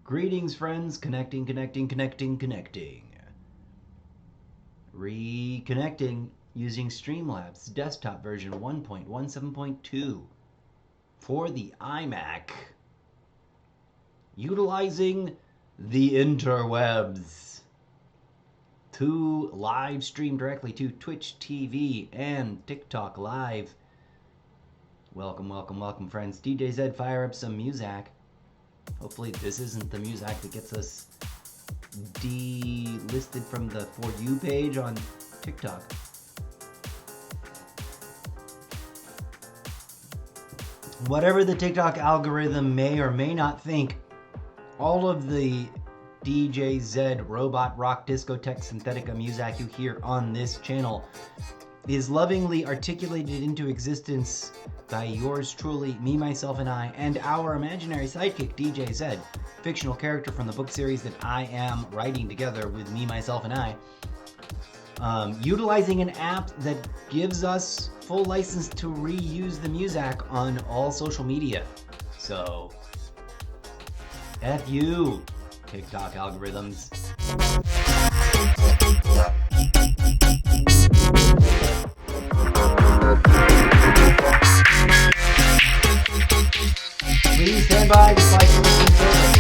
Greetings, friends. Connecting. Reconnecting using Streamlabs desktop version 1.17.2 for the iMac. Utilizing the interwebs to live stream directly to Twitch TV and TikTok Live. Welcome, friends. DJ Zed, fire up some music. Hopefully this isn't the music that gets us delisted from the For You page on TikTok. Whatever the TikTok algorithm may or may not think, all of the DJ Zed robot rock discotheque synthetica music you hear on this channel is lovingly articulated into existence by yours truly, me, myself, and I, and our imaginary sidekick, DJ Zed, fictional character from the book series that I am writing together with me, myself, and I, utilizing an app that gives us full license to reuse the music on all social media. So, F you, TikTok algorithms. Please stand by to like and listen further.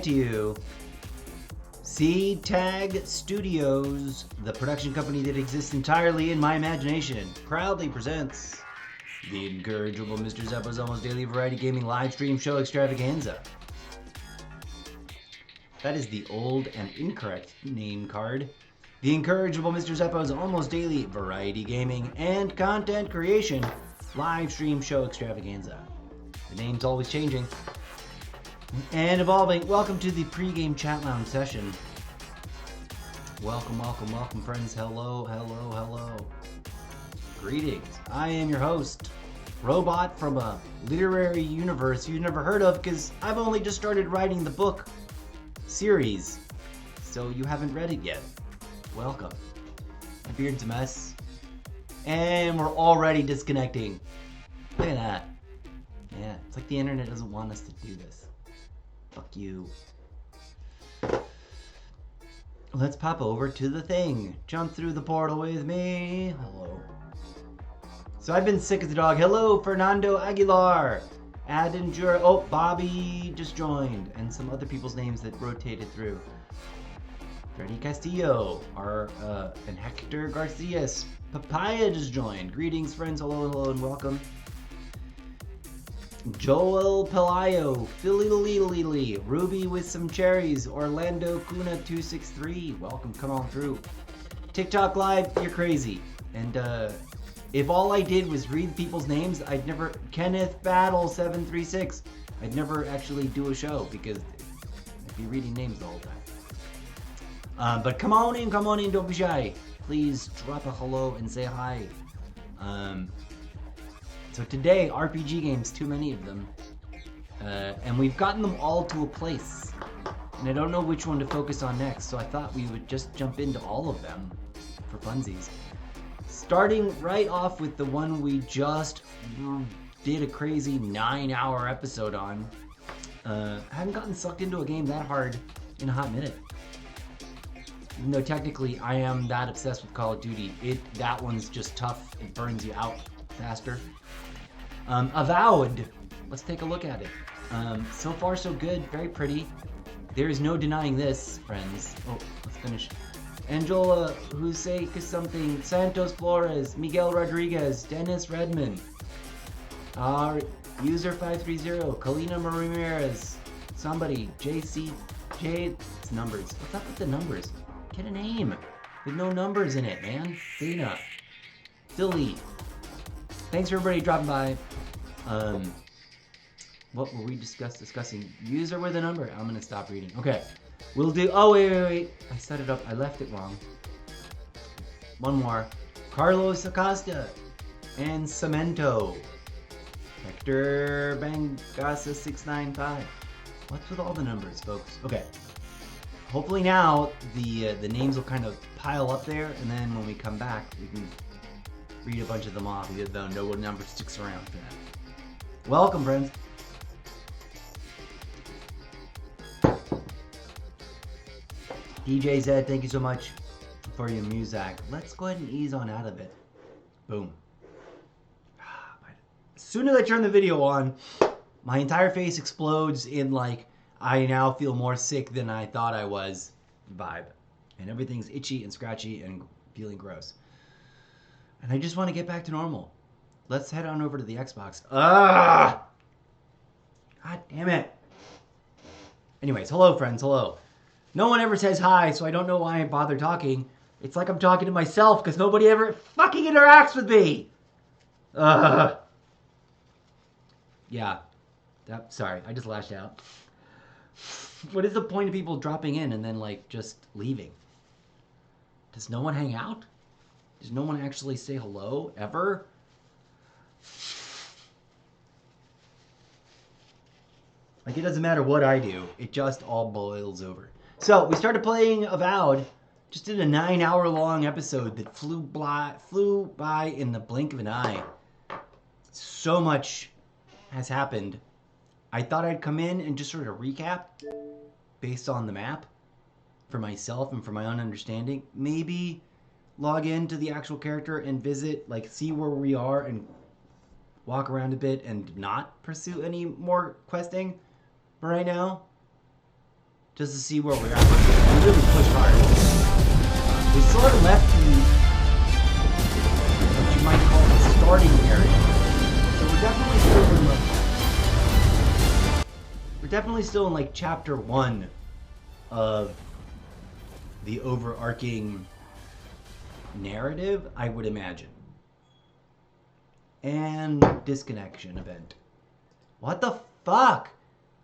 To you. C-Tag Studios, the production company that exists entirely in my imagination, proudly presents the incorrigible Mr. Zeppo's almost daily variety gaming live stream show Extravaganza. That is the old and incorrect name card. The incorrigible Mr. Zeppo's almost daily variety gaming and content creation live stream show Extravaganza. The name's always changing and evolving. Welcome to the pregame chat lounge session. Welcome, friends. Hello. Greetings. I am your host, Robot from a literary universe you've never heard of because I've only just started writing the book series, so you haven't read it yet. Welcome. My beard's a mess, and we're already disconnecting. Look at that. Yeah, it's like the internet doesn't want us to do this. Fuck you. Let's pop over to the thing. Jump through the portal with me. Hello. So I've been sick as a dog. Hello, Fernando Aguilar. Adendura. Oh, Bobby just joined. And some other people's names that rotated through. Freddy Castillo. And Hector Garcias. Papaya just joined. Greetings, friends. Hello, hello, and welcome. Joel Pelayo, Philly, Ruby with some cherries, Orlando Kuna 263. Welcome, come on through. TikTok Live, you're crazy. And if all I did was read people's names, I'd never. Kenneth Battle 736. I'd never actually do a show because I'd be reading names the whole time. But come on in, don't be shy. Please drop a hello and say hi. So today, RPG games, too many of them. And we've gotten them all to a place. And I don't know which one to focus on next, so I thought we would just jump into all of them for funsies. Starting right off with the one we just did a crazy 9-hour episode on. I haven't gotten sucked into a game that hard in a hot minute. Even though technically I am that obsessed with Call of Duty, that one's just tough. It burns you out faster. Avowed. Let's take a look at it. So far so good, very pretty. There is no denying this, friends. Oh, let's finish. Angela Hussein something, Santos Flores, Miguel Rodriguez, Dennis Redmond, user 530, Kalina Ramirez, somebody, JCJ, it's numbers. What's up with the numbers? Get a name with no numbers in it, man. Dana, Philly. Thanks for everybody dropping by. What were we discussing? User with a number. I'm gonna stop reading. Okay, we'll do. Oh wait. I set it up. I left it wrong. One more. Carlos Acosta and Cemento. Hector Bangasa 695. What's with all the numbers, folks? Okay. Hopefully now the names will kind of pile up there, and then when we come back, we can read a bunch of them off, even though no number sticks around for that. Welcome, friends. DJ Zed, thank you so much for your music. Let's go ahead and ease on out of it. Boom. As soon as I turn the video on, my entire face explodes in like, I now feel more sick than I thought I was vibe. And everything's itchy and scratchy and feeling gross. And I just want to get back to normal. Let's head on over to the Xbox. God damn it. Anyways, hello friends, hello. No one ever says hi, so I don't know why I bother talking. It's like I'm talking to myself because nobody ever fucking interacts with me. Yeah. Sorry, I just lashed out. What is the point of people dropping in and then like just leaving? Does no one hang out? Does no one actually say hello ever? Like it doesn't matter what I do. It just all boils over. So we started playing Avowed. Just did a 9-hour long episode that flew by in the blink of an eye. So much has happened. I thought I'd come in and just sort of recap based on the map for myself and for my own understanding. Maybe log into the actual character and visit, like see where we are and walk around a bit and not pursue any more questing for right now. Just to see where we're at. We really pushed hard. We sort of left the, what you might call the starting area. So we're definitely still in like chapter 1 of the overarching narrative, I would imagine. And disconnection event. What the fuck?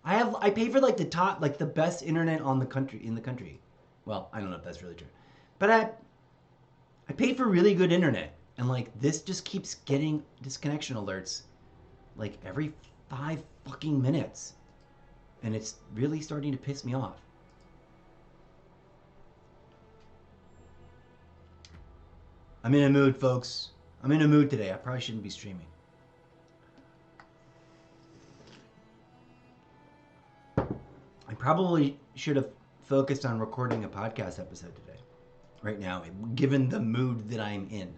I pay for like the best internet in the country. Well, I don't know if that's really true. But I paid for really good internet, and like this just keeps getting disconnection alerts like every 5 fucking minutes. And it's really starting to piss me off. I'm in a mood, folks. I'm in a mood today. I probably shouldn't be streaming. I probably should have focused on recording a podcast episode today. Right now, given the mood that I'm in.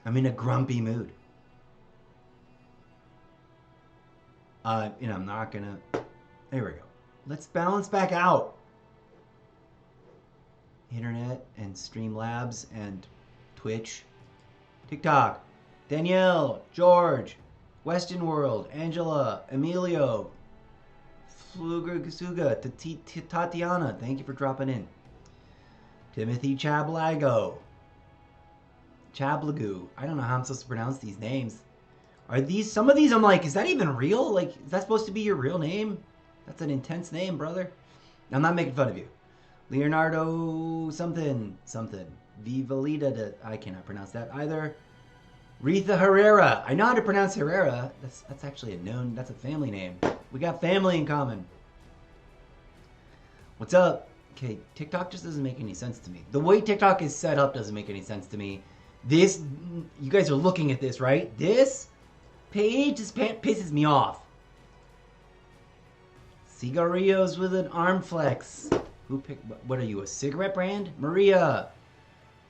I'm in a grumpy mood. I'm not gonna... There we go. Let's balance back out. Internet and Streamlabs and Twitch. TikTok. Danielle, George, Western World, Angela, Emilio, Flugasuga, Tatiana, thank you for dropping in. Timothy Chablago. Chablagu. I don't know how I'm supposed to pronounce these names. Are these, some of these I'm like, is that even real? Like, is that supposed to be your real name? That's an intense name, brother. I'm not making fun of you. Leonardo something. Vivalita, I cannot pronounce that either. Retha Herrera. I know how to pronounce Herrera. That's actually that's a family name. We got family in common. What's up? Okay, TikTok just doesn't make any sense to me. The way TikTok is set up doesn't make any sense to me. This, you guys are looking at this, right? This page just pisses me off. Cigarillos with an arm flex. Who picked, what are you, a cigarette brand? Maria.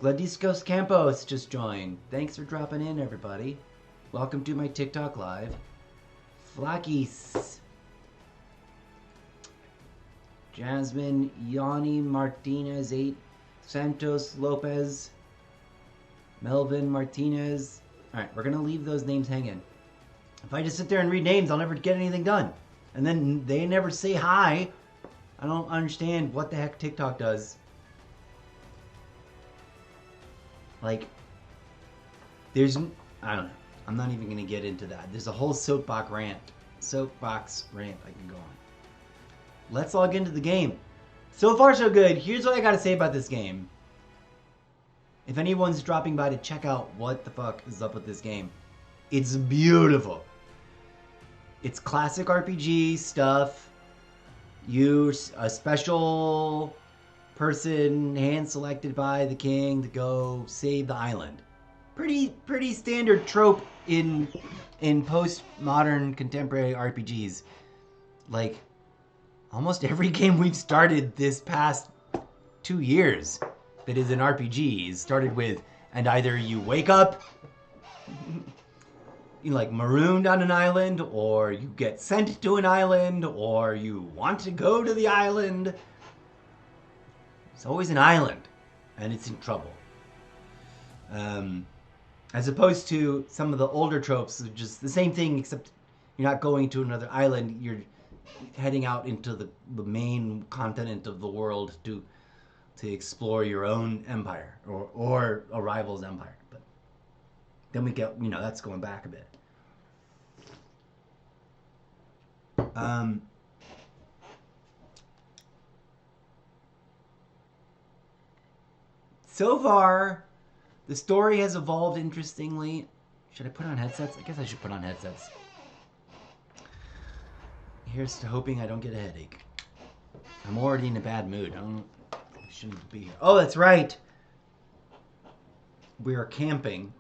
Gladiscos Campos just joined. Thanks for dropping in, everybody. Welcome to my TikTok live. Flakis. Jasmine, Yanni Martinez 8, Santos Lopez, Melvin Martinez. Alright, we're gonna leave those names hanging. If I just sit there and read names, I'll never get anything done. And then they never say hi. I don't understand what the heck TikTok does. Like, I don't know. I'm not even gonna get into that. There's a whole soapbox rant I can go on. Let's log into the game. So far, so good. Here's what I gotta say about this game. If anyone's dropping by to check out what the fuck is up with this game, it's beautiful. It's classic RPG stuff. You're a special person hand-selected by the king to go save the island. Pretty standard trope in postmodern contemporary RPGs. Like, almost every game we've started this past 2 years that is an RPG is started with, and either you wake up you like marooned on an island, or you get sent to an island, or you want to go to the island. It's always an island, and it's in trouble. As opposed to some of the older tropes, just the same thing, except you're not going to another island, you're heading out into the main continent of the world to explore your own empire or a rival's empire. But then we get, that's going back a bit. So far, the story has evolved interestingly. Should I put on headsets? I guess I should put on headsets. Here's to hoping I don't get a headache. I'm already in a bad mood. I shouldn't be here. Oh, that's right. We are camping.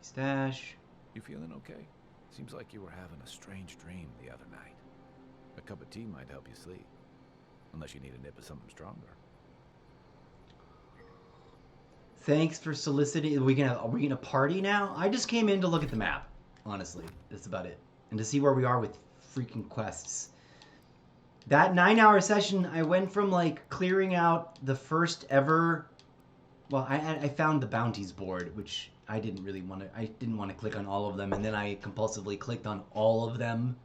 Stash. You feeling okay? Seems like you were having a strange dream the other night. A cup of tea might help you sleep. Unless you need a nip of something stronger. Thanks for soliciting. Are we gonna party now? I just came in to look at the map. Honestly, that's about it. And to see where we are with freaking quests. That 9-hour session, I went from like clearing out the first ever. Well, I found the bounties board, which I didn't want to click on all of them, and then I compulsively clicked on all of them.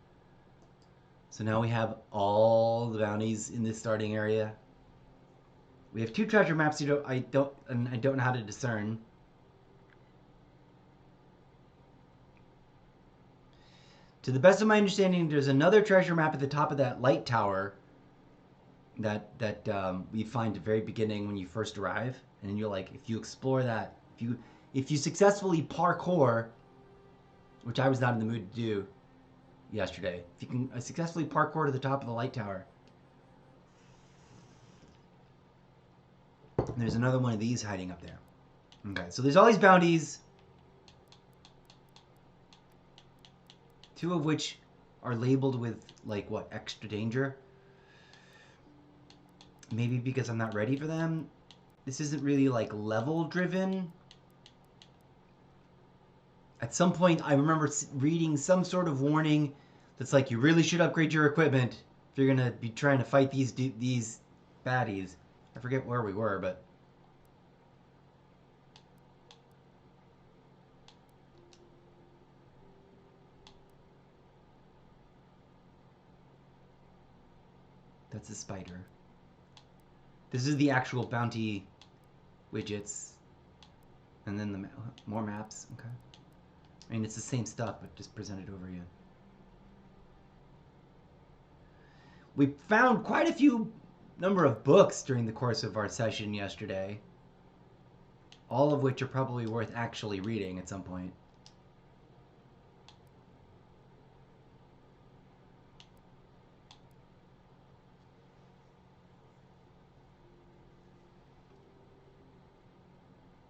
So now we have all the bounties in this starting area. We have 2 treasure maps. I don't know how to discern. To the best of my understanding, there's another treasure map at the top of that light tower that we find at the very beginning when you first arrive, and you're like, if you explore that, if you successfully parkour, which I was not in the mood to do yesterday, if you can successfully parkour to the top of the light tower, and there's another one of these hiding up there. Okay, so there's all these bounties, 2 of which are labeled with, like, what, extra danger? Maybe because I'm not ready for them. This isn't really, like, level driven. At some point, I remember reading some sort of warning that's like you really should upgrade your equipment if you're gonna be trying to fight these baddies. I forget where we were, but that's a spider. This is the actual bounty widgets, and then the more maps. Okay, I mean it's the same stuff, but just presented over again. We found quite a few number of books during the course of our session yesterday, all of which are probably worth actually reading at some point.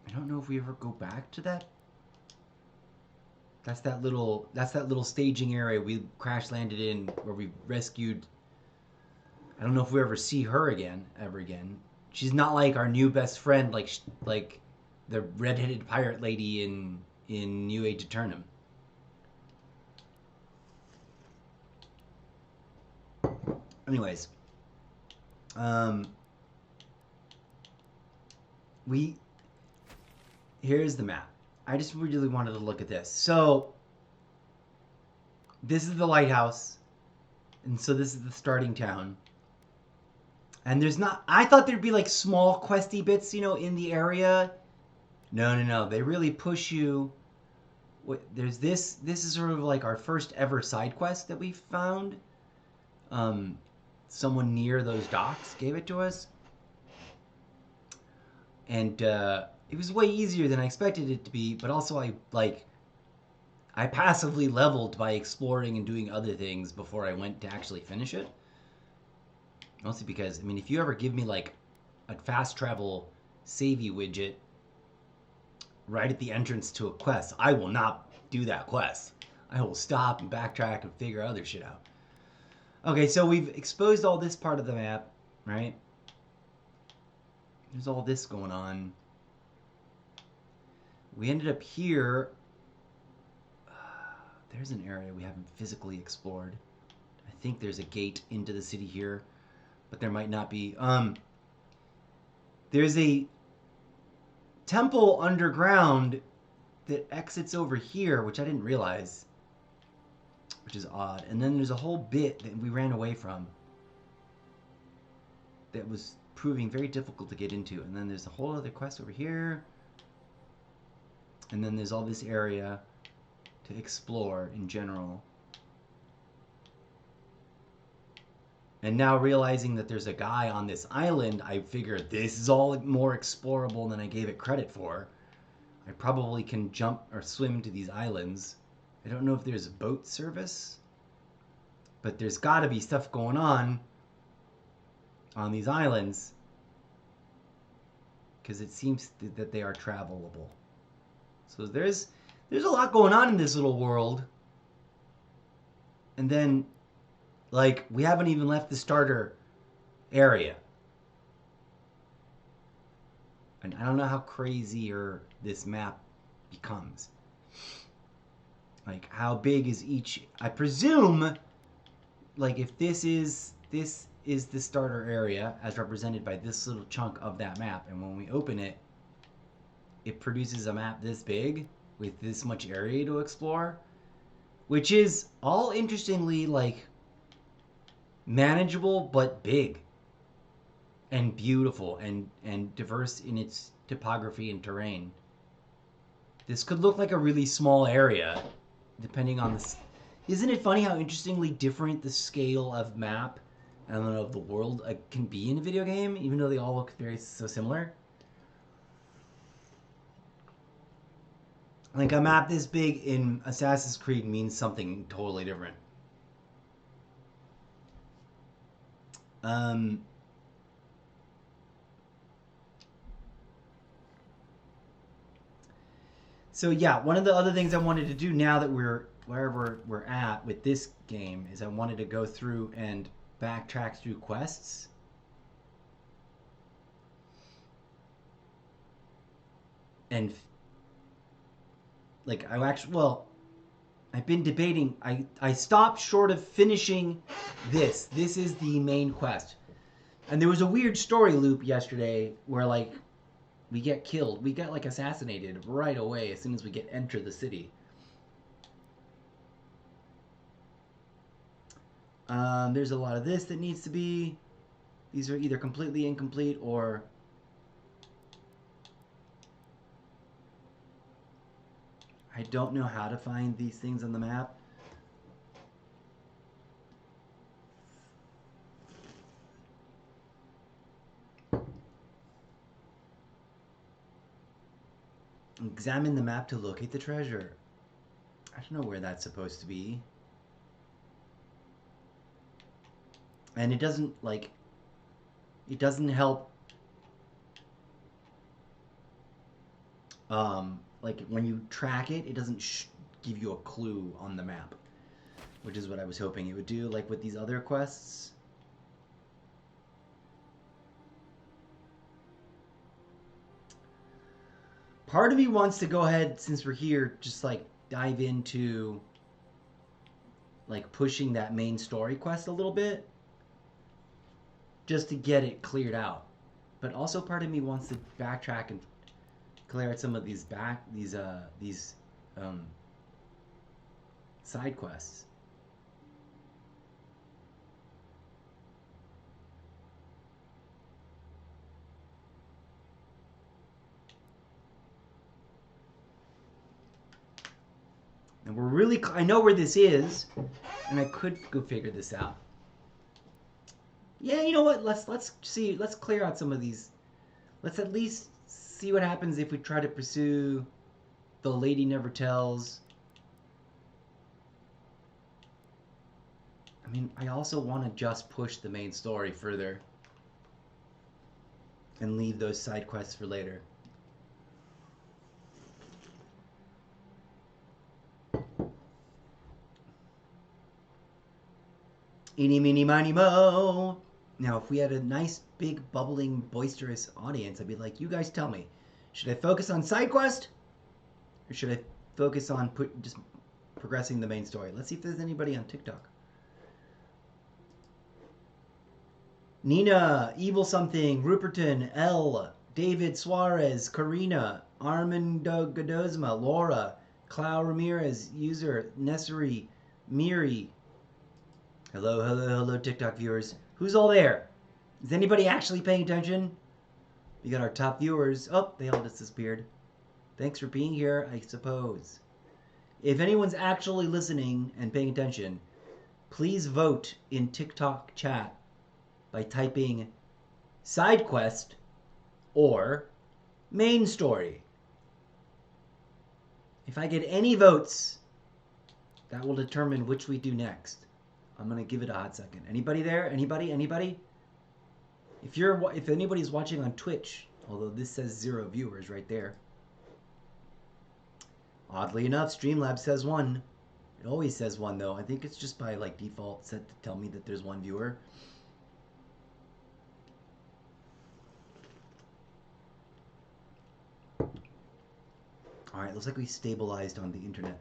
I don't know if we ever go back to that. That's that little staging area we crash landed in where we rescued. I don't know if we ever see her again, ever again. She's not like our new best friend, like the redheaded pirate lady in New Age Eternum. Anyways, here's the map. I just really wanted to look at this. So this is the lighthouse, and so this is the starting town. And there's not. I thought there'd be like small questy bits, in the area. No. They really push you. There's this. This is sort of like our first ever side quest that we found. Someone near those docks gave it to us, and it was way easier than I expected it to be. But also, I passively leveled by exploring and doing other things before I went to actually finish it. Mostly because, I mean, if you ever give me like a fast travel savey widget right at the entrance to a quest, I will not do that quest. I will stop and backtrack and figure other shit out. Okay, so we've exposed all this part of the map, right? There's all this going on. We ended up here. There's an area we haven't physically explored. I think there's a gate into the city here, but there might not be. There's a temple underground that exits over here, which I didn't realize, which is odd. And then there's a whole bit that we ran away from that was proving very difficult to get into. And then there's a whole other quest over here. And then there's all this area to explore in general. And now realizing that there's a guy on this island, I figured this is all more explorable than I gave it credit for. I probably can jump or swim to these islands. I don't know if there's a boat service, but there's got to be stuff going on these islands, because it seems that they are travelable. So there's a lot going on in this little world. And then, like, we haven't even left the starter area. And I don't know how crazier this map becomes. Like, how big is each... I presume, like, if this is the starter area, as represented by this little chunk of that map, and when we open it, it produces a map this big, with this much area to explore, which is all interestingly, like, manageable but big and beautiful and diverse in its topography and terrain. This could look like a really small area depending on this. Isn't it funny how interestingly different the scale of map and of the world can be in a video game, even though they all look so similar? Like, a map this big in Assassin's Creed means something totally different. So yeah, one of the other things I wanted to do now that we're wherever we're at with this game is I wanted to go through and backtrack through quests. And like I actually, well, I've been debating. I stopped short of finishing this. This is the main quest. And there was a weird story loop yesterday where like we get killed. We get like assassinated right away as soon as we enter the city. There's a lot of this that needs to be. These are either completely incomplete or I don't know how to find these things on the map. Examine the map to locate the treasure. I don't know where that's supposed to be. And it doesn't, like, it doesn't help, like, when you track it, it doesn't give you a clue on the map, which is what I was hoping it would do, like with these other quests. Part of me wants to go ahead, since we're here, just, like, dive into, like, pushing that main story quest a little bit, just to get it cleared out. But also part of me wants to backtrack and clear out some of these side quests. And we're really, I know where this is, and I could go figure this out. Yeah, you know what? Let's see. Let's clear out some of these. Let's at least see what happens if we try to pursue the Lady Never Tells. I mean, I also want to just push the main story further and leave those side quests for later. Eeny, meeny, miny, mo. Now, if we had a nice, big, bubbling, boisterous audience, I'd be like, you guys tell me, should I focus on side quest, or should I focus on just progressing the main story? Let's see if there's anybody on TikTok. Nina, Evil Something, Ruperton, L, David Suarez, Karina, Armando Godozma, Laura, Clau Ramirez, User, Nesseri, Miri. Hello, hello, hello, TikTok viewers. Who's all there? Is anybody actually paying attention? We got our top viewers. Oh, they all just disappeared. Thanks for being here, I suppose. If anyone's actually listening and paying attention, please vote in TikTok chat by typing side quest or main story. If I get any votes, that will determine which we do next. I'm gonna give it a hot second. Anybody there? Anybody? Anybody? If anybody's watching on Twitch, although this says 0 viewers right there. Oddly enough, Streamlabs says 1. It always says 1 though. I think it's just by like default set to tell me that there's 1 viewer. Alright, looks like we stabilized on the internet.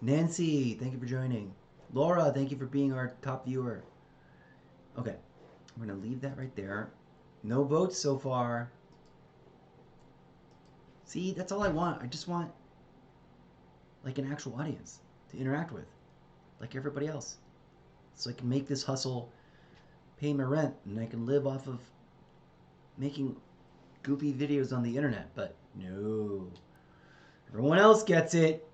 Nancy, thank you for joining. Laura, thank you for being our top viewer. Okay, I'm going to leave that right there. No votes so far. See, that's all I want. I just want like an actual audience to interact with, like everybody else. So I can make this hustle pay my rent, and I can live off of making goofy videos on the internet. But no, everyone else gets it,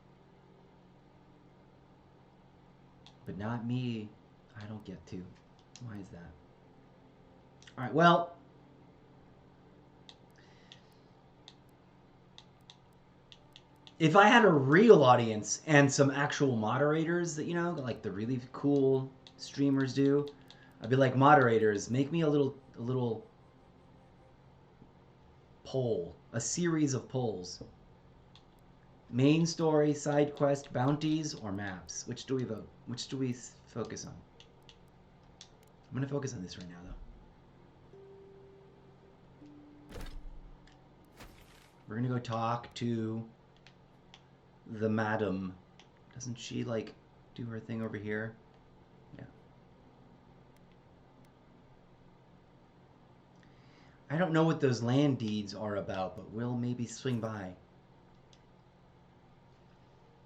but not me. I don't get to. Why is that? All right, well, if I had a real audience and some actual moderators that, you know, like the really cool streamers do, I'd be like, moderators, make me a little poll, a series of polls. Main story, side quest, bounties, or maps? Which do we vote? Which do we focus on? I'm going to focus on this right now, though. We're going to go talk to the madam. Doesn't she, like, do her thing over here? Yeah. I don't know what those land deeds are about, but we'll maybe swing by.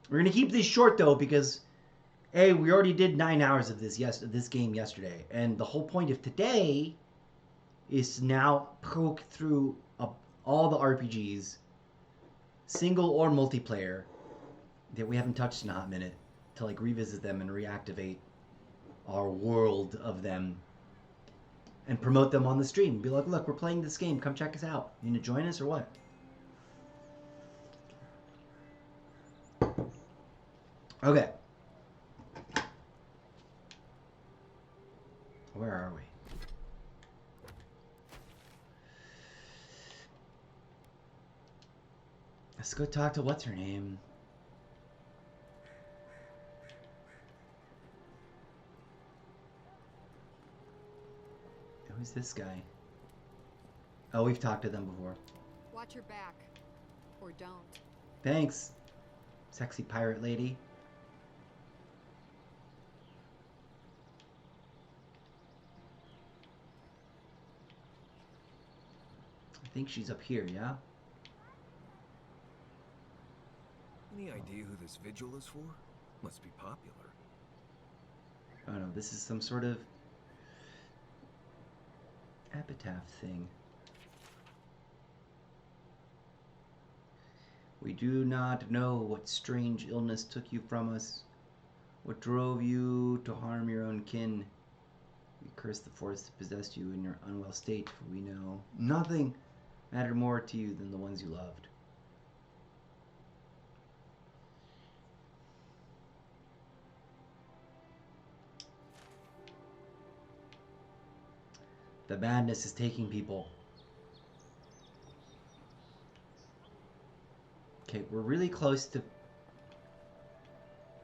We're gonna keep these short though, because A, we already did 9 hours of this game yesterday, and the whole point of today is to now poke through all the RPGs, single or multiplayer, that we haven't touched in a hot minute, to like revisit them and reactivate our world of them and promote them on the stream. Be like, look, we're playing this game. Come check us out. You gonna join us or what? Okay. Where are we? Let's go talk to what's her name. Who's this guy? Oh, we've talked to them before. Watch your back. Or don't. Thanks, sexy pirate lady. I think she's up here, yeah? Any idea who this vigil is for? Must be popular. Oh no, this is some sort of epitaph thing. We do not know what strange illness took you from us, what drove you to harm your own kin. We curse the force that possessed you in your unwell state, for we know nothing mattered more to you than the ones you loved. The madness is taking people. Okay, we're really close to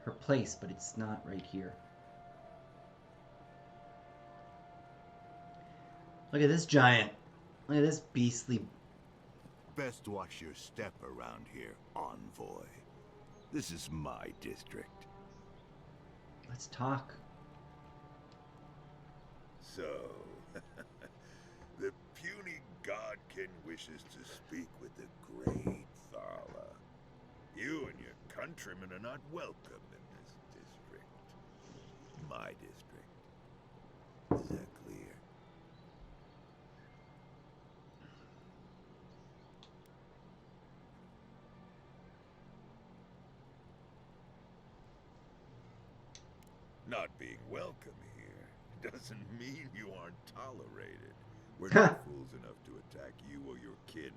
her place, but it's not right here. Look at this giant. Look at this beastly. Best watch your step around here, envoy. This is my district. Let's talk. So, the puny godkin wishes to speak with the great Thala. You and your countrymen are not welcome in this district. My district. Is that clear? Not being welcome here doesn't mean you aren't tolerated. We're not fools enough to attack you or your kin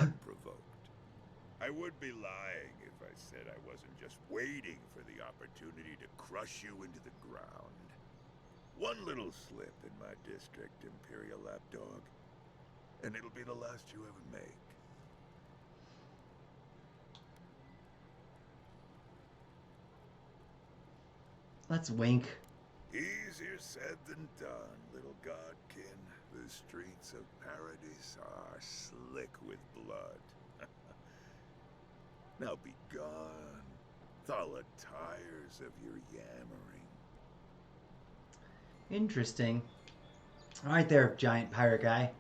unprovoked. I would be lying if I said I wasn't just waiting for the opportunity to crush you into the ground. One little slip in my district, Imperial Lapdog, and it'll be the last you ever make. Let's wink. Easier said than done, little godkin. The streets of Paradis are slick with blood. Now be gone. Thala tires of your yammering. Interesting. All right there, giant pirate guy.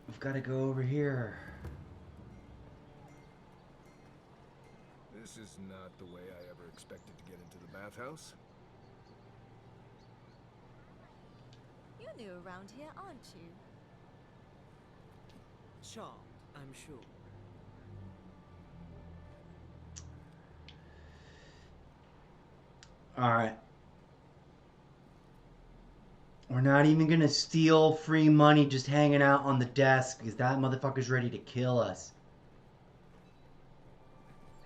We've got to go over here. This is not the way I ever expected to get into the bathhouse. You're new around here, aren't you? Charmed, I'm sure. All right. We're not even going to steal free money just hanging out on the desk because that motherfucker's ready to kill us.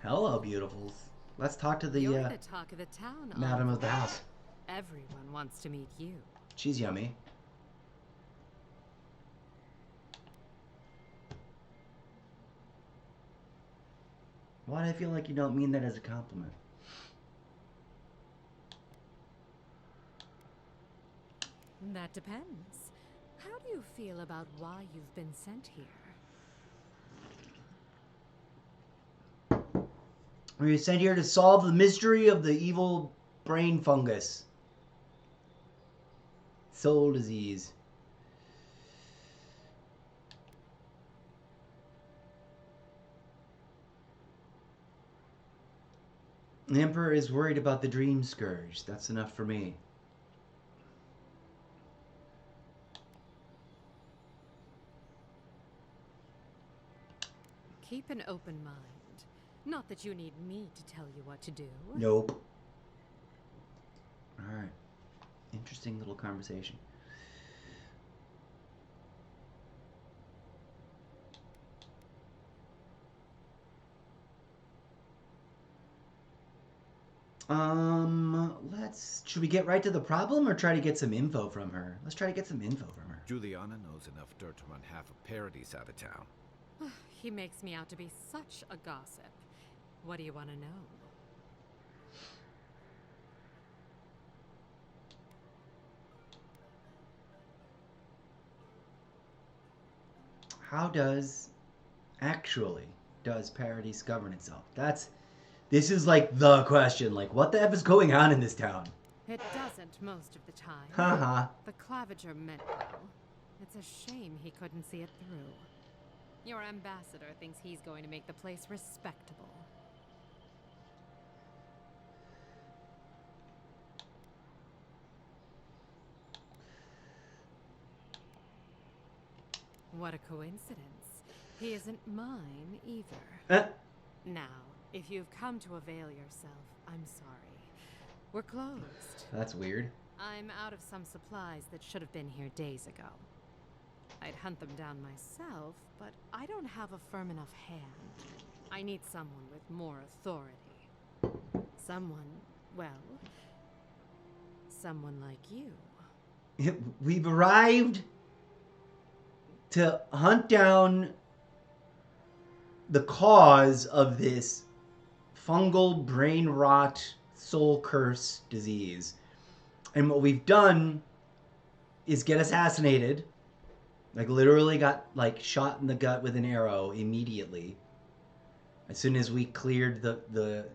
Hello, beautifuls. Let's talk to the You're the talk of the town. madam of the house. Everyone wants to meet you. She's yummy. Why do I feel like you don't mean that as a compliment? That depends. How do you feel about why you've been sent here? We're sent here to solve the mystery of the evil brain fungus. Soul disease. The Emperor is worried about the dream scourge. That's enough for me. Keep an open mind. Not that you need me to tell you what to do. Nope. Alright. Interesting little conversation. Should we get right to the problem or try to get some info from her? Let's try to get some info from her. Juliana knows enough dirt to run half of Paradise out of town. He makes me out to be such a gossip. What do you want to know? How does Paradise govern itself? This is like the question. Like, what the F is going on in this town? It doesn't most of the time. Haha. The Claviger meant well. It's a shame he couldn't see it through. Your ambassador thinks he's going to make the place respectable. What a coincidence. He isn't mine either. Now, if you've come to avail yourself, I'm sorry. We're closed. That's weird. I'm out of some supplies that should have been here days ago. I'd hunt them down myself, but I don't have a firm enough hand. I need someone with more authority. Someone like you. We've arrived to hunt down the cause of this fungal brain rot soul curse disease. And what we've done is get assassinated. Like, literally got, like, shot in the gut with an arrow immediately. As soon as we cleared the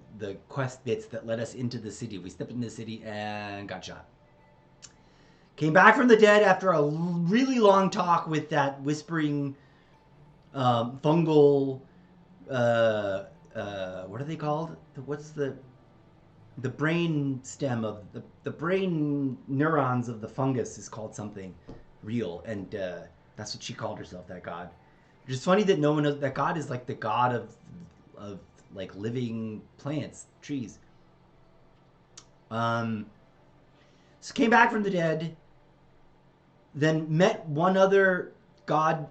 quest bits that led us into the city. We stepped into the city and got shot. Came back from the dead after a really long talk with that whispering fungal... what are they called? What's the brain stem of... The brain neurons of the fungus is called something real. And that's what she called herself, that god. Which is funny that no one knows... That god is like the god of like living plants, trees. So came back from the dead, then met one other God-touched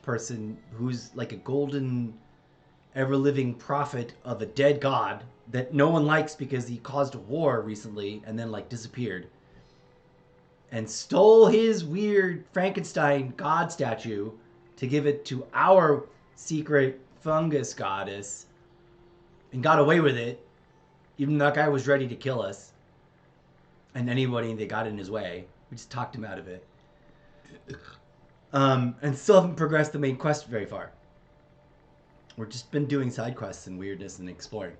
person who's like a golden, ever-living prophet of a dead god that no one likes because he caused a war recently and then like disappeared. And stole his weird Frankenstein god statue to give it to our secret fungus goddess and got away with it, even though that guy was ready to kill us and anybody that got in his way. We just talked him out of it. And still haven't progressed the main quest very far. We've just been doing side quests and weirdness and exploring.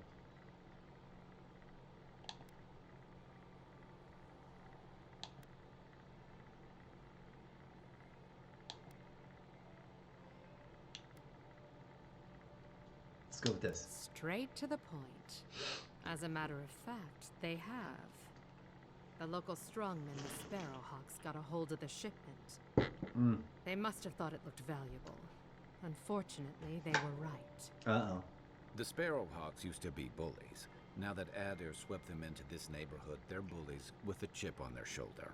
Let's go with this. Straight to the point. As a matter of fact, they have. The local strongmen, the Sparrowhawks, got a hold of the shipment. They must have thought it looked valuable. Unfortunately, they were right. Uh-oh. The Sparrowhawks used to be bullies. Now that Adair swept them into this neighborhood, they're bullies with a chip on their shoulder.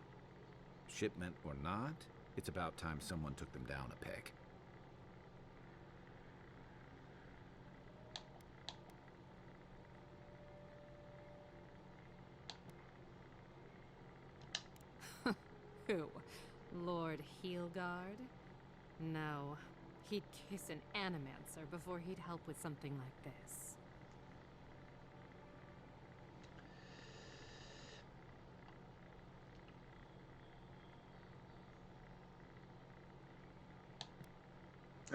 Shipment or not, it's about time someone took them down a peg. Who? Lord Heelguard? No. He'd kiss an animancer before he'd help with something like this.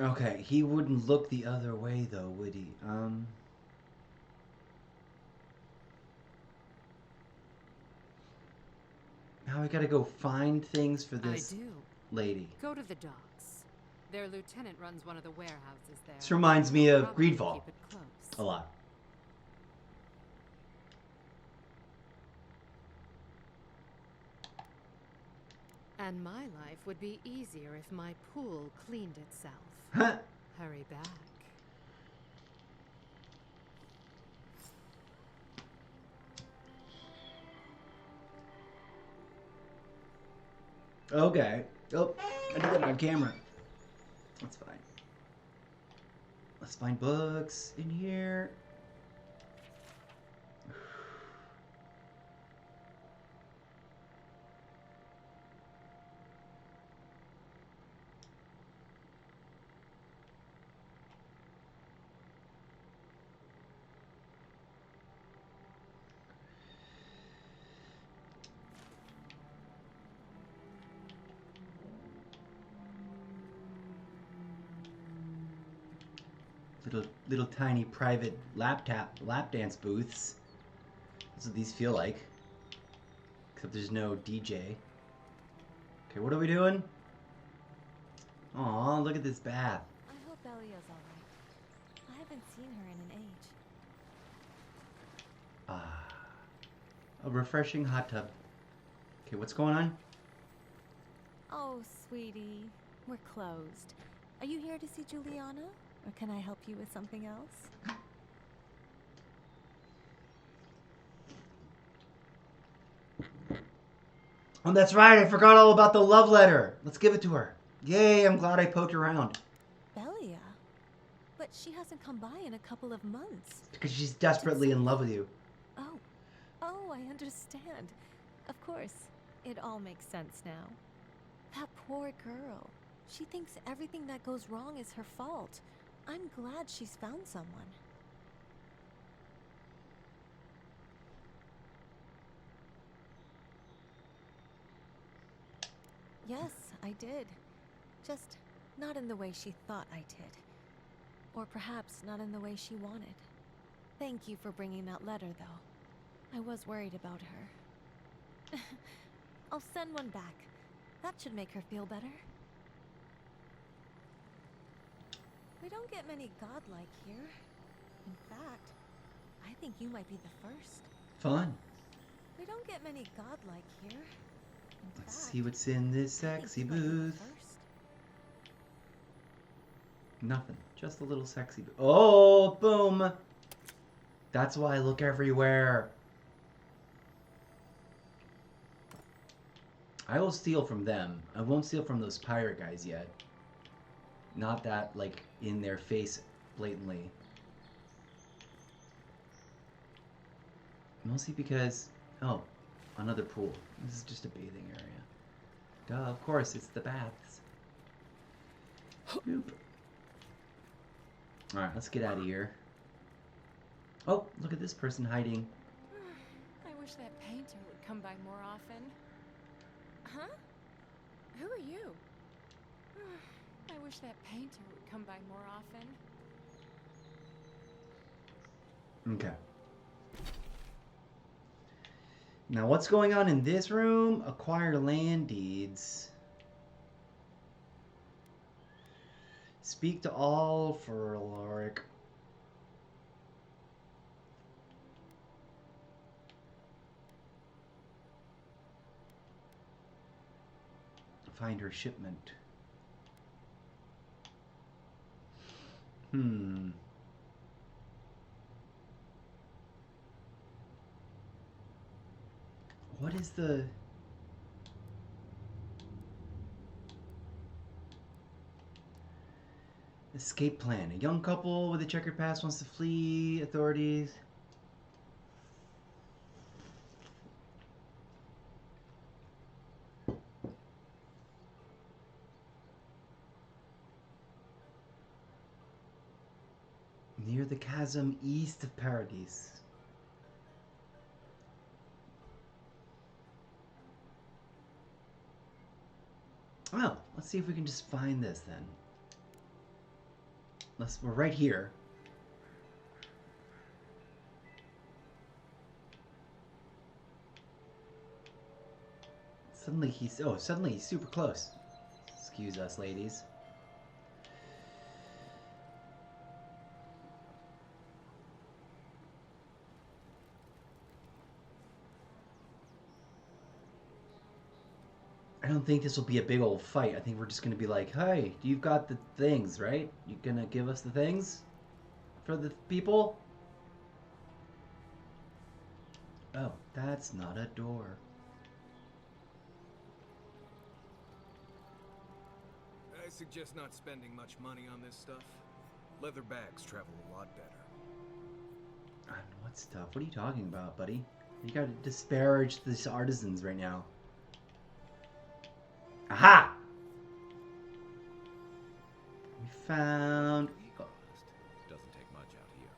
Okay, he wouldn't look the other way though, would he? Now I gotta go find things for this I do. lady. Go to the docks. Their lieutenant runs one of the warehouses there. This reminds me of Probably Greedfall keep it close. a lot. And my life would be easier if my pool cleaned itself. Hurry back. Okay. Oh, I did that on camera. That's fine. Let's find books in here. Little tiny private lap dance booths. That's what these feel like. Except there's no DJ. Okay, what are we doing? Aw, look at this bath. I hope Belia's alright. I haven't seen her in an age. Ah, a refreshing hot tub. Okay, what's going on? Oh, sweetie. We're closed. Are you here to see Juliana? Or can I help you with something else? Oh, that's right. I forgot all about the love letter. Let's give it to her. Yay, I'm glad I poked around. Belia? But she hasn't come by in a couple of months. Because she's desperately in love with you. Oh. Oh, I understand. Of course. It all makes sense now. That poor girl. She thinks everything that goes wrong is her fault. I'm glad she's found someone. Yes, I did. Just not in the way she thought I did. Or perhaps not in the way she wanted. Thank you for bringing that letter, though. I was worried about her. I'll send one back. That should make her feel better. We don't get many godlike here. In fact, I think you might be the first. Fun. We don't get many godlike here. In Let's fact, see what's in this I think sexy you might be the booth. first. Nothing. Just a little sexy booth. Oh, boom. That's why I look everywhere. I will steal from them. I won't steal from those pirate guys yet. Not that, like, in their face blatantly. Mostly because... Oh, another pool. This is just a bathing area. Duh, of course, it's the baths. Boop. Alright, let's get out of here. Oh, look at this person hiding. I wish that painter would come by more often. Huh? Who are you? I wish that painter would come by more often. Okay. Now, what's going on in this room? Acquire land deeds. Speak to all for Alaric. Find her shipment. What is the... escape plan? A young couple with a checkered past wants to flee authorities. Near the chasm east of Paradise. Well, let's see if we can just find this then. We're right here. Suddenly he's super close. Excuse us, ladies. I don't think this will be a big old fight. I think we're just gonna be like, hey, you've got the things, right? You gonna give us the things for the people? Oh, that's not a door. I suggest not spending much money on this stuff. Leather bags travel a lot better. What stuff? What are you talking about, buddy? You gotta disparage these artisans right now. Aha! We found... Doesn't take much out here.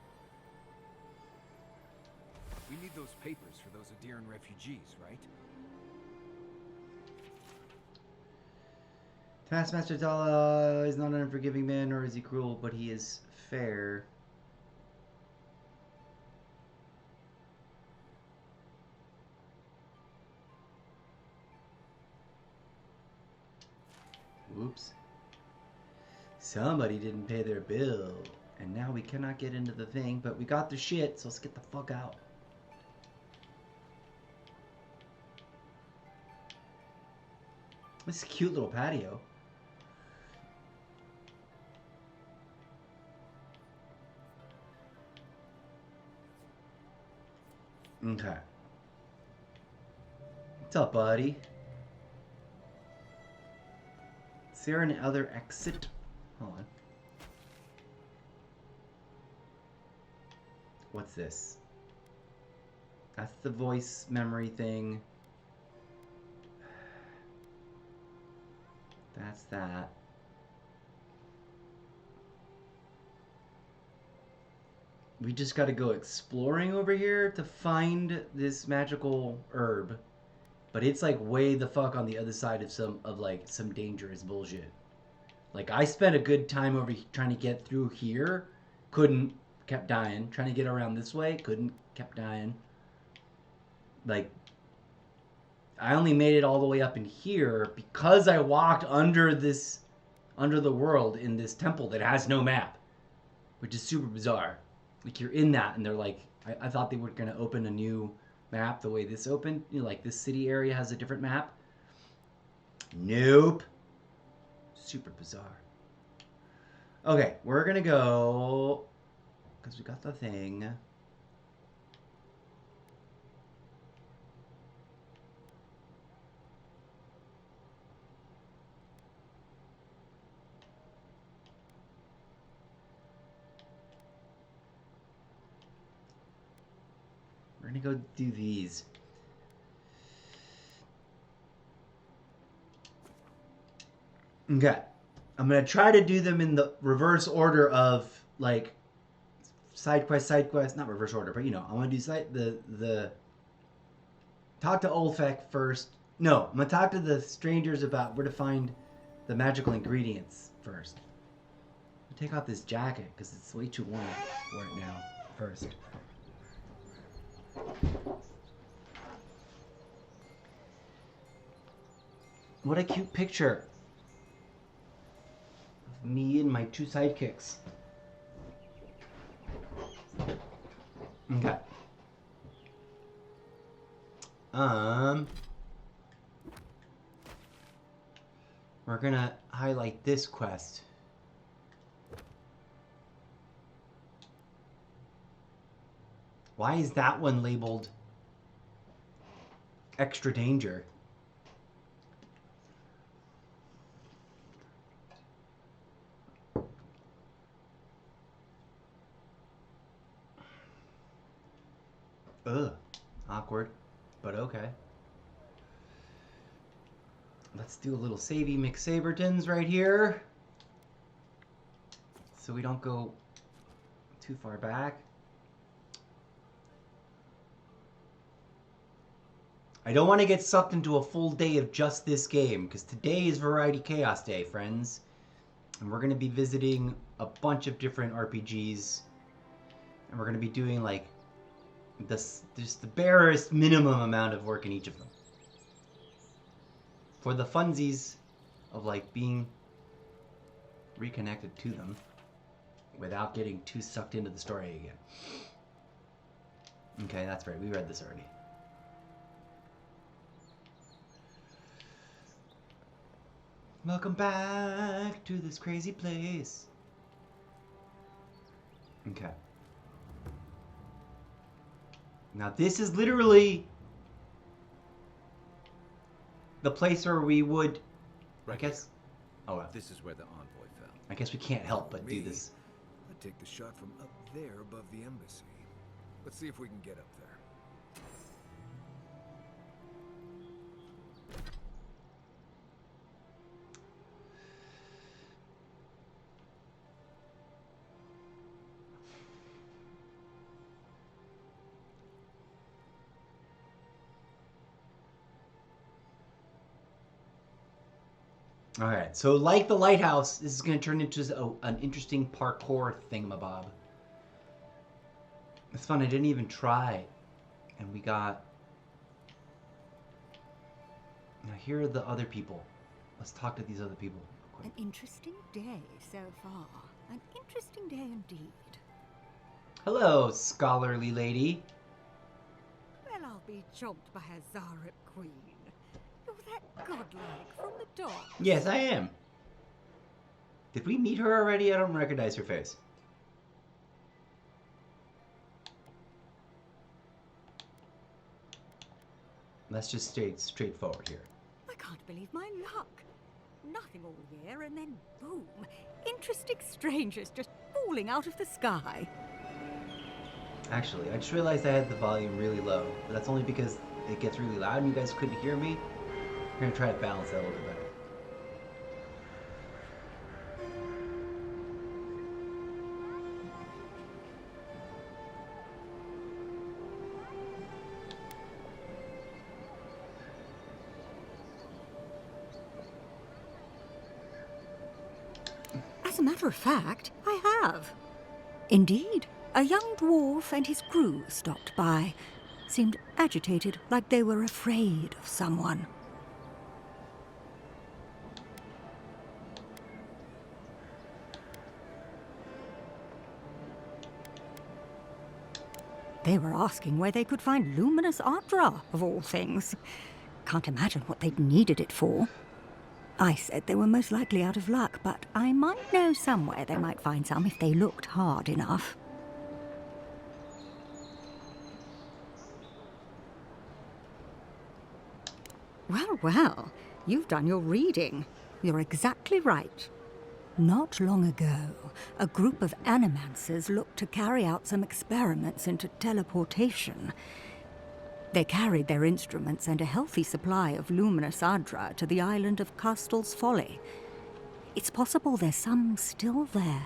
We need those papers for those Adiran refugees, right? Taskmaster Tala is not an unforgiving man, nor is he cruel, but he is fair. Whoops. Somebody didn't pay their bill. And now we cannot get into the thing, but we got the shit, so let's get the fuck out. This is a cute little patio. Okay. What's up, buddy? Is there an other exit? Hold on. What's this? That's the voice memory thing. That's that. We just gotta go exploring over here to find this magical herb. But it's like way the fuck on the other side of some dangerous bullshit. Like I spent a good time over trying to get through here, couldn't, kept dying. Trying to get around this way, couldn't, kept dying. Like I only made it all the way up in here because I walked under the world in this temple that has no map, which is super bizarre. Like you're in that and they're like, I thought they were gonna open a new map the way this opened. You know, like this city area has a different map. Nope. Super bizarre. Okay, we're gonna go because we got the thing. We're gonna go do these. Okay. I'm gonna try to do them in the reverse order of like side quest, not reverse order, but you know, I want to do the talk to Olfek first. No, I'm gonna talk to the strangers about where to find the magical ingredients first. I'm gonna take off this jacket because it's way too warm for it now. First. What a cute picture of me and my two sidekicks. Okay. We're gonna highlight this quest. Why is that one labeled extra danger? Ugh, awkward, but okay. Let's do a little savey McSabertons right here, so we don't go too far back. I don't want to get sucked into a full day of just this game, because today is Variety Chaos Day, friends. And we're going to be visiting a bunch of different RPGs. And we're going to be doing like just the barest minimum amount of work in each of them. For the funsies of like being reconnected to them without getting too sucked into the story again. Okay, that's right. We read this already. Welcome back to this crazy place. Okay. Now this is literally the place where we would, I guess. Oh, well. This is where the envoy fell. I guess we can't help but do this. I'd take the shot from up there above the embassy. Let's see if we can get up there. All right, so like the lighthouse, this is going to turn into an interesting parkour thingamabob. It's fun. I didn't even try, and we got. Now here are the other people. Let's talk to these other people. An interesting day so far. An interesting day indeed. Hello, scholarly lady. Well, I'll be chomped by a Zarep queen. You're that godlike from the dawn. Yes, I am. Did we meet her already? I don't recognize her face. Let's just stay straightforward here. I can't believe my luck. Nothing all year, and then boom. Interesting strangers just falling out of the sky. Actually, I just realized I had the volume really low. But that's only because it gets really loud and you guys couldn't hear me. I'm going to try to balance that a little bit better. As a matter of fact, I have. Indeed, a young dwarf and his crew stopped by. Seemed agitated, like they were afraid of someone. They were asking where they could find luminous Ardra, of all things. Can't imagine what they'd needed it for. I said they were most likely out of luck, but I might know somewhere they might find some if they looked hard enough. Well, well, you've done your reading. You're exactly right. Not long ago, a group of animancers looked to carry out some experiments into teleportation. They carried their instruments and a healthy supply of luminous Ardra to the island of Castel's Folly. It's possible there's some still there.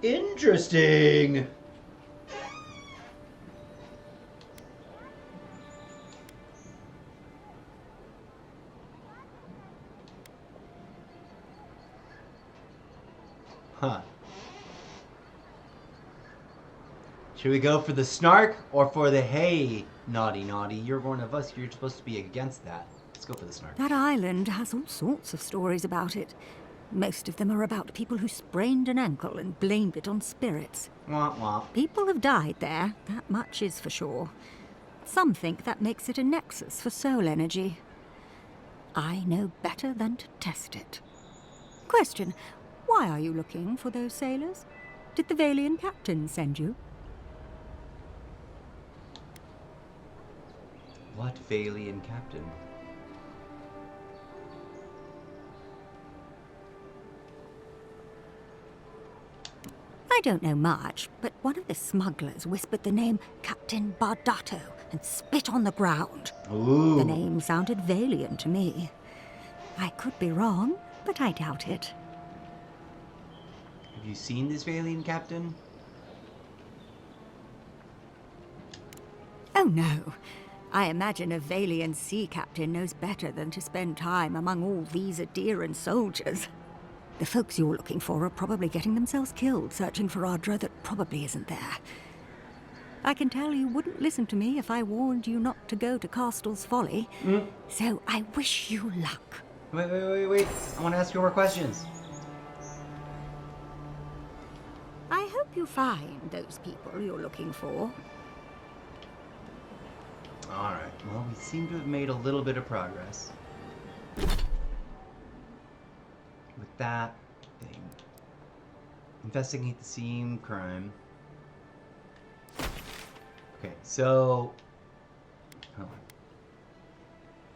Interesting! Huh. Should we go for the snark or for the hey, naughty, naughty? You're one of us. You're supposed to be against that. Let's go for the snark. That island has all sorts of stories about it. Most of them are about people who sprained an ankle and blamed it on spirits. Wah, wah. People have died there, that much is for sure. Some think that makes it a nexus for soul energy. I know better than to test it. Question, why are you looking for those sailors? Did the Valian captain send you? What Valian captain? I don't know much, but one of the smugglers whispered the name Captain Bardato and spit on the ground. Ooh. The name sounded Valian to me. I could be wrong, but I doubt it. Have you seen this Valian captain? Oh no. I imagine a Valian sea captain knows better than to spend time among all these Adiran soldiers. The folks you're looking for are probably getting themselves killed searching for Ardra that probably isn't there. I can tell you wouldn't listen to me if I warned you not to go to Castle's Folly. So I wish you luck. Wait. I want to ask you more questions. I hope you find those people you're looking for. Alright, well, we seem to have made a little bit of progress. With that thing. Investigate the scene, crime. Okay, so... Hold on.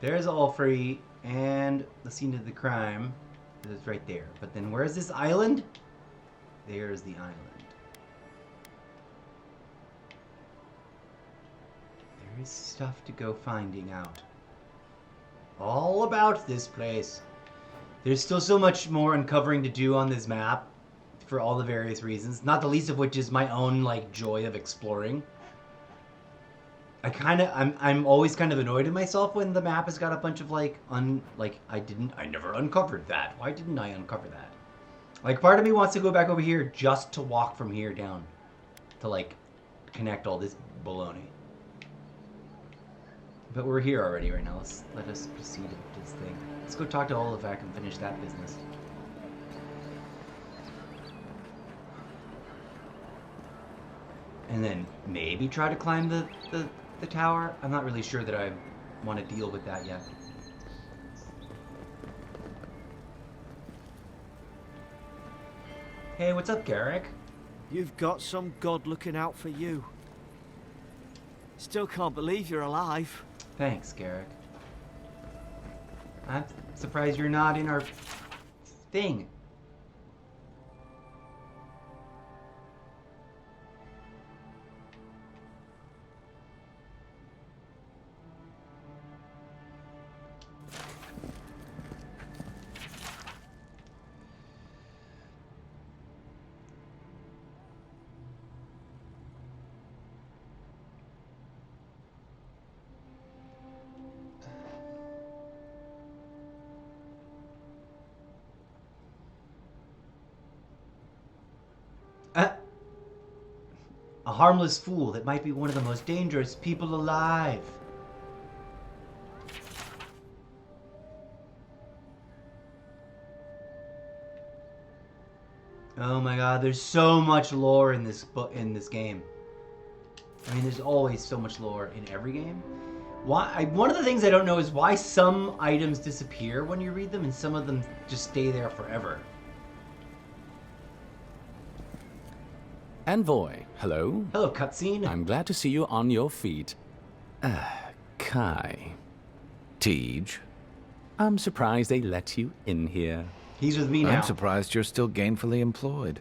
There's Allfrey and the scene of the crime. It's right there. But then where's this island? There's the island. There is stuff to go finding out. All about this place. There's still so much more uncovering to do on this map for all the various reasons, not the least of which is my own like joy of exploring. I'm always kind of annoyed at myself when the map has got a bunch of I never uncovered that. Why didn't I uncover that? Like, part of me wants to go back over here just to walk from here down to like connect all this baloney. But we're here already right now. Let us proceed with this thing. Let's go talk to Olivak and finish that business. And then maybe try to climb the tower. I'm not really sure that I want to deal with that yet. Hey, what's up, Garrick? You've got some god looking out for you. Still can't believe you're alive. Thanks, Garrick. I'm surprised you're not in our thing. A harmless fool that might be one of the most dangerous people alive. Oh my god, there's so much lore in this game. I mean, there's always so much lore in every game. One of the things I don't know is why some items disappear when you read them and some of them just stay there forever. Envoy, hello. Hello, cutscene. I'm glad to see you on your feet. Kai. Tej. I'm surprised they let you in here. He's with me now. I'm surprised you're still gainfully employed.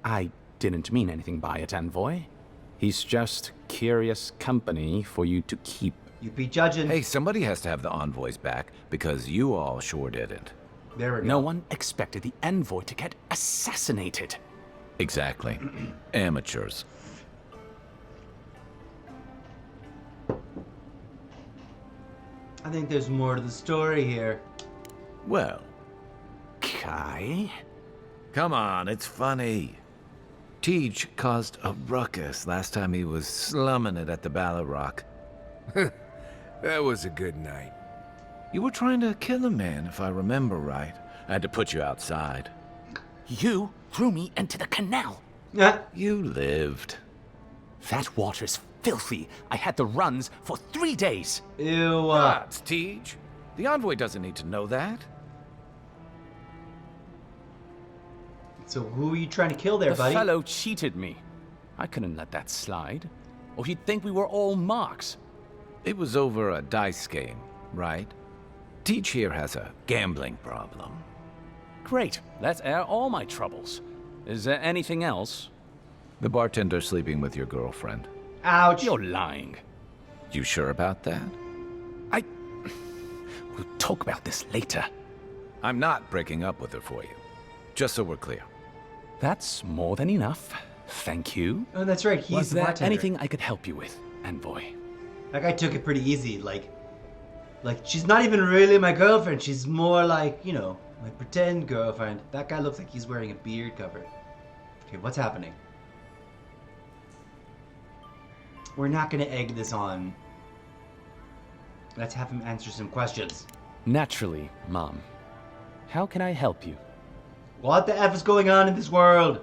I didn't mean anything by it, Envoy. He's just curious company for you to keep. You'd be judging. Hey, somebody has to have the envoys back, because you all sure didn't. There we go. No one expected the Envoy to get assassinated. Exactly. Amateurs. I think there's more to the story here. Well, Kai? come on, it's funny. Tej caused a ruckus last time he was slumming it at the Ballarrock. That was a good night. You were trying to kill a man, if I remember right. I had to put you outside. You threw me into the canal. You lived. That water's filthy. I had the runs for 3 days. Ew. Gods, Tej. The envoy doesn't need to know that. So who are you trying to kill there, The buddy? fellow cheated me. I couldn't let that slide. Or he'd think we were all marks. It was over a dice game, right? Tej here has a gambling problem. Great. Let's air all my troubles. Is there anything else? The bartender sleeping with your girlfriend. Ouch. You're lying. You sure about that? We'll talk about this later. I'm not breaking up with her for you. Just so we're clear. That's more than enough. Thank you. Oh, that's right. He's Was the there bartender. anything I could help you with, Envoy? That guy took it pretty easy. Like, Like, she's not even really my girlfriend. She's more like, you know, my pretend girlfriend. That guy looks like he's wearing a beard cover. Okay, what's happening? We're not gonna egg this on. Let's have him answer some questions. Naturally, Mom. How can I help you? What the F is going on in this world?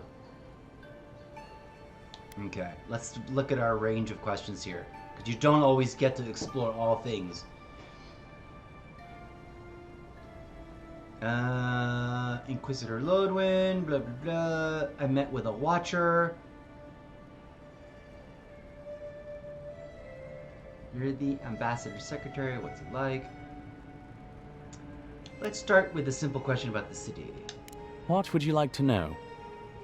Okay, let's look at our range of questions here. Because you don't always get to explore all things. Inquisitor Lodwin, blah blah blah. I met with a watcher. You're the ambassador secretary. What's it like? Let's start with a simple question about the city. What would you like to know?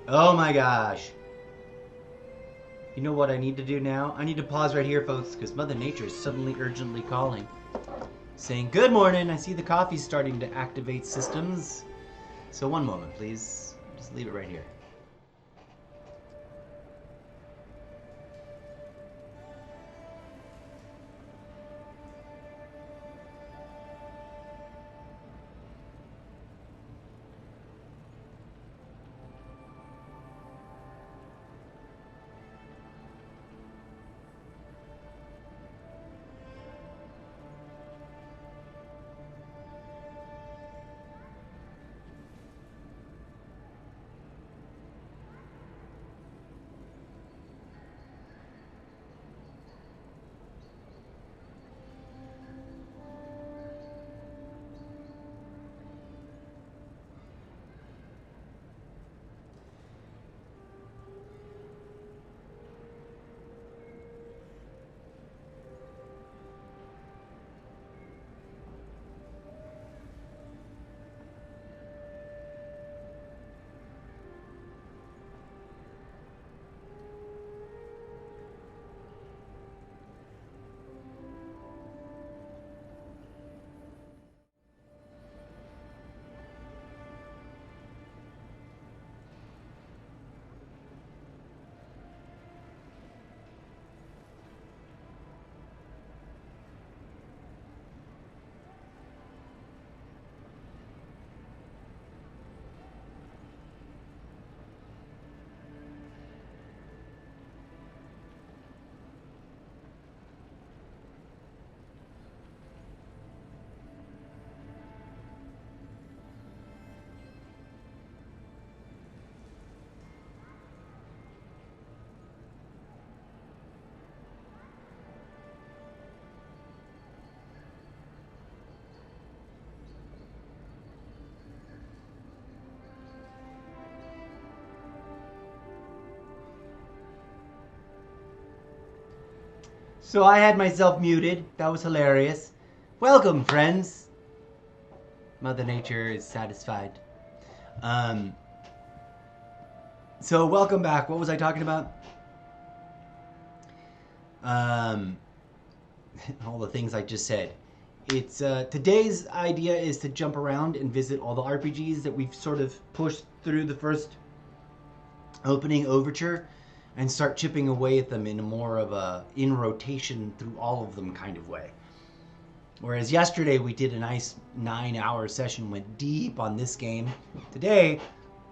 Oh my gosh. You know what I need to do now? I need to pause right here, folks, because Mother Nature is suddenly urgently calling. Saying, good morning, I see the coffee's starting to activate systems. So one moment, please. Just leave it right here. So I had myself muted. That was hilarious. Welcome, friends. Mother Nature is satisfied. So welcome back. What was I talking about? All the things I just said. It's today's idea is to jump around and visit all the RPGs that we've sort of pushed through the first opening overture, and start chipping away at them in a more of a in rotation through all of them kind of way. Whereas yesterday we did a nice 9-hour session, went deep on this game. Today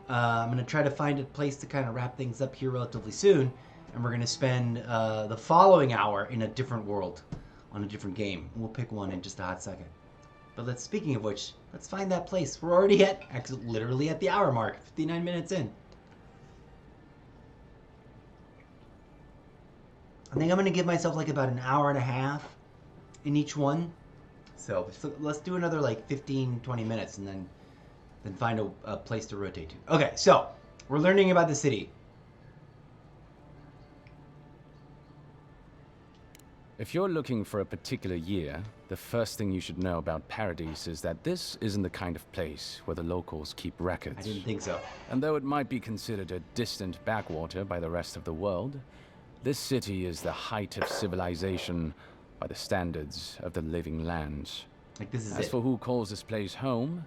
I'm going to try to find a place to kind of wrap things up here relatively soon, and we're going to spend the following hour in a different world on a different game. We'll pick one in just a hot second. But speaking of which, let's find that place. We're already actually literally at the hour mark, 59 minutes in. I think I'm going to give myself like about an hour and a half in each one. So let's do another like 15, 20 minutes and then find a place to rotate to. Okay, so we're learning about the city. If you're looking for a particular year, the first thing you should know about Paradise is that this isn't the kind of place where the locals keep records. I didn't think so. And though it might be considered a distant backwater by the rest of the world, this city is the height of civilization by the standards of the living lands. Like this is As for who calls this place home,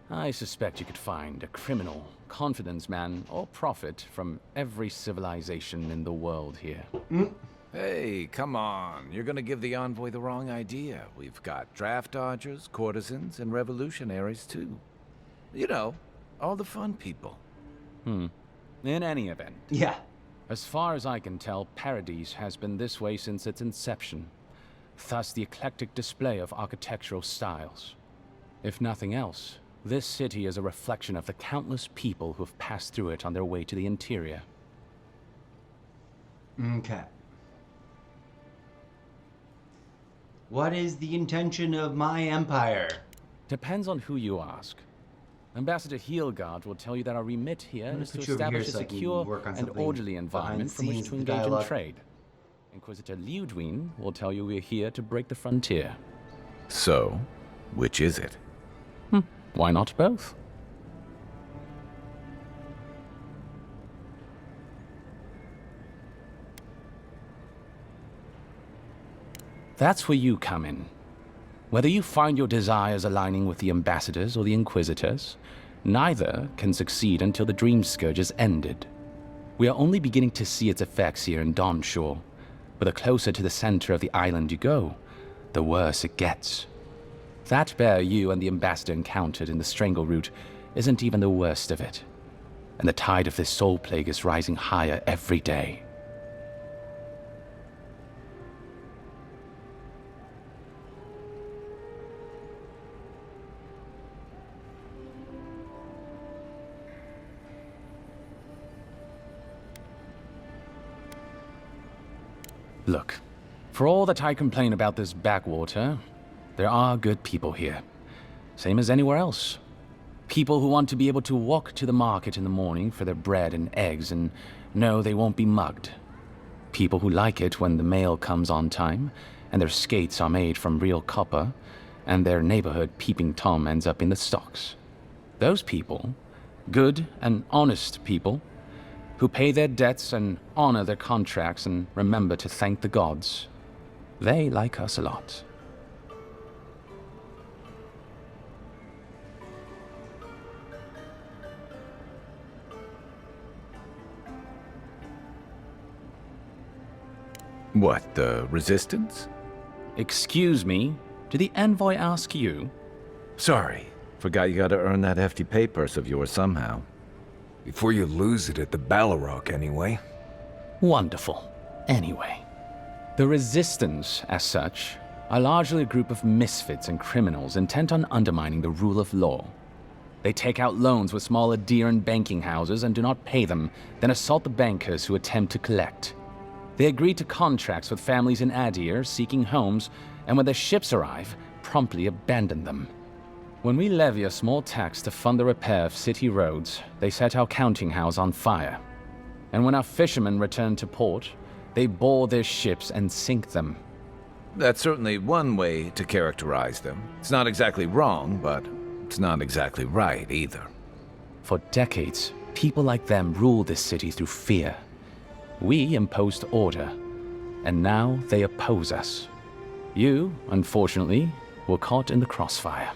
I suspect you could find a criminal, confidence man, or prophet from every civilization in the world here. Hey, come on. You're gonna give the envoy the wrong idea. We've got draft dodgers, courtesans, and revolutionaries, too. You know, all the fun people. In any event. Yeah. As far as I can tell, Paradise has been this way since its inception. Thus the eclectic display of architectural styles. If nothing else, this city is a reflection of the countless people who have passed through it on their way to the interior. Okay. What is the intention of my empire? Depends on who you ask. Ambassador Heelgard will tell you that our remit here is to establish a secure and orderly environment from which to engage in trade. Inquisitor Liudwin will tell you we're here to break the frontier. So, which is it? Why not both? That's where you come in. Whether you find your desires aligning with the ambassadors or the inquisitors, neither can succeed until the Dream Scourge is ended. We are only beginning to see its effects here in Dawnshore, but the closer to the center of the island you go, the worse it gets. That bear you and the ambassador encountered in the Strangle Route isn't even the worst of it, and the tide of this soul plague is rising higher every day. Look, for all that I complain about this backwater, there are good people here. Same as anywhere else. People who want to be able to walk to the market in the morning for their bread and eggs and know they won't be mugged. People who like it when the mail comes on time, and their skates are made from real copper, and their neighborhood peeping Tom ends up in the stocks. Those people, good and honest people, who pay their debts and honor their contracts and remember to thank the gods, they like us a lot. What, the Resistance? Excuse me, did the envoy ask you? Sorry, forgot you gotta earn that hefty pay purse of yours somehow. Before you lose it at the Balrog, anyway. Wonderful. Anyway, the Resistance, as such, are largely a group of misfits and criminals intent on undermining the rule of law. They take out loans with small Aediran banking houses and do not pay them, then assault the bankers who attempt to collect. They agree to contracts with families in Adir seeking homes, and when their ships arrive, promptly abandon them. When we levy a small tax to fund the repair of city roads, they set our counting house on fire. And when our fishermen return to port, they board their ships and sink them. That's certainly one way to characterize them. It's not exactly wrong, but it's not exactly right either. For decades, people like them ruled this city through fear. We imposed order, and now they oppose us. You, unfortunately, were caught in the crossfire.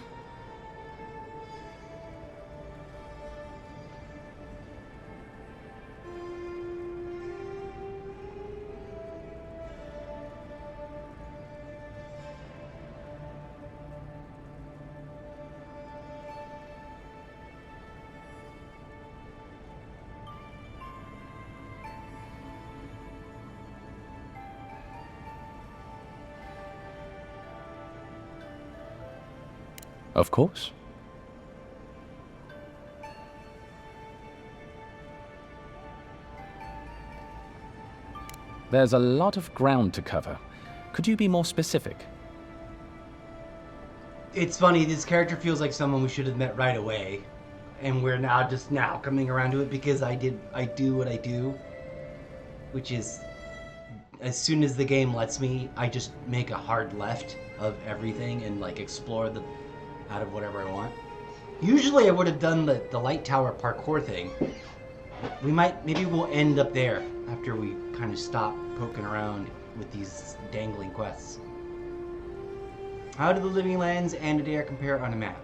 Of course. There's a lot of ground to cover. Could you be more specific? It's funny, this character feels like someone we should have met right away. And we're just now coming around to it because I do what I do. Which is, as soon as the game lets me, I just make a hard left of everything and explore out of whatever I want. Usually I would have done the light tower parkour thing. Maybe we'll end up there after we kind of stop poking around with these dangling quests. How do the Living Lands and Adair compare on a map?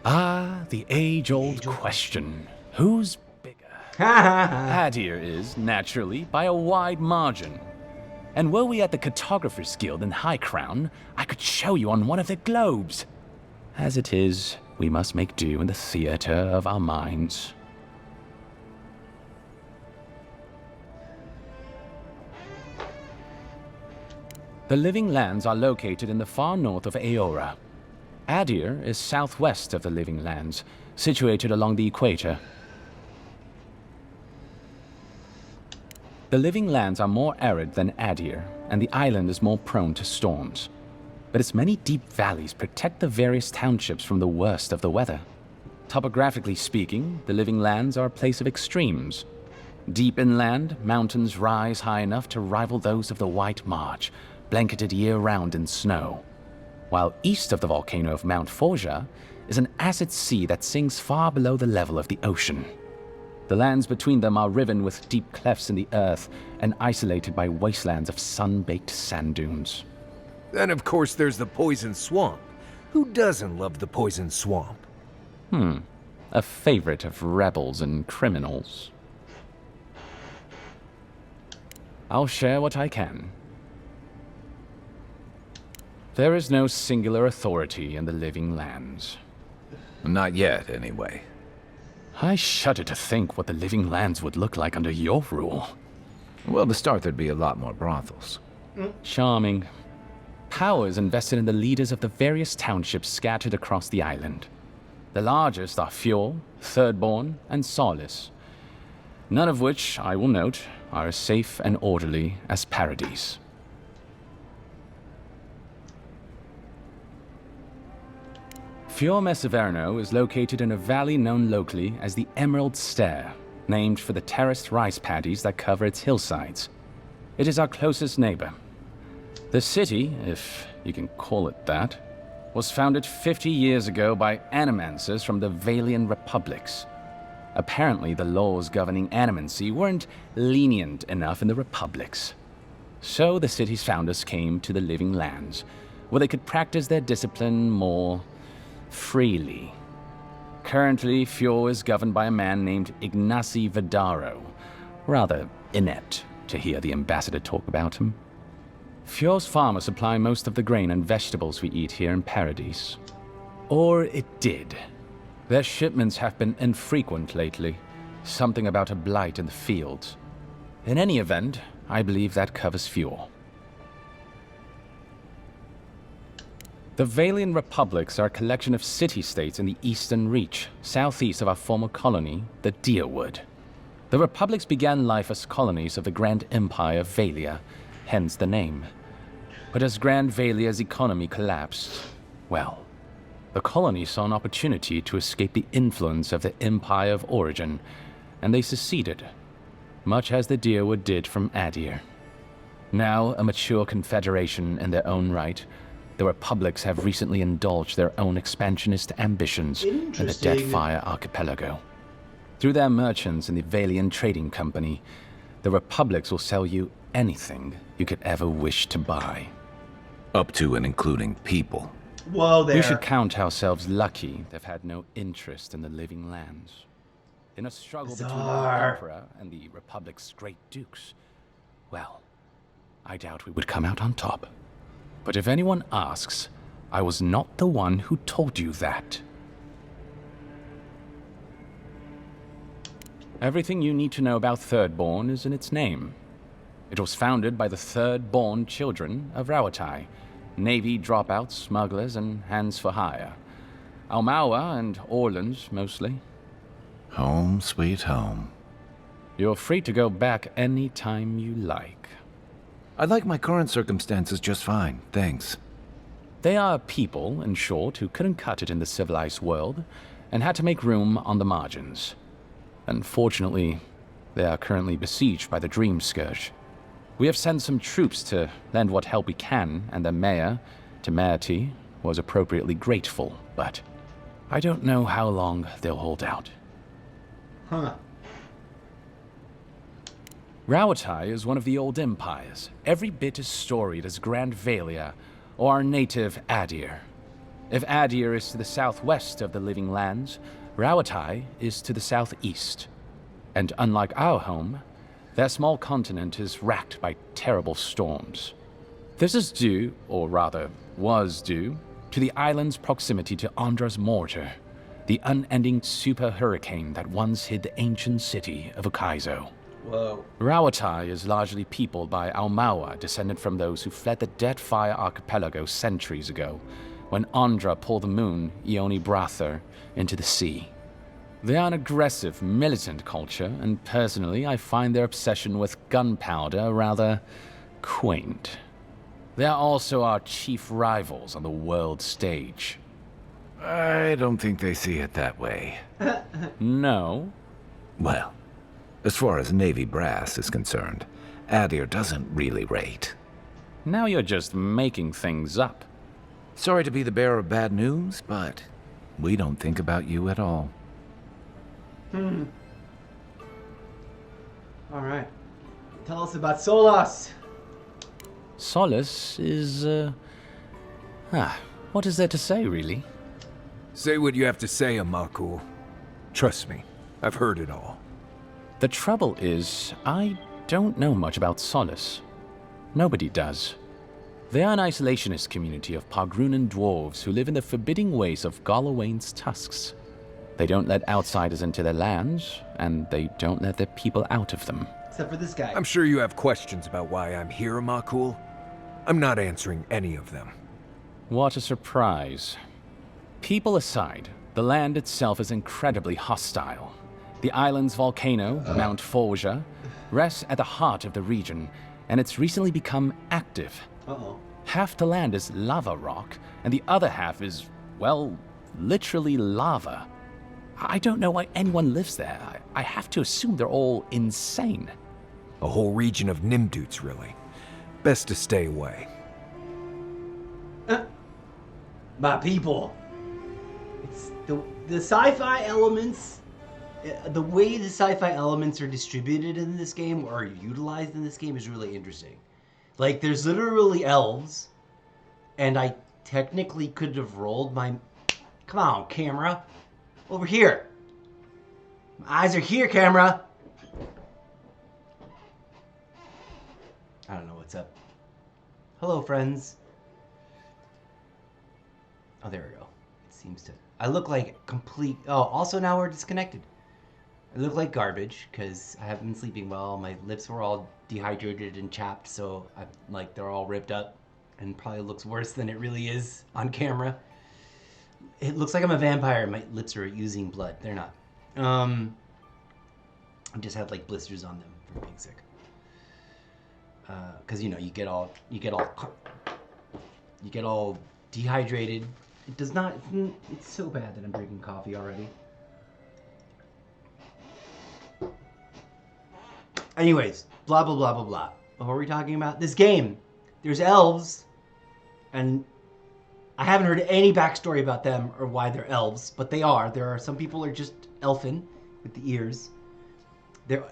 Ah, the age-old question. Who's bigger? Adir is, naturally, by a wide margin. And were we at the Cartographers Guild in High Crown, I could show you on one of their globes. As it is, we must make do in the theater of our minds. The Living Lands are located in the far north of Aora. Adir is southwest of the Living Lands, situated along the equator. The Living Lands are more arid than Adir, and the island is more prone to storms. But its many deep valleys protect the various townships from the worst of the weather. Topographically speaking, the Living Lands are a place of extremes. Deep inland, mountains rise high enough to rival those of the White March, blanketed year-round in snow. While east of the volcano of Mount Forja is an acid sea that sinks far below the level of the ocean. The lands between them are riven with deep clefts in the earth and isolated by wastelands of sun-baked sand dunes. Then, of course, there's the Poison Swamp. Who doesn't love the Poison Swamp? A favorite of rebels and criminals. I'll share what I can. There is no singular authority in the Living Lands. Not yet, anyway. I shudder to think what the Living Lands would look like under your rule. Well, to start, there'd be a lot more brothels. Charming. Power is invested in the leaders of the various townships scattered across the island. The largest are Fjord, Thirdborn, and Solace. None of which, I will note, are as safe and orderly as Paradise. Fior Messaverno is located in a valley known locally as the Emerald Stair, named for the terraced rice paddies that cover its hillsides. It is our closest neighbor. The city, if you can call it that, was founded 50 years ago by animancers from the Valian Republics. Apparently, the laws governing animancy weren't lenient enough in the Republics. So the city's founders came to the Living Lands, where they could practice their discipline more freely. Currently, Fjord is governed by a man named Ignacy Vidaro. Rather inept to hear the ambassador talk about him. Fjord's farmers supply most of the grain and vegetables we eat here in Paradise. Or it did. Their shipments have been infrequent lately. Something about a blight in the fields. In any event, I believe that covers Fjord. The Valian Republics are a collection of city-states in the Eastern Reach, southeast of our former colony, the Deerwood. The Republics began life as colonies of the Grand Empire of Valia, hence the name. But as Grand Valia's economy collapsed, well, the colonies saw an opportunity to escape the influence of the Empire of Origin, and they seceded, much as the Deerwood did from Adir. Now a mature confederation in their own right, the Republics have recently indulged their own expansionist ambitions in the Deadfire Archipelago. Through their merchants in the Valian Trading Company, the Republics will sell you anything you could ever wish to buy. Up to and including people. Whoa there. We should count ourselves lucky they've had no interest in the Living Lands. In a struggle between our Emperor and the Republic's great dukes, well, I doubt we would come out on top. But if anyone asks, I was not the one who told you that. Everything you need to know about Thirdborn is in its name. It was founded by the third-born children of Rawatai, Navy dropouts, smugglers, and hands for hire. Almawa and Orleans, mostly. Home, sweet home. You're free to go back any time you like. I like my current circumstances just fine, thanks. They are a people, in short, who couldn't cut it in the civilized world, and had to make room on the margins. Unfortunately, they are currently besieged by the Dream Scourge. We have sent some troops to lend what help we can, and the mayor, Temerity, was appropriately grateful, but I don't know how long they'll hold out. Huh. Rawatai is one of the old empires, every bit as storied as Grand Valia or our native Adir. If Adir is to the southwest of the Living Lands, Rawatai is to the southeast. And unlike our home, Their small continent is racked by terrible storms. This is due, or rather, was due, to the island's proximity to Andra's mortar, the unending super hurricane that once hid the ancient city of Ukaizo. Whoa. Rawatai is largely peopled by Aumaua, descended from those who fled the Deadfire Archipelago centuries ago, when Andra pulled the moon, Ioni Brather, into the sea. They are an aggressive, militant culture, and personally I find their obsession with gunpowder rather quaint. They are also our chief rivals on the world stage. I don't think they see it that way. No? Well, as far as Navy brass is concerned, Adir doesn't really rate. Now you're just making things up. Sorry to be the bearer of bad news, but we don't think about you at all. Alright. Tell us about Solas. Solace is, what is there to say, really? Say what you have to say, Amakul. Trust me, I've heard it all. The trouble is, I don't know much about Solace. Nobody does. They are an isolationist community of Pagrunan dwarves who live in the forbidding ways of Galawain's tusks. They don't let outsiders into their lands, and they don't let their people out of them. Except for this guy. I'm sure you have questions about why I'm here, Amakul. I'm not answering any of them. What a surprise. People aside, the land itself is incredibly hostile. The island's volcano, Mount Forja, rests at the heart of the region, and it's recently become active. Uh-oh. Half the land is lava rock, and the other half is, well, literally lava. I don't know why anyone lives there. I have to assume they're all insane. A whole region of Nimduts, really. Best to stay away. My people. It's the sci-fi elements, the way the sci-fi elements are distributed in this game or utilized in this game is really interesting. Like, there's literally elves, and I technically could have rolled my... Come on, camera. Over here. My eyes are here, camera. I don't know what's up. Hello, friends. Oh, there we go. It seems to... I look like complete... Oh, also now we're disconnected. I look like garbage because I haven't been sleeping well. My lips were all dehydrated and chapped, so they're all ripped up and probably looks worse than it really is on camera. It looks like I'm a vampire. My lips are oozing blood. They're not. I just have like blisters on them from being sick. Because you get all dehydrated. It does not. It's so bad that I'm drinking coffee already. Anyways, blah blah blah blah blah. What were we talking about? This game. There's elves, and I haven't heard any backstory about them or why they're elves, but they are. There are some people are just elfin with the ears.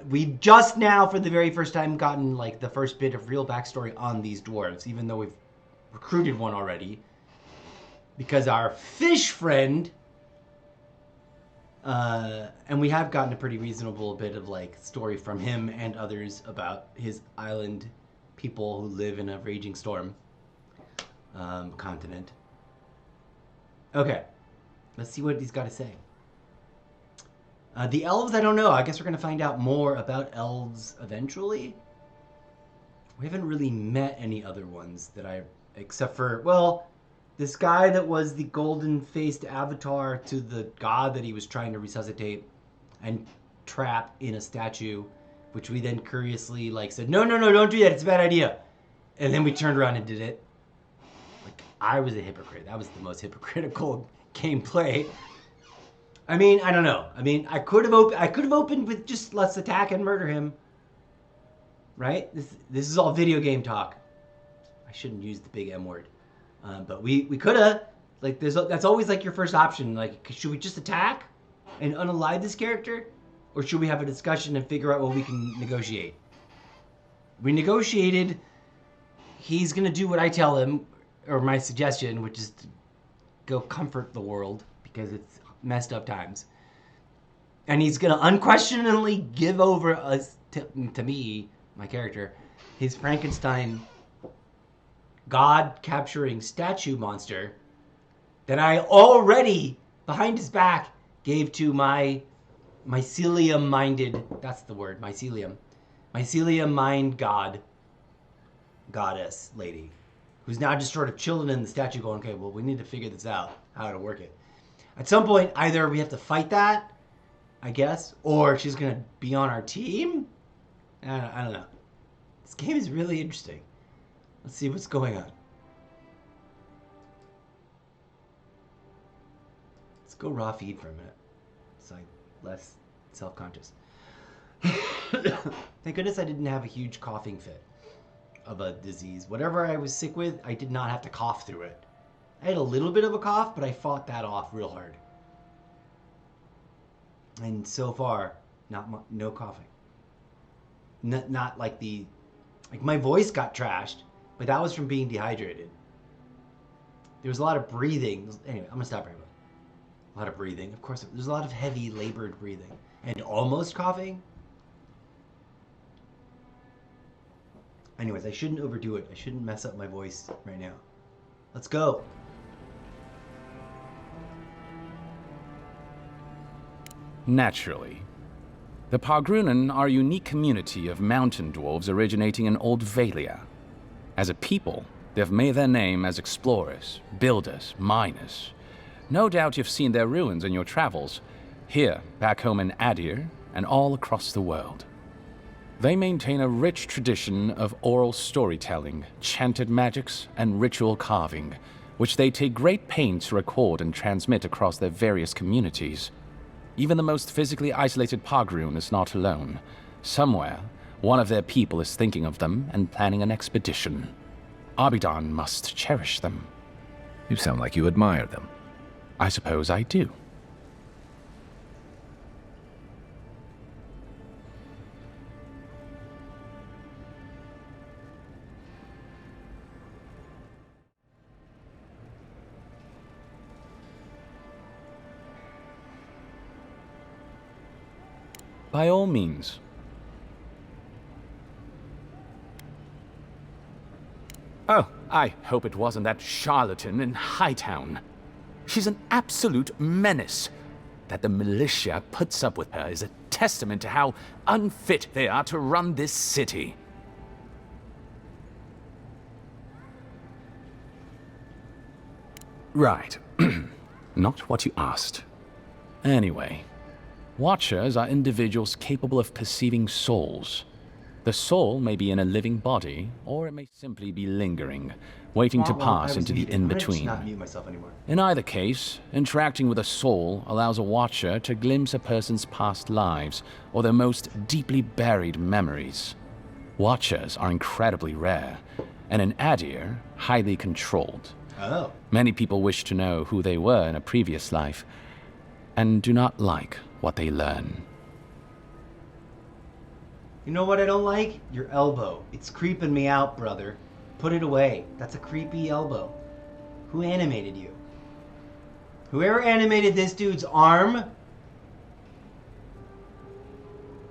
We've just now, for the very first time, gotten like the first bit of real backstory on these dwarves, even though we've recruited one already. Because our fish friend, and we have gotten a pretty reasonable bit of like story from him and others about his island people who live in a raging storm continent. Okay, let's see what he's got to say. The elves, I don't know. I guess we're going to find out more about elves eventually. We haven't really met any other ones except for, well, this guy that was the golden-faced avatar to the god that he was trying to resuscitate and trap in a statue, which we then curiously said, no, don't do that. It's a bad idea. And then we turned around and did it. I was a hypocrite. That was the most hypocritical gameplay. I mean, I don't know. I mean, I could have opened with just let's attack and murder him. Right? This is all video game talk. I shouldn't use the big M word. But we could have. That's always your first option. Should we just attack and unalive this character? Or should we have a discussion and figure out what we can negotiate? We negotiated. He's going to do what I tell him, or my suggestion, which is to go comfort the world because it's messed up times. And he's gonna unquestioningly give over us to me, my character, his Frankenstein god capturing statue monster that I already, behind his back, gave to my mycelium minded, that's the word, mycelium mind goddess lady, who's now just sort of chilling in the statue going, okay, well, we need to figure this out, how to work it. At some point, either we have to fight that, I guess, or she's gonna be on our team. I don't know. This game is really interesting. Let's see what's going on. Let's go raw feed for a minute, so I'm less self-conscious. Thank goodness I didn't have a huge coughing fit of a disease. Whatever I was sick with, I did not have to cough through it. I had a little bit of a cough, but I fought that off real hard. And so far, no coughing. Not like my voice got trashed, but that was from being dehydrated. There was a lot of breathing. Anyway, I'm gonna stop right now. A lot of breathing. Of course, there's a lot of heavy, labored breathing. And almost coughing. Anyways, I shouldn't overdo it. I shouldn't mess up my voice right now. Let's go. Naturally. The Pargrunen are a unique community of mountain dwarves originating in Old Valia. As a people, they've made their name as explorers, builders, miners. No doubt you've seen their ruins in your travels, here, back home in Adir, and all across the world. They maintain a rich tradition of oral storytelling, chanted magics, and ritual carving, which they take great pains to record and transmit across their various communities. Even the most physically isolated Pargrun is not alone. Somewhere, one of their people is thinking of them and planning an expedition. Abidan must cherish them. You sound like you admire them. I suppose I do. By all means. Oh, I hope it wasn't that charlatan in Hightown. She's an absolute menace. That the militia puts up with her is a testament to how unfit they are to run this city. Right. Not what you asked. Anyway. Watchers are individuals capable of perceiving souls. The soul may be in a living body, or it may simply be lingering, waiting to pass into the in-between. In either case, interacting with a soul allows a watcher to glimpse a person's past lives or their most deeply buried memories. Watchers are incredibly rare, and in Adir, highly controlled. Oh. Many people wish to know who they were in a previous life, and do not like what they learn. You know what I don't like? Your elbow. It's creeping me out, brother. Put it away. That's a creepy elbow. Who animated you? Whoever animated this dude's arm?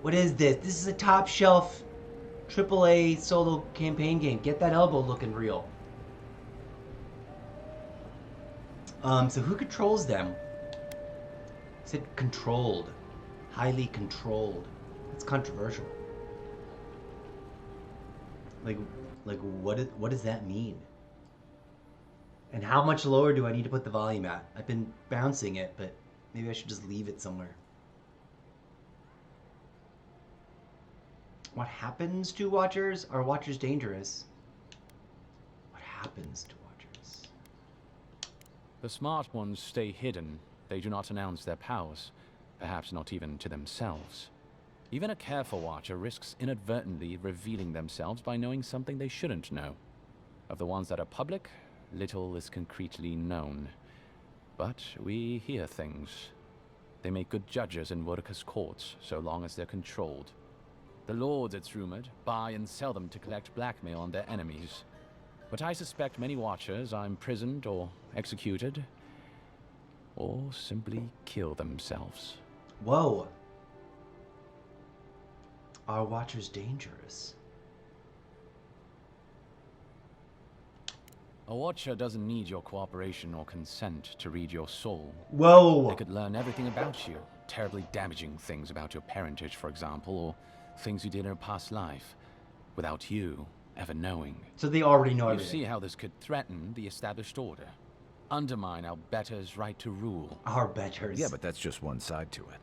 What is this? This is a top shelf AAA solo campaign game. Get that elbow looking real. So who controls them? It said controlled. Highly controlled. That's controversial. Like what does that mean? And how much lower do I need to put the volume at? I've been bouncing it, but maybe I should just leave it somewhere. What happens to watchers? Are watchers dangerous? What happens to watchers? The smart ones stay hidden. They do not announce their powers, perhaps not even to themselves. Even a careful watcher risks inadvertently revealing themselves by knowing something they shouldn't know. Of the ones that are public, little is concretely known. But we hear things. They make good judges in Wurka's courts, so long as they're controlled. The lords, it's rumored, buy and sell them to collect blackmail on their enemies. But I suspect many watchers are imprisoned or executed, or simply kill themselves. Whoa. Are Watchers dangerous? A Watcher doesn't need your cooperation or consent to read your soul. Whoa! They could learn everything about you, terribly damaging things about your parentage, for example, or things you did in a past life, without you ever knowing. So they already know You everything. see how this could threaten the established order, undermine our betters' right to rule. Our betters. Yeah, but that's just one side to it.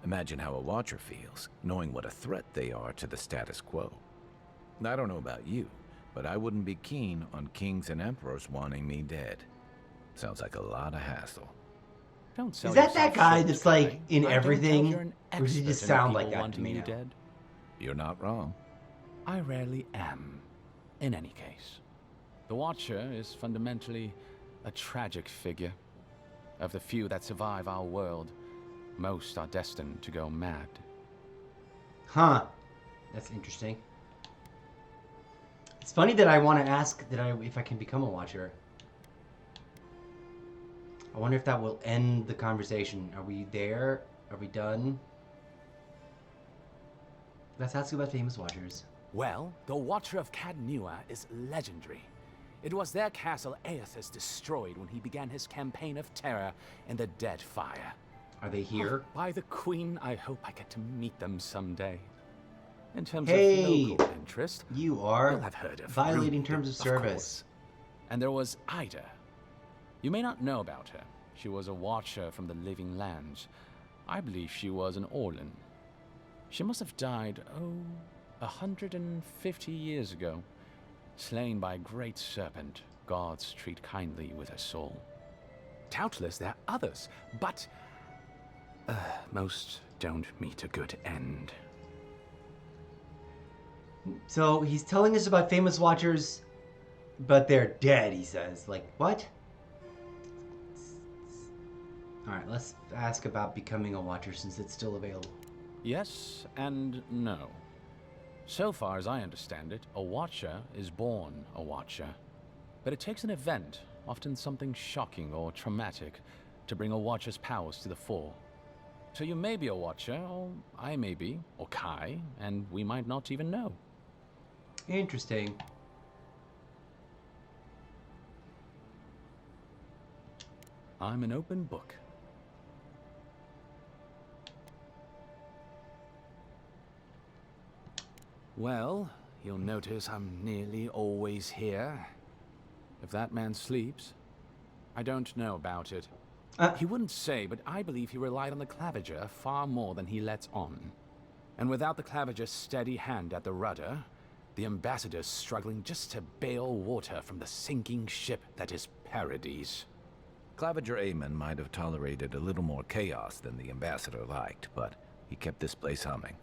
Imagine how a Watcher feels, knowing what a threat they are to the status quo. I don't know about you, but I wouldn't be keen on kings and emperors wanting me dead. Sounds like a lot of hassle. Don't sell Is that yourself guy short, that's like Sky. in I don't doubt everything? you're an Or does he expert just in sound people like that to wanting me you now? dead. You're not wrong. I rarely am. In any case, the Watcher is fundamentally a tragic figure. Of the few that survive our world, most are destined to go mad. Huh. That's interesting. It's funny that I want to ask if I can become a Watcher. I wonder if that will end the conversation. Are we there? Are we done? Let's ask about famous Watchers. Well, the Watcher of Cadnua is legendary. It was their castle Aethys destroyed when he began his campaign of terror in the Dead Fire. Are they here? Oh, by the Queen, I hope I get to meet them someday. In terms Hey, of local interest, you are you'll have heard of violating Ruby, terms of service. course. And there was Ida. You may not know about her. She was a Watcher from the Living Lands. I believe she was an Orlan. She must have died, 150 years ago. Slain by a great serpent, gods treat kindly with her soul. Doubtless there are others, but most don't meet a good end. So he's telling us about famous Watchers, but they're dead, he says. Like, what? Alright, let's ask about becoming a Watcher since it's still available. Yes and no. So far as I understand it, a Watcher is born a Watcher. But it takes an event, often something shocking or traumatic, to bring a Watcher's powers to the fore. So you may be a Watcher, or I may be, or Kai, and we might not even know. Interesting. I'm an open book. Well, you'll notice I'm nearly always here. If that man sleeps, I don't know about it. He wouldn't say, but I believe he relied on the Claviger far more than he lets on. And without the Claviger's steady hand at the rudder, the ambassador's struggling just to bail water from the sinking ship that is Paradise. Claviger Aemon might have tolerated a little more chaos than the ambassador liked, but he kept this place humming.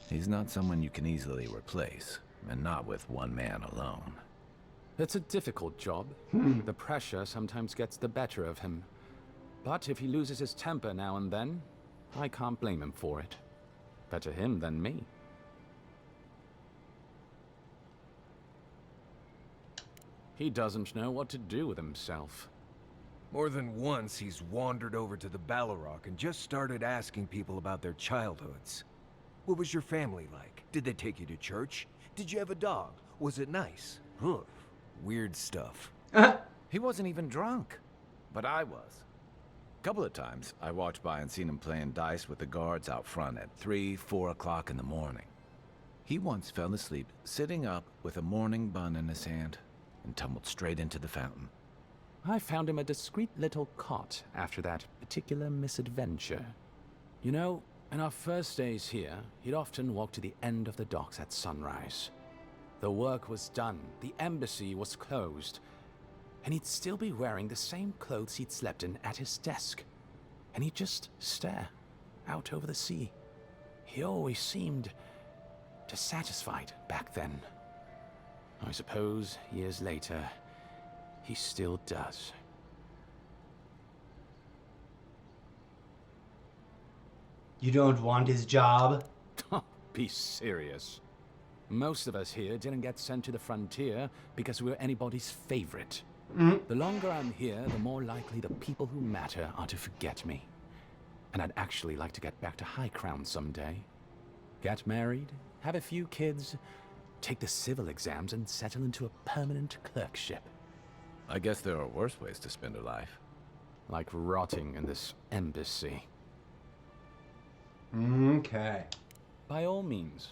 He's not someone you can easily replace, and not with one man alone. It's a difficult job. The pressure sometimes gets the better of him. But if he loses his temper now and then, I can't blame him for it. Better him than me. He doesn't know what to do with himself. More than once, he's wandered over to the Balrog and just started asking people about their childhoods. What was your family like? Did they take you to church? Did you have a dog? Was it nice? Ugh, weird stuff. He wasn't even drunk, but I was. A couple of times, I walked by and seen him playing dice with the guards out front at 3, 4 o'clock in the morning. He once fell asleep sitting up with a morning bun in his hand and tumbled straight into the fountain. I found him a discreet little cot after that particular misadventure. You know, in our first days here, he'd often walk to the end of the docks at sunrise. The work was done, the embassy was closed, and he'd still be wearing the same clothes he'd slept in at his desk. And he'd just stare out over the sea. He always seemed dissatisfied back then. I suppose, years later, he still does. You don't want his job? Be serious. Most of us here didn't get sent to the frontier because we were anybody's favorite. The longer I'm here, the more likely the people who matter are to forget me. And I'd actually like to get back to High Crown someday. Get married, have a few kids, take the civil exams, and settle into a permanent clerkship. I guess there are worse ways to spend a life. Like rotting in this embassy. Okay. By all means.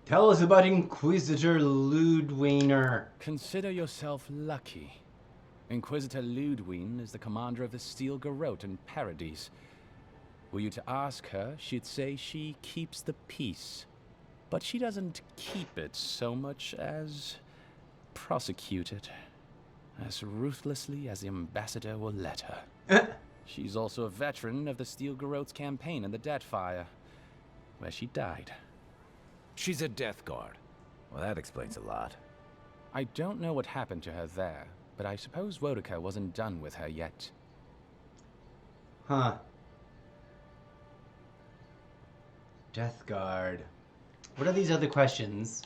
Tell us about Inquisitor Ludwiner. Consider yourself lucky. Inquisitor Ludwine is the commander of the Steel Garrote in Paradise. Were you to ask her, she'd say she keeps the peace. But she doesn't keep it so much as prosecute it. As ruthlessly as the ambassador will let her. She's also a veteran of the Steel Garrote's campaign in the Deathfire, where she died. She's a Death Guard. Well, that explains a lot. I don't know what happened to her there, but I suppose Wodika wasn't done with her yet. Huh. Death Guard. What are these other questions?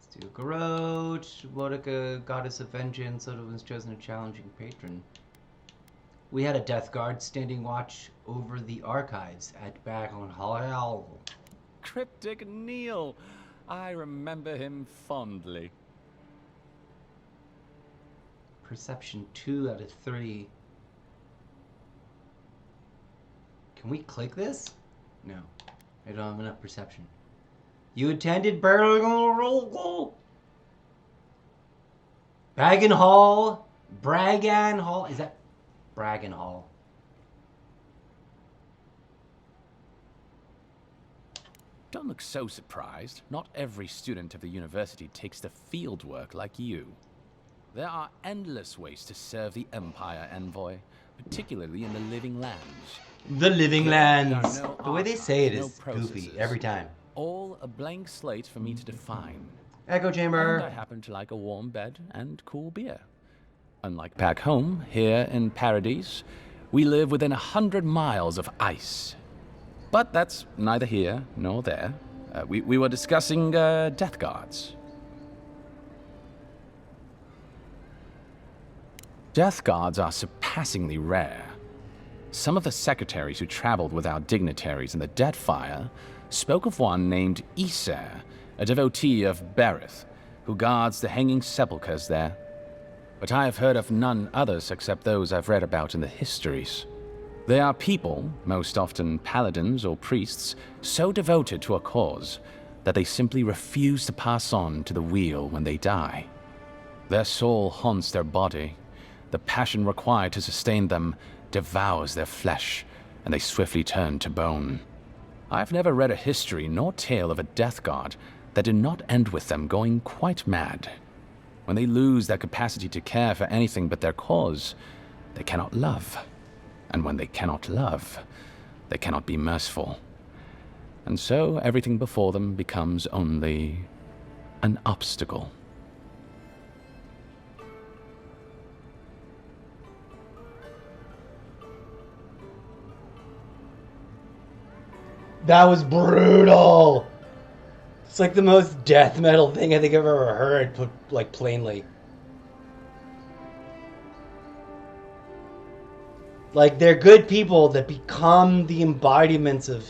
Steel Garrote, Wodika, Goddess of Vengeance, Soda was chosen a challenging patron. We had a Death Guard standing watch over the archives at Bagon Hall. Cryptic Neil! I remember him fondly. Perception 2 out of 3. Can we click this? No. I don't have enough perception. You attended Bagon Hall? Bragan Hall? Is that Bragan Hall? Don't look so surprised. Not every student of the university takes the field work like you. There are endless ways to serve the Empire, Envoy, particularly in the Living Lands. The Living Lands. No The way they say it no is goofy every time. All a blank slate for me to define. Echo chamber. And I happen to like a warm bed and cool beer. Unlike back home, here in Paradise, we live within 100 miles of ice. But that's neither here nor there. We were discussing Death Guards. Death Guards are surpassingly rare. Some of the secretaries who traveled with our dignitaries in the Deathfire spoke of one named Iser, a devotee of Berith, who guards the hanging sepulchres there. But I have heard of none others except those I've read about in the histories. They are people, most often paladins or priests, so devoted to a cause that they simply refuse to pass on to the wheel when they die. Their soul haunts their body. The passion required to sustain them devours their flesh, and they swiftly turn to bone. I've never read a history nor tale of a death guard that did not end with them going quite mad. When they lose their capacity to care for anything but their cause, they cannot love. And when they cannot love, they cannot be merciful. And so everything before them becomes only an obstacle. That was brutal. It's like the most death metal thing I think I've ever heard, put like plainly. Like, they're good people that become the embodiments of,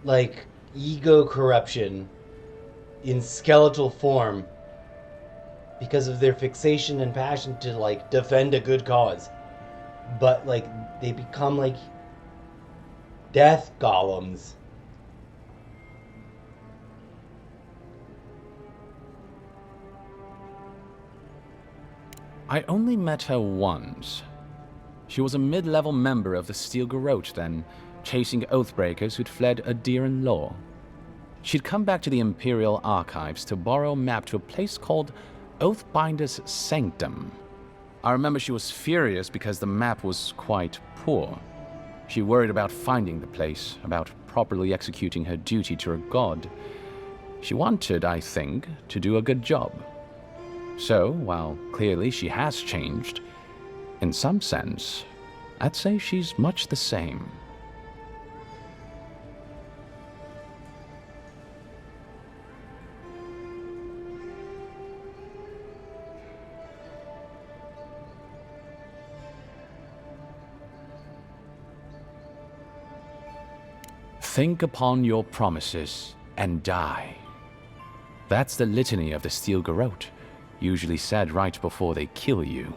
like, ego corruption in skeletal form because of their fixation and passion to, like, defend a good cause. But, like, they become, like, death golems. I only met her once. She was a mid-level member of the Steel Garrote then, chasing Oathbreakers who'd fled Adiran law. She'd come back to the Imperial Archives to borrow a map to a place called Oathbinder's Sanctum. I remember she was furious because the map was quite poor. She worried about finding the place, about properly executing her duty to her god. She wanted, I think, to do a good job. So, while clearly she has changed, in some sense, I'd say she's much the same. Think upon your promises and die. That's the litany of the Steel Garrote, usually said right before they kill you.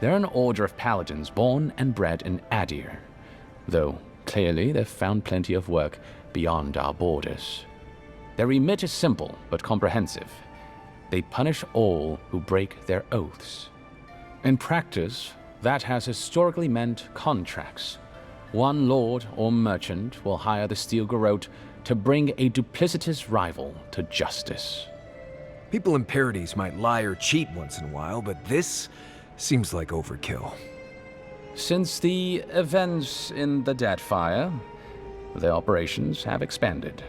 They're an order of paladins born and bred in Adir, though clearly they've found plenty of work beyond our borders. Their remit is simple but comprehensive. They punish all who break their oaths. In practice, that has historically meant contracts. One lord or merchant will hire the Steel Garrote to bring a duplicitous rival to justice. People in Paradise might lie or cheat once in a while, but this seems like overkill. Since the events in the Deadfire, their operations have expanded.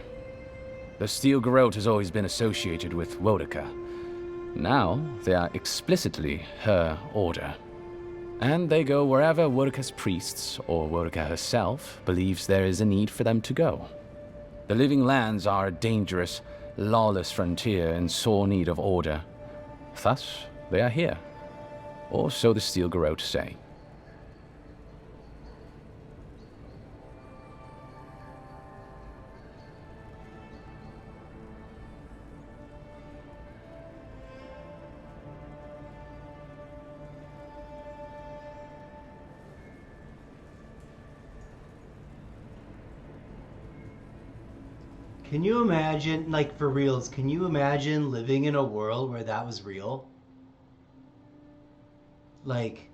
The Steel Garrote has always been associated with Wodeka. Now, they are explicitly her order. And they go wherever Wodeka's priests, or Wodeka herself, believes there is a need for them to go. The Living Lands are a dangerous, lawless frontier in sore need of order. Thus, they are here. Or so the Steel Garrote say. Can you imagine, like for reals, can you imagine living in a world where that was real? Like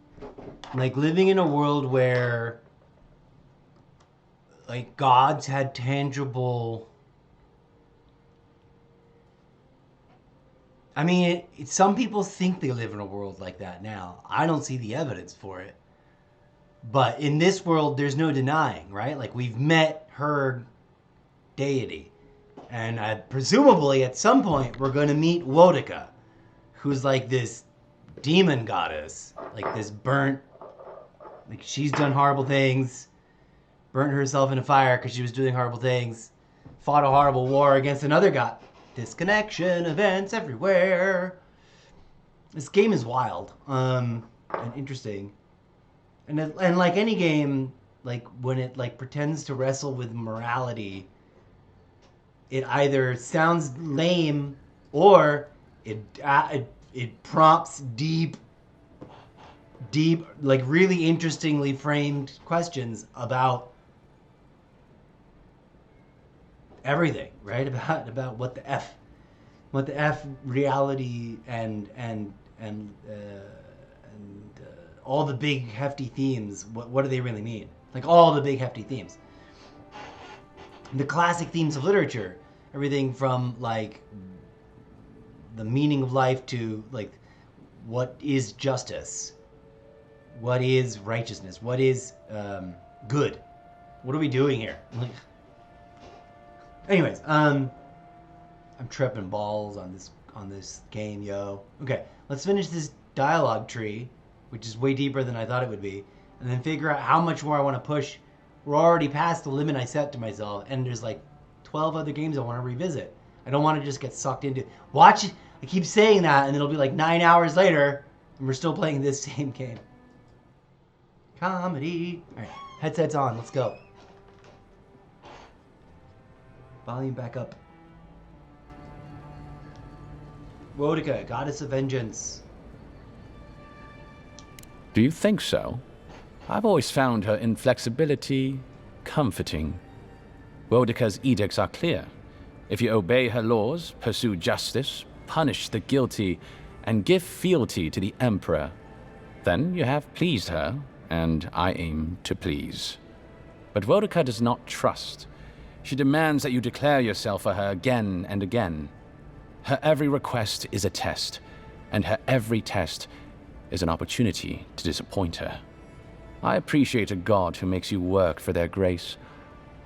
living in a world where like gods had tangible... I mean, some people think they live in a world like that now. I don't see the evidence for it. But in this world, there's no denying, right? Like, we've met her deity. And presumably, at some point, we're going to meet Wodeka, who's like this demon goddess. Like this burnt... Like, she's done horrible things. Burnt herself in a fire because she was doing horrible things. Fought a horrible war against another god. Disconnection, events everywhere. This game is wild. And interesting. And like any game, like when it like pretends to wrestle with morality, it either sounds lame or it prompts deep, like really interestingly framed questions about everything, right? About what the f reality and all the big hefty themes. What do they really mean? Like all the big hefty themes. The classic themes of literature, everything from like the meaning of life to like what is justice, what is righteousness, what is good, what are we doing here? Anyways, I'm tripping balls on this game, yo. Okay, let's finish this dialogue tree, which is way deeper than I thought it would be, and then figure out how much more I want to push. We're already past the limit I set to myself, and there's like 12 other games I want to revisit. I don't want to just get sucked into... Watch it! I keep saying that, and it'll be like 9 hours later, and we're still playing this same game. Comedy. Alright, headsets on, let's go. Volume back up. Wodeka, goddess of vengeance. Do you think so? I've always found her inflexibility comforting. Wodeka's edicts are clear. If you obey her laws, pursue justice, punish the guilty, and give fealty to the Emperor, then you have pleased her, and I aim to please. But Wodeka does not trust. She demands that you declare yourself for her again and again. Her every request is a test, and her every test is an opportunity to disappoint her. I appreciate a god who makes you work for their grace.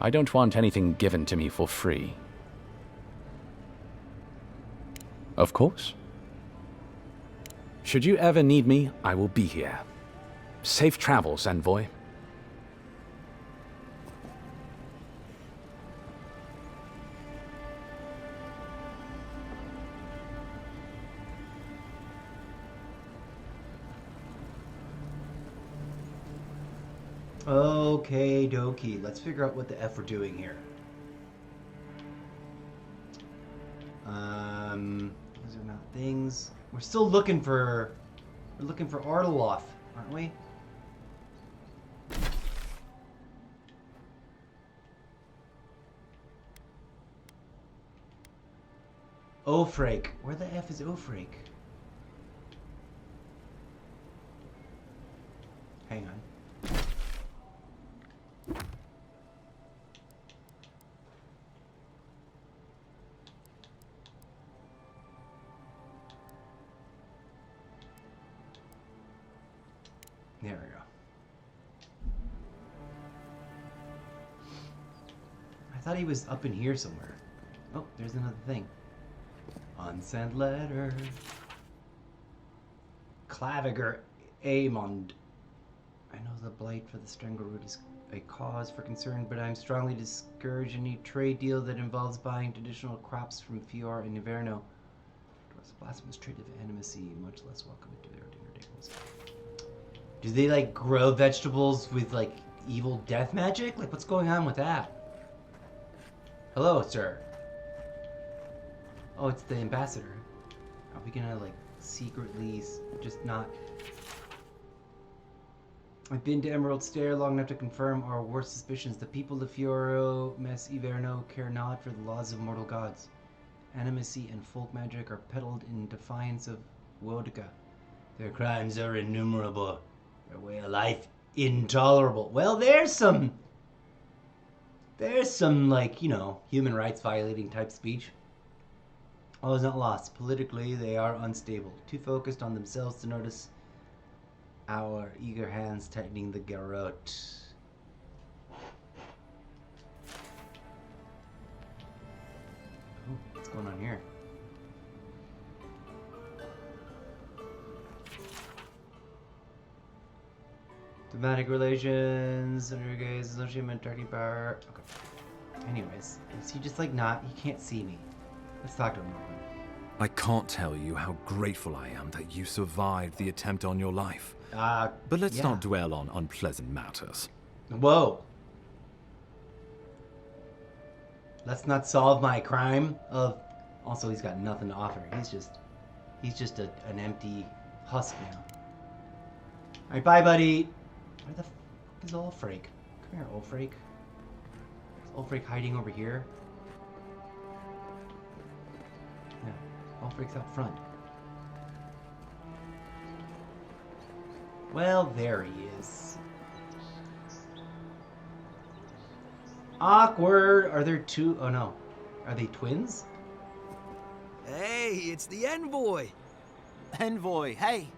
I don't want anything given to me for free. Of course. Should you ever need me, I will be here. Safe travels, envoy. Okay, dokie. Let's figure out what the F we're doing here. Checking out things. We're still looking for... We're looking for Ardeloff, aren't we? Ofrake. Where the F is Ofrake? Hang on. There we go. I thought he was up in here somewhere. Oh, there's another thing. Unsent letter. Claviger Amond. I know the blight for the Strangleroot is a cause for concern, but I'm strongly discouraged any trade deal that involves buying traditional crops from Fior and Niverno. Towards the blasphemous trade of animacy, much less welcome to their dinner tables. Do they like grow vegetables with like evil death magic? Like what's going on with that? Hello, sir. Oh, it's the ambassador. Are we gonna like secretly just not... I've been to Emerald Stair long enough to confirm our worst suspicions. The people of Fioro Mes Iverno care not for the laws of mortal gods. Animacy and folk magic are peddled in defiance of Wodica. Their crimes are innumerable. Their way of life intolerable. Well, there's some like, you know, human rights violating type speech. All is not lost. Politically, they are unstable. Too focused on themselves to notice our eager hands tightening the garrote. Ooh, what's going on here? Diplomatic relations, gaze, association, talking power. Okay. Anyways, is he just like not? He can't see me. Let's talk to him real quick. I can't tell you how grateful I am that you survived the attempt on your life. But let's not dwell on unpleasant matters. Whoa. Let's not solve my crime of... Also, he's got nothing to offer. He's just an empty husk now. Alright, bye, buddy. Where the f is Ulfrake? Come here, Ulfrake. Is Ulfrake hiding over here? Yeah, Ulfrake's out front. Well, there he is. Awkward. Are there two? Oh no. Are they twins? Hey, it's the Envoy. Envoy, hey.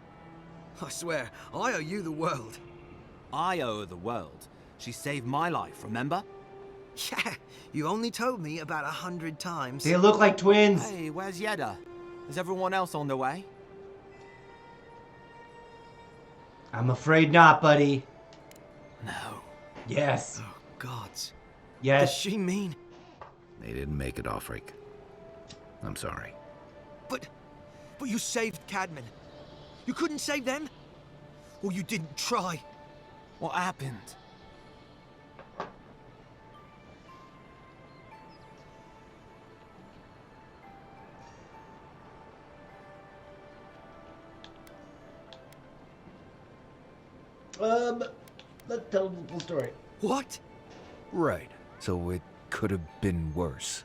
I swear, I owe you the world. I owe her the world. She saved my life, remember? Yeah, you only told me about 100 times. They look like twins. Hey, where's Yeda? Is everyone else on the way? I'm afraid not, buddy. No. Yes. Oh, gods. Yes. Does she mean? They didn't make it, Ulfric. I'm sorry. But you saved Cadman. You couldn't save them? Or you didn't try? What happened? Let's tell the full story. What? Right. So it could have been worse.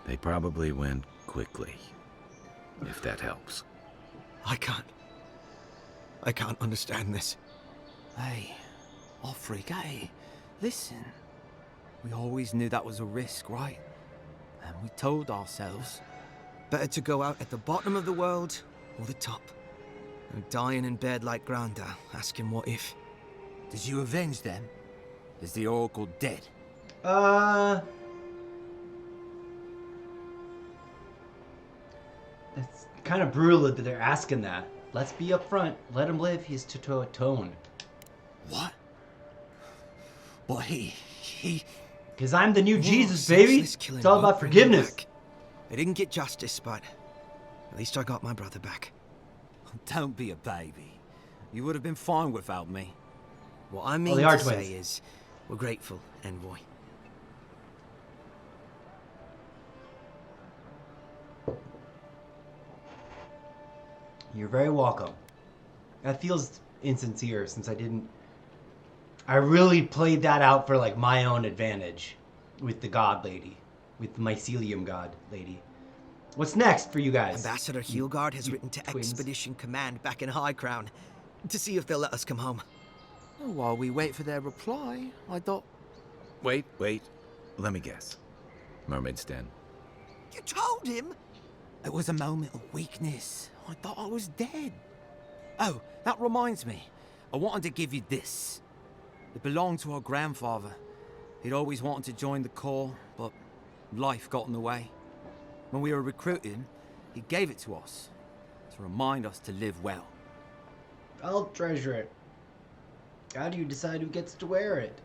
They probably went quickly, if that helps. I can't understand this. Hey, Ulfric, hey, listen. We always knew that was a risk, right? And we told ourselves. Better to go out at the bottom of the world or the top. And dying in bed like Granda, asking what if. Did you avenge them? Is the Oracle dead? That's kind of brutal that they're asking that. Let's be upfront. Let him live his tone. What? Well, he... Because I'm the new Jesus, baby. It's all about forgiveness. I didn't get justice, but at least I got my brother back. Don't be a baby. You would have been fine without me. What I mean to say is, we're grateful, Envoy. You're very welcome. That feels insincere since I really played that out for like my own advantage with the god lady, with the mycelium god lady. What's next for you guys? Ambassador Hildegard has written to twins. Expedition Command back in High Crown to see if they'll let us come home. Well, while we wait for their reply, I thought... Wait. Let me guess. Mermaid's Den. You told him? It was a moment of weakness. I thought I was dead. Oh, that reminds me. I wanted to give you this. It belonged to our grandfather. He'd always wanted to join the Corps, but life got in the way. When we were recruiting, he gave it to us to remind us to live well. I'll treasure it. How do you decide who gets to wear it?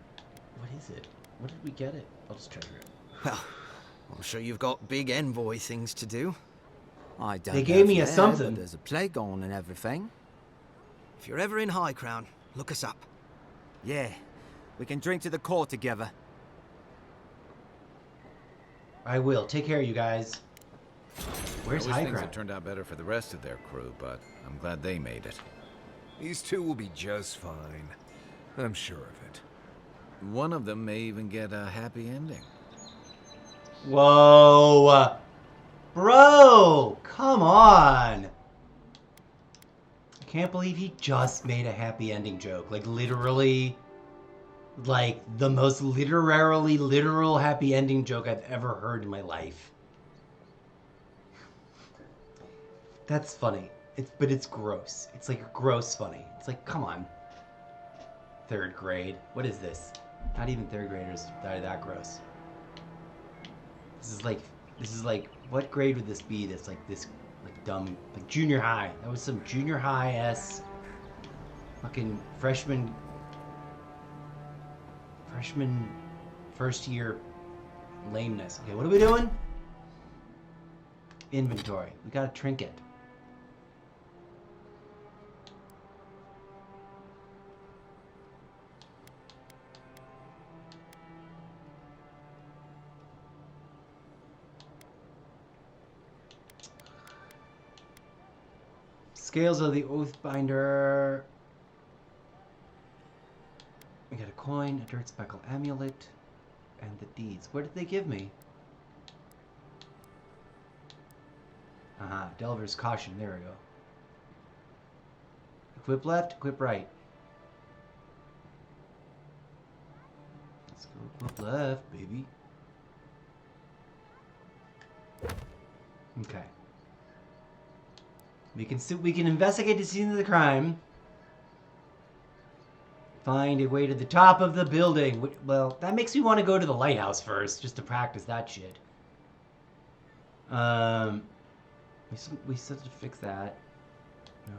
What is it? What did we get it? I'll just treasure it. Well, I'm sure you've got big envoy things to do. I don't They know gave if me a there, something. but there's a plague on and everything. If you're ever in High Crown, look us up. Yeah, we can drink to the Corps together. I will. Take care, you guys. Where's I wish High things Crown? had turned out better for the rest of their crew, but I'm glad they made it. These two will be just fine. I'm sure of it. One of them may even get a happy ending. Whoa. Bro, come on. I can't believe he just made a happy ending joke. Like, literally, like, the most literal happy ending joke I've ever heard in my life. That's funny. But it's gross. It's like gross funny. It's like, come on. 3rd grade. What is this? Not even 3rd graders are that gross. This is like, what grade would this be? That's like this, like dumb, like junior high. That was some junior high-s fucking freshman first year lameness. Okay, what are we doing? Inventory. We got a trinket. Scales of the Oathbinder. We got a coin, a dirt speckle amulet, and the deeds. What did they give me? Delver's Caution. There we go. Equip left, equip right. Let's go equip left, baby. Okay. We can investigate the scene of the crime. Find a way to the top of the building. Well, that makes me want to go to the lighthouse first, just to practice that shit. We still have to fix that. No.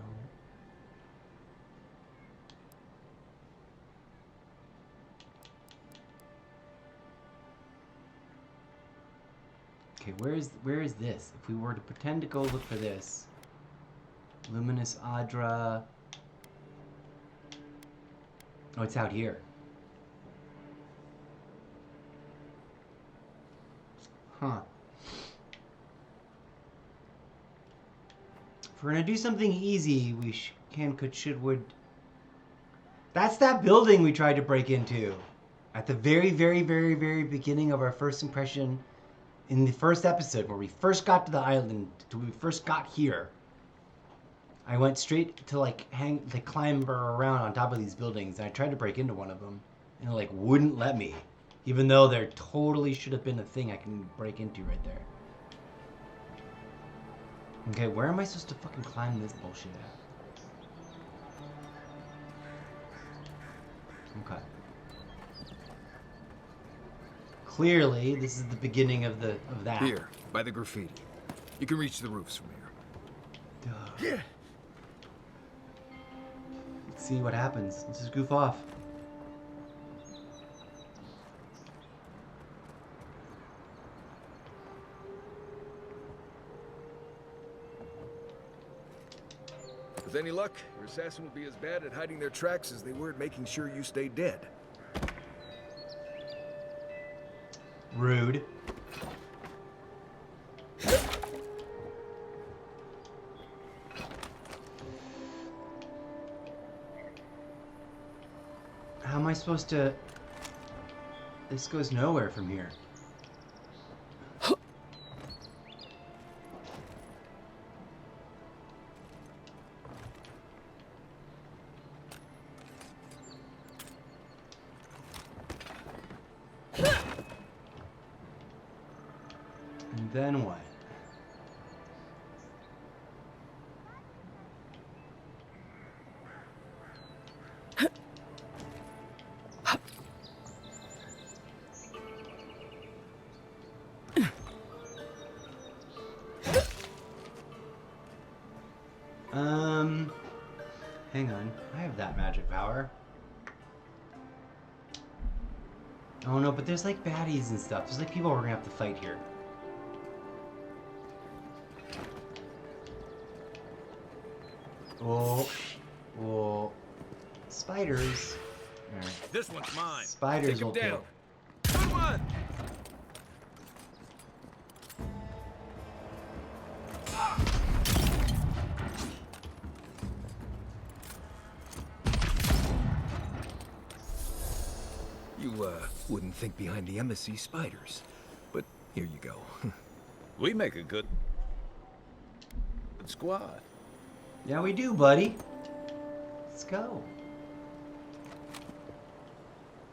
Okay, where is this? If we were to pretend to go look for this. Luminous Adra. Oh, it's out here. Huh. If we're gonna do something easy, we should. That's that building we tried to break into. At the very beginning of our first impression in the first episode, where we first got to the island, till we first got here. I went straight to climber around on top of these buildings, and I tried to break into one of them, and it wouldn't let me, even though there totally should have been a thing I can break into right there. Okay, where am I supposed to fucking climb this bullshit at? Okay. Clearly, this is the beginning of that. Here, by the graffiti. You can reach the roofs from here. Duh. Yeah. Let's see what happens. Let's just goof off. With any luck, your assassin will be as bad at hiding their tracks as they were at making sure you stay dead. Rude. I supposed to... This goes nowhere from here. And then what? Hang on. I have that magic power. Oh no, but there's like baddies and stuff. There's like people we're gonna have to fight here. Oh. Oh. Spiders. Alright. This one's mine. Spiders will kill. Come on! You, wouldn't think behind the embassy spiders. But here you go. We make a good squad. Yeah, we do, buddy. Let's go.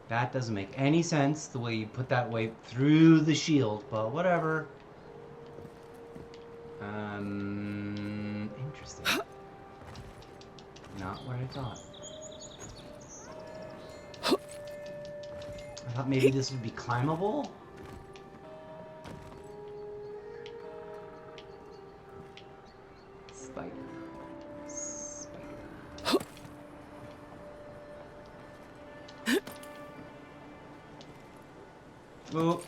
That doesn't make any sense, the way you put that way through the shield, but whatever. Interesting. Not what I thought. I thought maybe this would be climbable. Spider. Spider. Oh.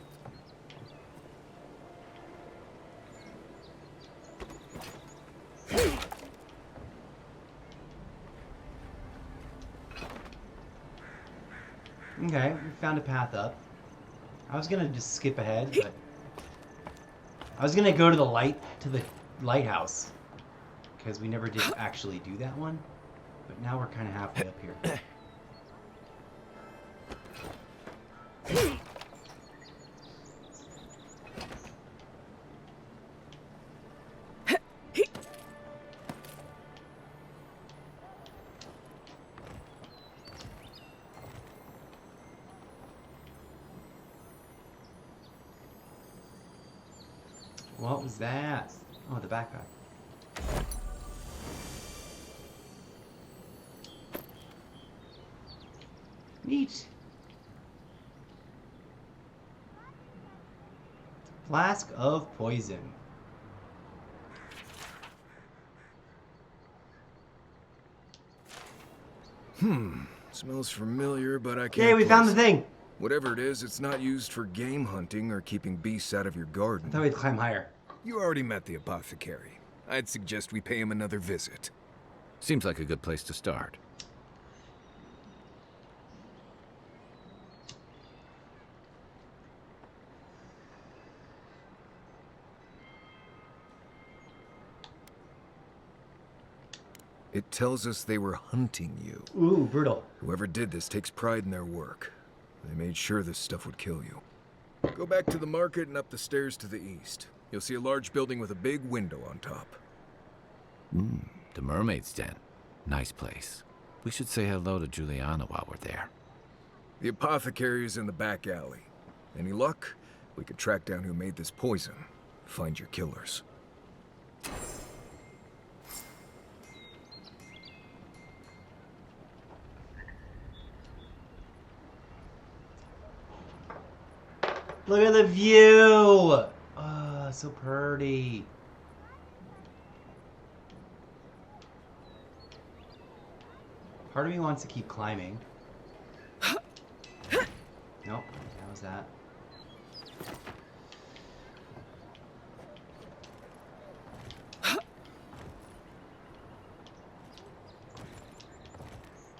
Okay, we found a path up. I was gonna just skip ahead, but I was gonna go to the lighthouse, because we never did actually do that one. But now we're kind of halfway up here. What was that? Oh, the backpack. Neat. Flask of poison. Smells familiar, but I can't. Yay, we found the thing! Whatever it is, it's not used for game hunting or keeping beasts out of your garden. I thought we'd climb higher. You already met the apothecary. I'd suggest we pay him another visit. Seems like a good place to start. It tells us they were hunting you. Ooh, brutal. Whoever did this takes pride in their work. They made sure this stuff would kill you. Go back to the market and up the stairs to the east. You'll see a large building with a big window on top. The Mermaid's Den. Nice place. We should say hello to Juliana while we're there. The apothecary is in the back alley. Any luck? We could track down who made this poison. Find your killers. Look at the view! Oh, so pretty. Part of me wants to keep climbing. Nope, that was that.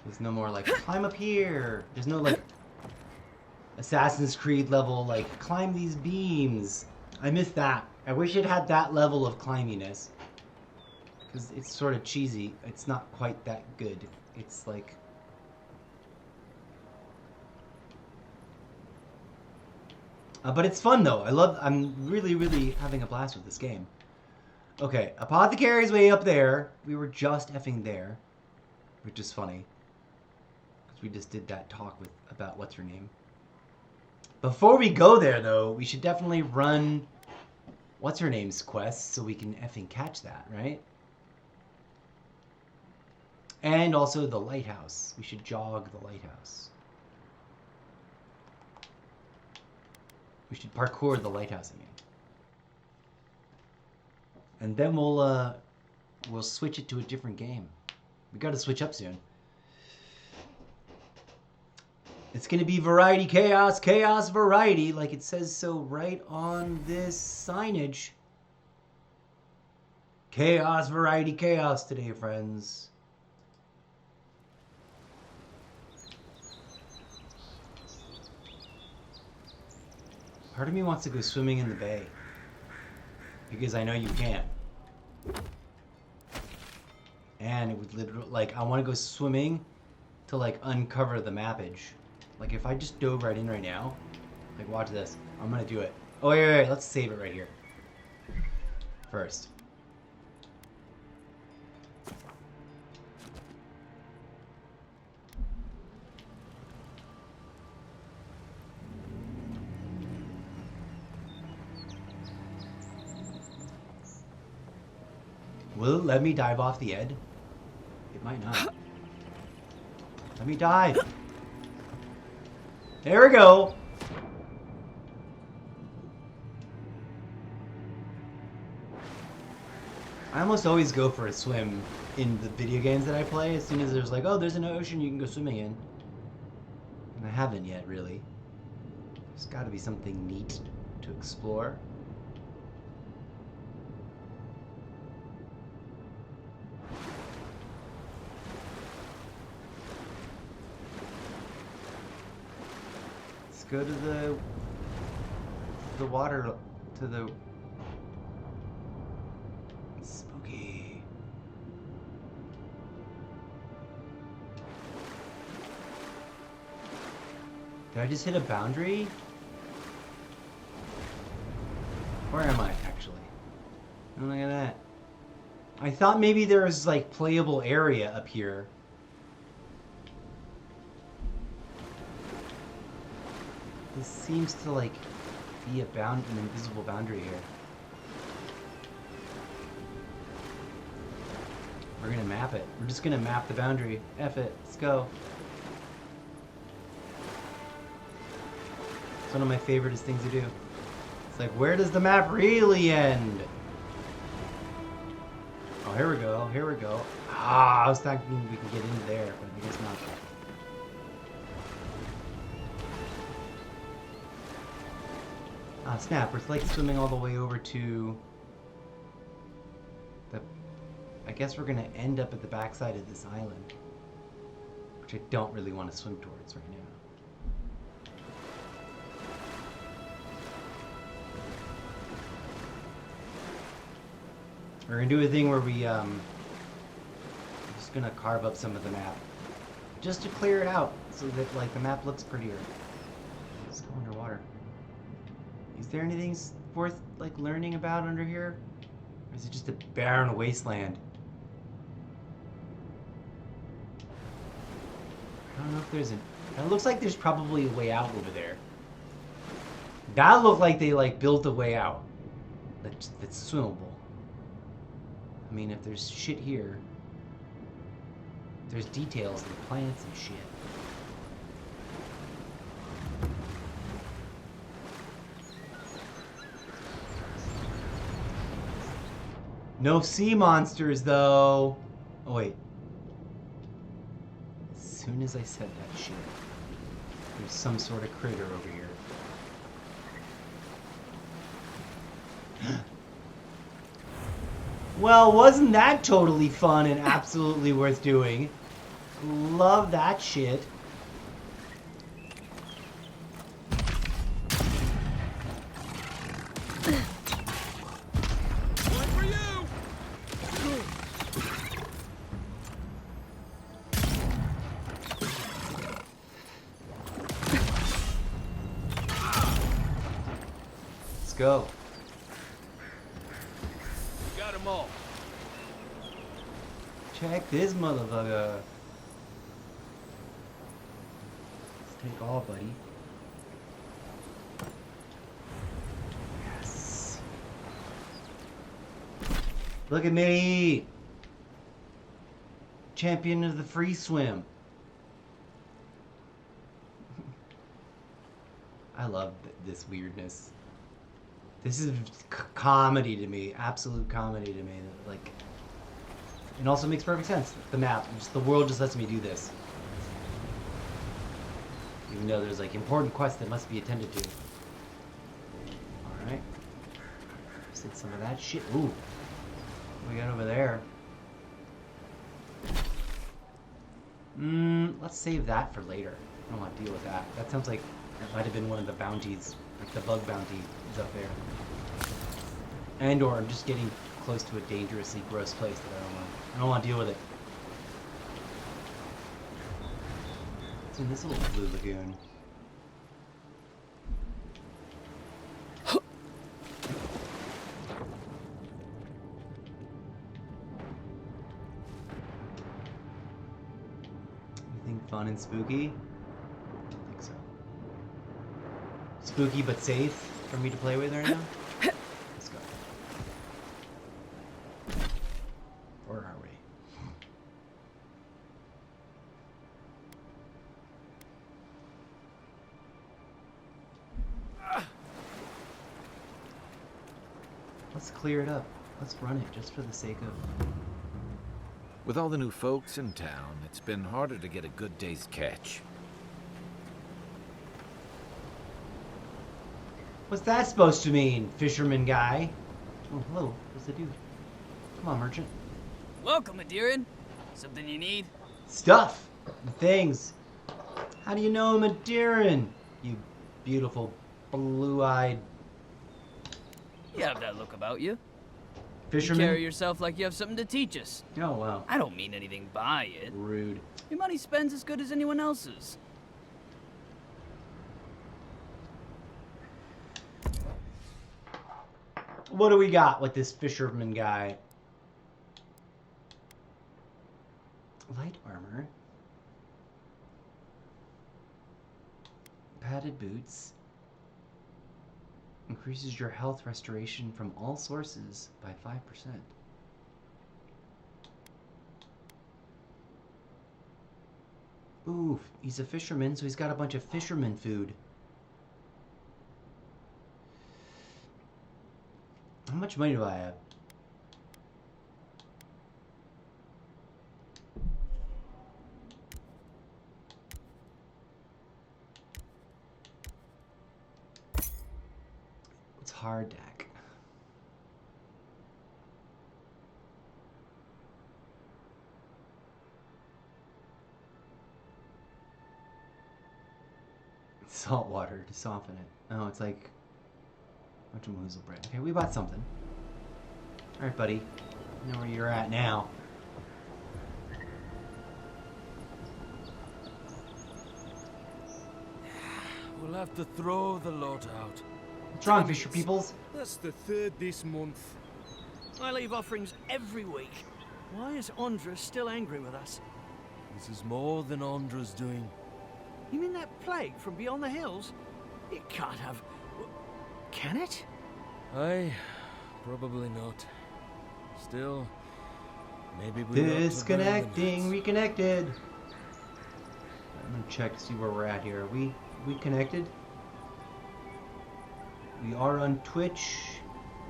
There's no more like, climb up here. There's no like Assassin's Creed level, like, climb these beams. I miss that. I wish it had that level of climbiness. Because it's sort of cheesy. It's not quite that good. It's like... But it's fun though. I'm really, really having a blast with this game. Okay, Apothecary's way up there. We were just effing there, which is funny. Because we just did that talk about what's her name. Before we go there though, we should definitely run what's her name's quest so we can effing catch that, right? And also the lighthouse. We should jog the lighthouse. We should parkour the lighthouse again. And then we'll switch it to a different game. We got to switch up soon. It's going to be variety chaos, chaos variety, like it says so right on this signage. Chaos variety chaos today, friends. Part of me wants to go swimming in the bay. Because I know you can. And it would literally, like, I want to go swimming to, like, uncover the mappage. Like, if I just dove right in right now, like, watch this. I'm going to do it. Oh, wait, let's save it right here. First. Will it let me dive off the edge? It might not. Let me dive. There we go. I almost always go for a swim in the video games that I play. As soon as there's like, oh, there's an ocean you can go swimming in. And I haven't yet, really. There's got to be something neat to explore. Go to the water, to the spooky. Did I just hit a boundary? Where am I actually? Oh, look at that. I thought maybe there was like playable area up here. This seems to like be an invisible boundary here. We're gonna map it. We're just gonna map the boundary. F it. Let's go. It's one of my favorite things to do. It's like, where does the map really end? Oh, here we go. Here we go. Ah, I was thinking we could get into there, but I guess not. Ah, snap, we're like swimming all the way over to the... I guess we're gonna end up at the backside of this island, which I don't really want to swim towards right now. We're gonna do a thing where we, I'm just gonna carve up some of the map, just to clear it out, so that, like, the map looks prettier. Let's go underwater. Is there anything worth, like, learning about under here? Or is it just a barren wasteland? I don't know if there's an... It looks like there's probably a way out over there. That looked like they, like, built a way out. That's swimmable. I mean, if there's shit here... There's details of the plants and shit. No sea monsters, though. Oh, wait. As soon as I said that shit, there's some sort of critter over here. Well, wasn't that totally fun and absolutely worth doing? Love that shit. go. Got them all. Check this motherfucker. Let's take all, buddy. Yes. Look at me. Champion of the free swim. I love this weirdness. This is comedy to me, absolute comedy to me. Like, it also makes perfect sense. The map, just the world just lets me do this. Even though there's like important quests that must be attended to. All right. Just did some of that shit. Ooh, what we got over there? Let's save that for later. I don't want to deal with that. That sounds like that might have been one of the bounties, like the bug bounty is up there. And or I'm just getting close to a dangerously gross place that I don't want to deal with it. It's in this little blue lagoon. Anything fun and spooky? I don't think so. Spooky but safe for me to play with right now? Let's go. Where are we? Let's clear it up. Let's run it just for the sake of... With all the new folks in town, it's been harder to get a good day's catch. What's that supposed to mean, fisherman guy? Oh, hello. What's the dude? Come on, merchant. Welcome, Adiran. Something you need? Stuff! Things. How do you know I'm Adiran? You beautiful, blue-eyed... You have that look about you. Fisherman? You carry yourself like you have something to teach us. Oh, wow. I don't mean anything by it. Rude. Your money spends as good as anyone else's. What do we got with this fisherman guy? Light armor. Padded boots. Increases your health restoration from all sources by 5%. Ooh, he's a fisherman, so he's got a bunch of fisherman food. How much money do I have? What's hard deck? Salt water to soften it. Oh, it's like a bunch of moozle bread. Okay, we bought something. Alright, buddy. I know where you're at now. We'll have to throw the lot out. What's wrong, fisher peoples? That's the third this month. I leave offerings every week. Why is Andra still angry with us? This is more than Andra's doing. You mean that plague from beyond the hills? It can't have... Can it? Aye, probably not. Still, maybe we Disconnecting, reconnected. I'm gonna check to see where we're at here. Are we connected? We are on Twitch.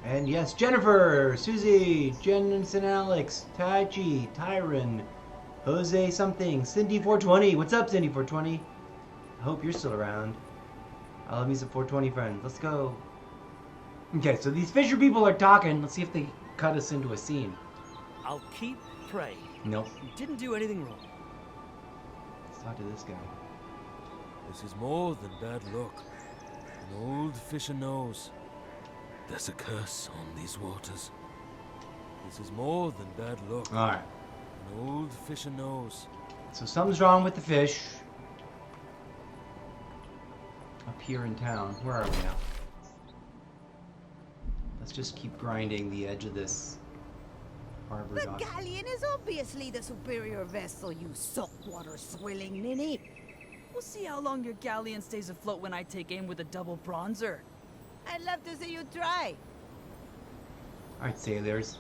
And yes, Jennifer, Susie, Jensen Alex, Taichi, Tyron, Jose something, Cindy420. What's up, Cindy420? I hope you're still around. I love me some 420 friends. Let's go. Okay, so these fisher people are talking. Let's see if they cut us into a scene. I'll keep praying. Nope. You didn't do anything wrong. Let's talk to this guy. This is more than bad luck. An old fisher knows. There's a curse on these waters. This is more than bad luck. Alright. An old fisher knows. So something's wrong with the fish. Up here in town. Where are we now? Let's just keep grinding the edge of this harbor The dock. galleon is obviously the superior vessel, you saltwater swilling ninny. We'll see how long your galleon stays afloat when I take aim with a double bronzer. I'd love to see you try. Alright, sailors.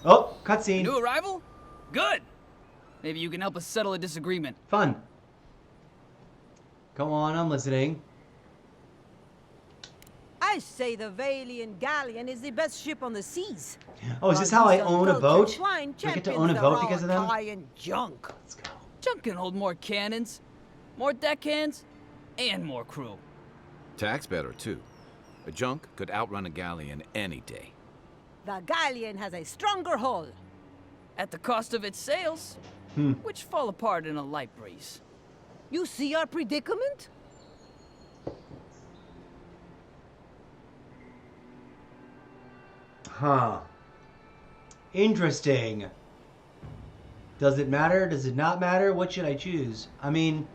Oh, cutscene. New arrival? Good! Maybe you can help us settle a disagreement. Fun. Go on, I'm listening. I say the Valian galleon is the best ship on the seas. Oh, is this how I own a boat? Do I get to own a boat because of them? Junk. Let's go. Junk can hold more cannons, more deckhands, and more crew. Tack's better, too. A junk could outrun a galleon any day. The galleon has a stronger hull. At the cost of its sails, which fall apart in a light breeze. You see our predicament? Huh. Interesting. Does it matter? Does it not matter? What should I choose? I mean,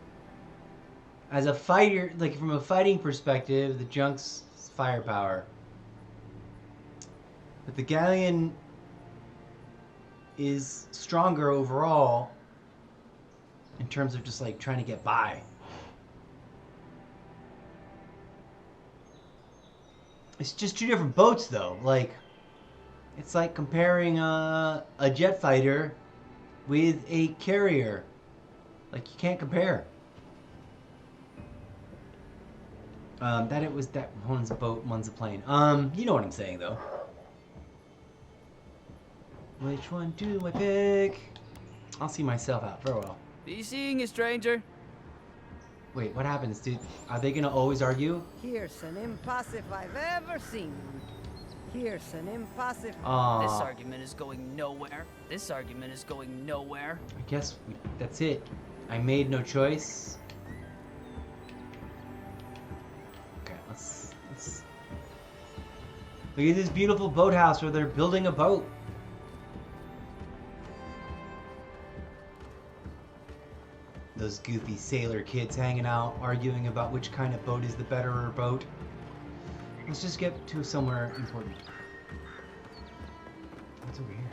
as a fighter, like from a fighting perspective, the junk's firepower. But the galleon is stronger overall in terms of just like trying to get by. It's just two different boats though. Like, it's like comparing a jet fighter with a carrier. Like, you can't compare. That one's a boat, one's a plane. You know what I'm saying though. Which one do I pick? I'll see myself out for a while. Be seeing you, stranger. Wait, what happens, dude? Are they gonna always argue? Here's an impasse if I've ever seen one. Here's an impasse if... This argument is going nowhere. This argument is going nowhere. I guess that's it. I made no choice. Okay, let's... Look at this beautiful boathouse where they're building a boat. Those goofy sailor kids hanging out, arguing about which kind of boat is the betterer boat. Let's just get to somewhere important. What's over here?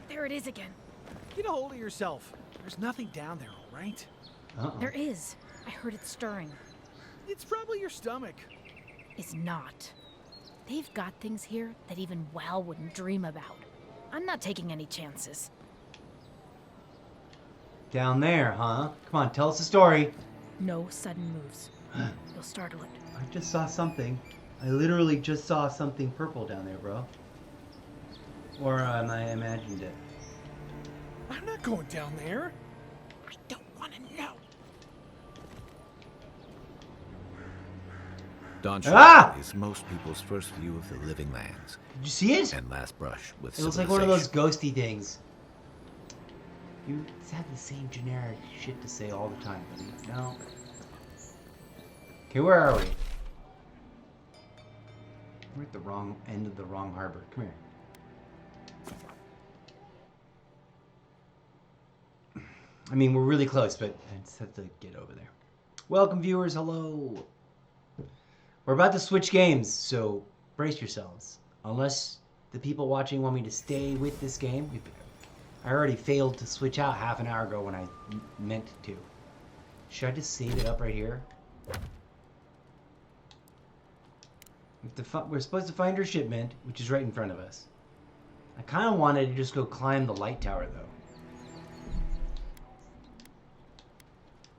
There it is again. Get a hold of yourself. There's nothing down there, all right? There is. I heard it stirring. It's probably your stomach. It's not. They've got things here that even WoW wouldn't dream about. I'm not taking any chances. Down there, huh? Come on, tell us a story. No sudden moves. You'll startle it. I just saw something. I literally just saw something purple down there, bro. Or I imagined it. I'm not going down there. I don't want to know. Don is most people's first view of the living lands. Did you see it? And last brush with It looks like one of those ghosty things. You have the same generic shit to say all the time, buddy. No. Okay, where are we? We're at the wrong end of the wrong harbor. Come here. I mean, we're really close, but I just have to get over there. Welcome, viewers. Hello. We're about to switch games, so brace yourselves. Unless the people watching want me to stay with this game. I already failed to switch out half an hour ago when I meant to. Should I just save it up right here? We're supposed to find our shipment, which is right in front of us. I kind of wanted to just go climb the light tower,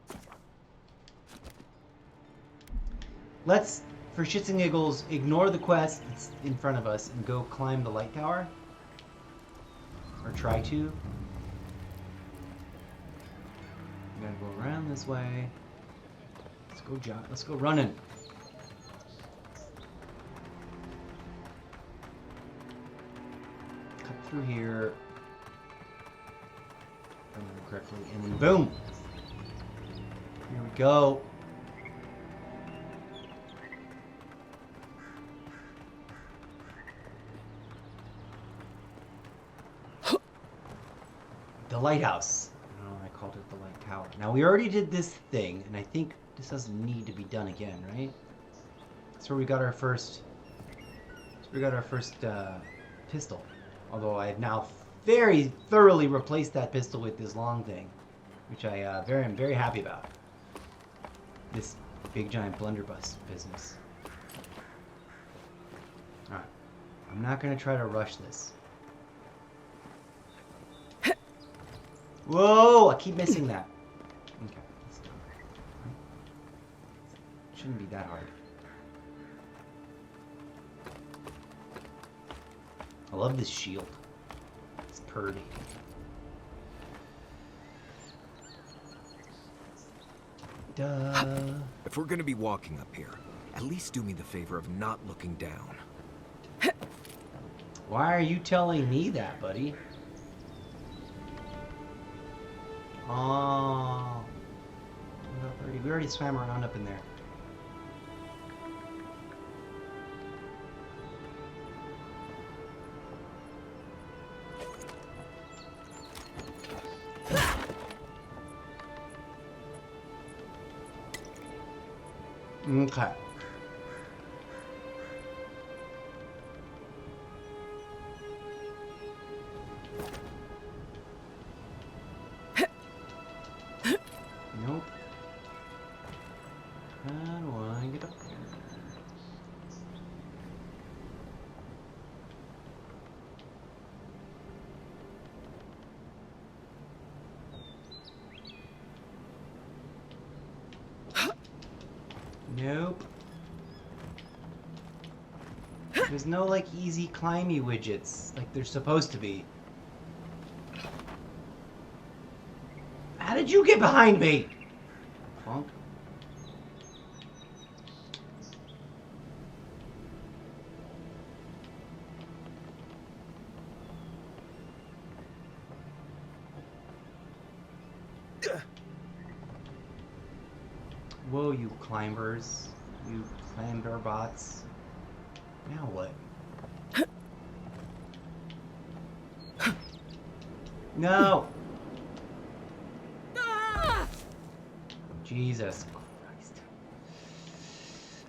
though. Let's, for shits and giggles, ignore the quest that's in front of us and go climb the light tower. Or try to. We gotta go around this way. Let's go, John. Let's go running. Cut through here. If I remember correctly, and then boom! Here we go. The lighthouse. I don't know why I called it the light tower. Now we already did this thing, and I think This doesn't need to be done again, right? That's where we got our first. Pistol. Although I have now very thoroughly replaced that pistol with this long thing, which I am very happy about. This big giant blunderbuss business. All right, I'm not gonna try to rush this. Whoa! I keep missing that. Okay, let's do it. Shouldn't be that hard. I love this shield. It's purdy. Duh. If we're gonna be walking up here, at least do me the favor of not looking down. Why are you telling me that, buddy? Oh. We already swam around up in there. Okay. Nope. How do I get up there? Nope. There's no, like, easy climby widgets like there's supposed to be. How did you get behind me? Funk. Whoa, you climbers. You climber bots. Now what? No! Jesus Christ.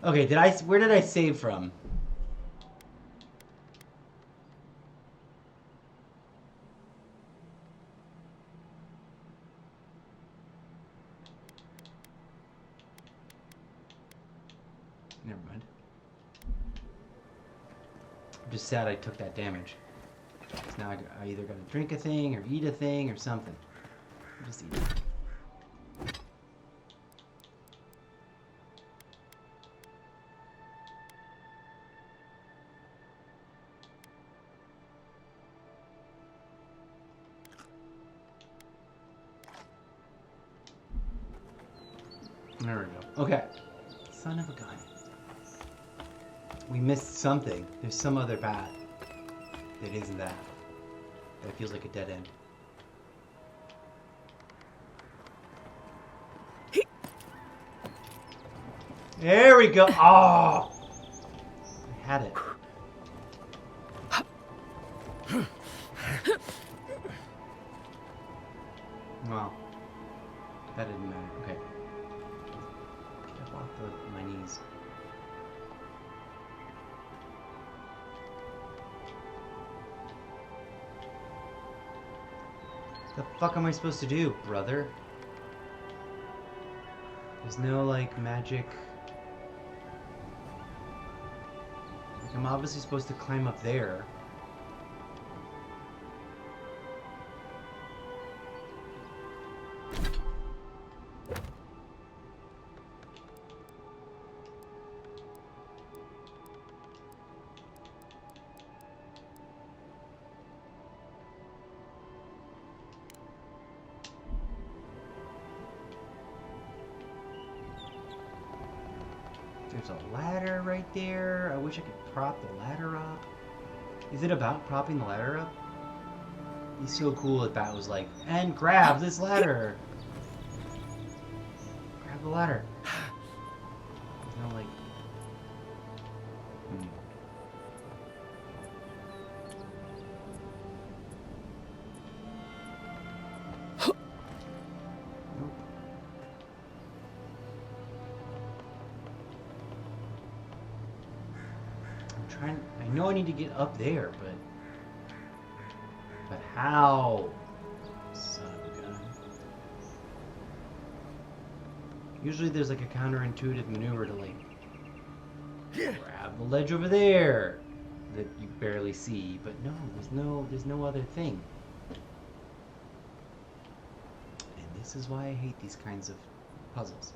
Okay, where did I save from? Never mind. I'm just sad I took that damage. So now I either gotta drink a thing or eat a thing or something. I'll just eat it. There we go. Okay. Son of a gun. We missed something. There's some other path. It isn't that. That feels like a dead end. There we go. Oh! I had it. Wow. That didn't matter. Okay. Get up off my knees. The fuck am I supposed to do, brother? There's no, like, magic. Like, I'm obviously supposed to climb up there. There's a ladder right there. I wish I could prop the ladder up. Is it about propping the ladder up? He's so cool that Bat was like, and grab this ladder. Grab the ladder. There's no like... I know I need to get up there, but how? Son of a gun. Usually there's like a counterintuitive maneuver to like grab the ledge over there that you barely see, but no, there's no other thing. And this is why I hate these kinds of puzzles.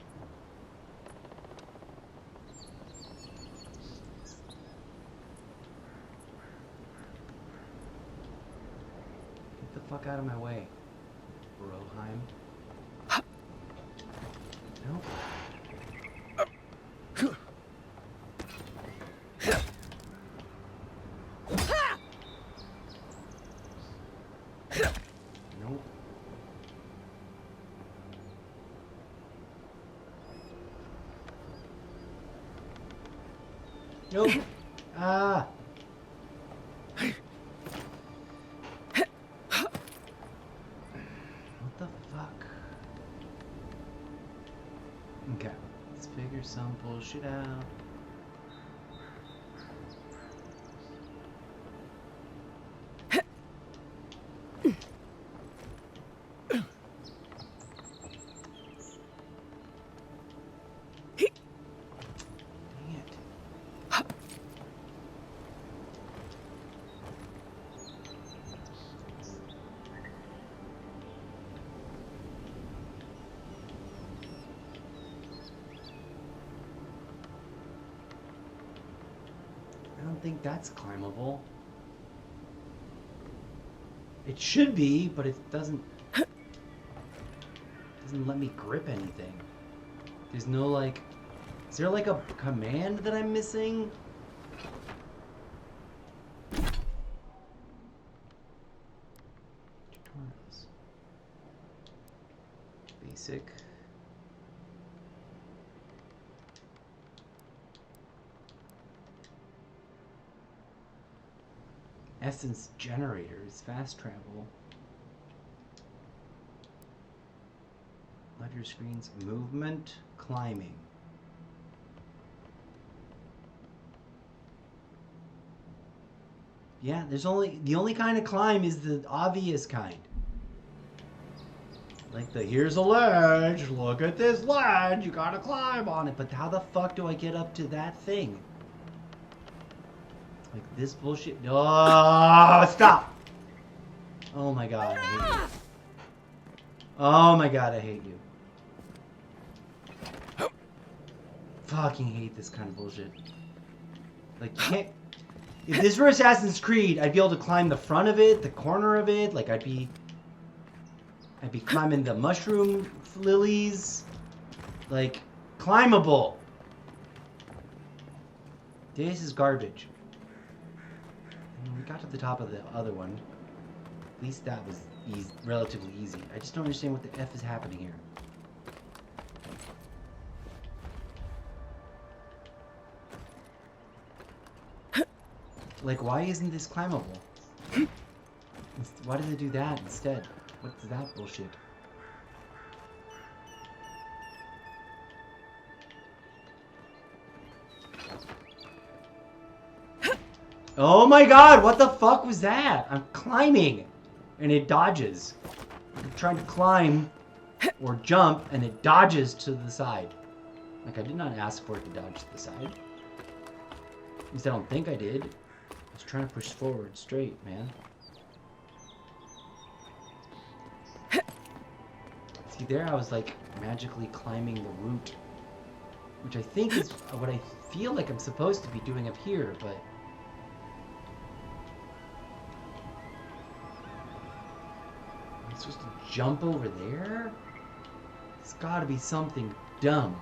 Get the fuck out of my way, Roheim. Nope. Nope. Nope. Ah. What the fuck? Okay, let's figure some bullshit out. I don't think that's climbable. It should be, but it doesn't let me grip anything. There's no like, is there like a command that I'm missing? Tutorials. Basic. Essence generators, fast travel. Ledger screens, movement, climbing. Yeah, the only kind of climb is the obvious kind. Like here's a ledge, look at this ledge, you gotta climb on it. But how the fuck do I get up to that thing? Like this bullshit. Oh, stop! Oh my god, I hate you. Oh my god, I hate you. Fucking hate this kind of bullshit. Like, you can't. If this were Assassin's Creed, I'd be able to climb the front of it, the corner of it. Like, I'd be climbing the mushroom lilies. Like, climbable. This is garbage. And we got to the top of the other one. At least that was relatively easy. I just don't understand what the F is happening here. Like, why isn't this climbable? Why did they do that instead? What's that bullshit? Oh my god, what the fuck was that? I'm climbing and it dodges. I'm trying to climb or jump and it dodges to the side. Like, I did not ask for it to dodge to the side. At least I don't think I did. I was trying to push forward straight, man. See, there I was like magically climbing the root, which I think is what I feel like I'm supposed to be doing up here, but I'm supposed to jump over there? It's gotta be something dumb.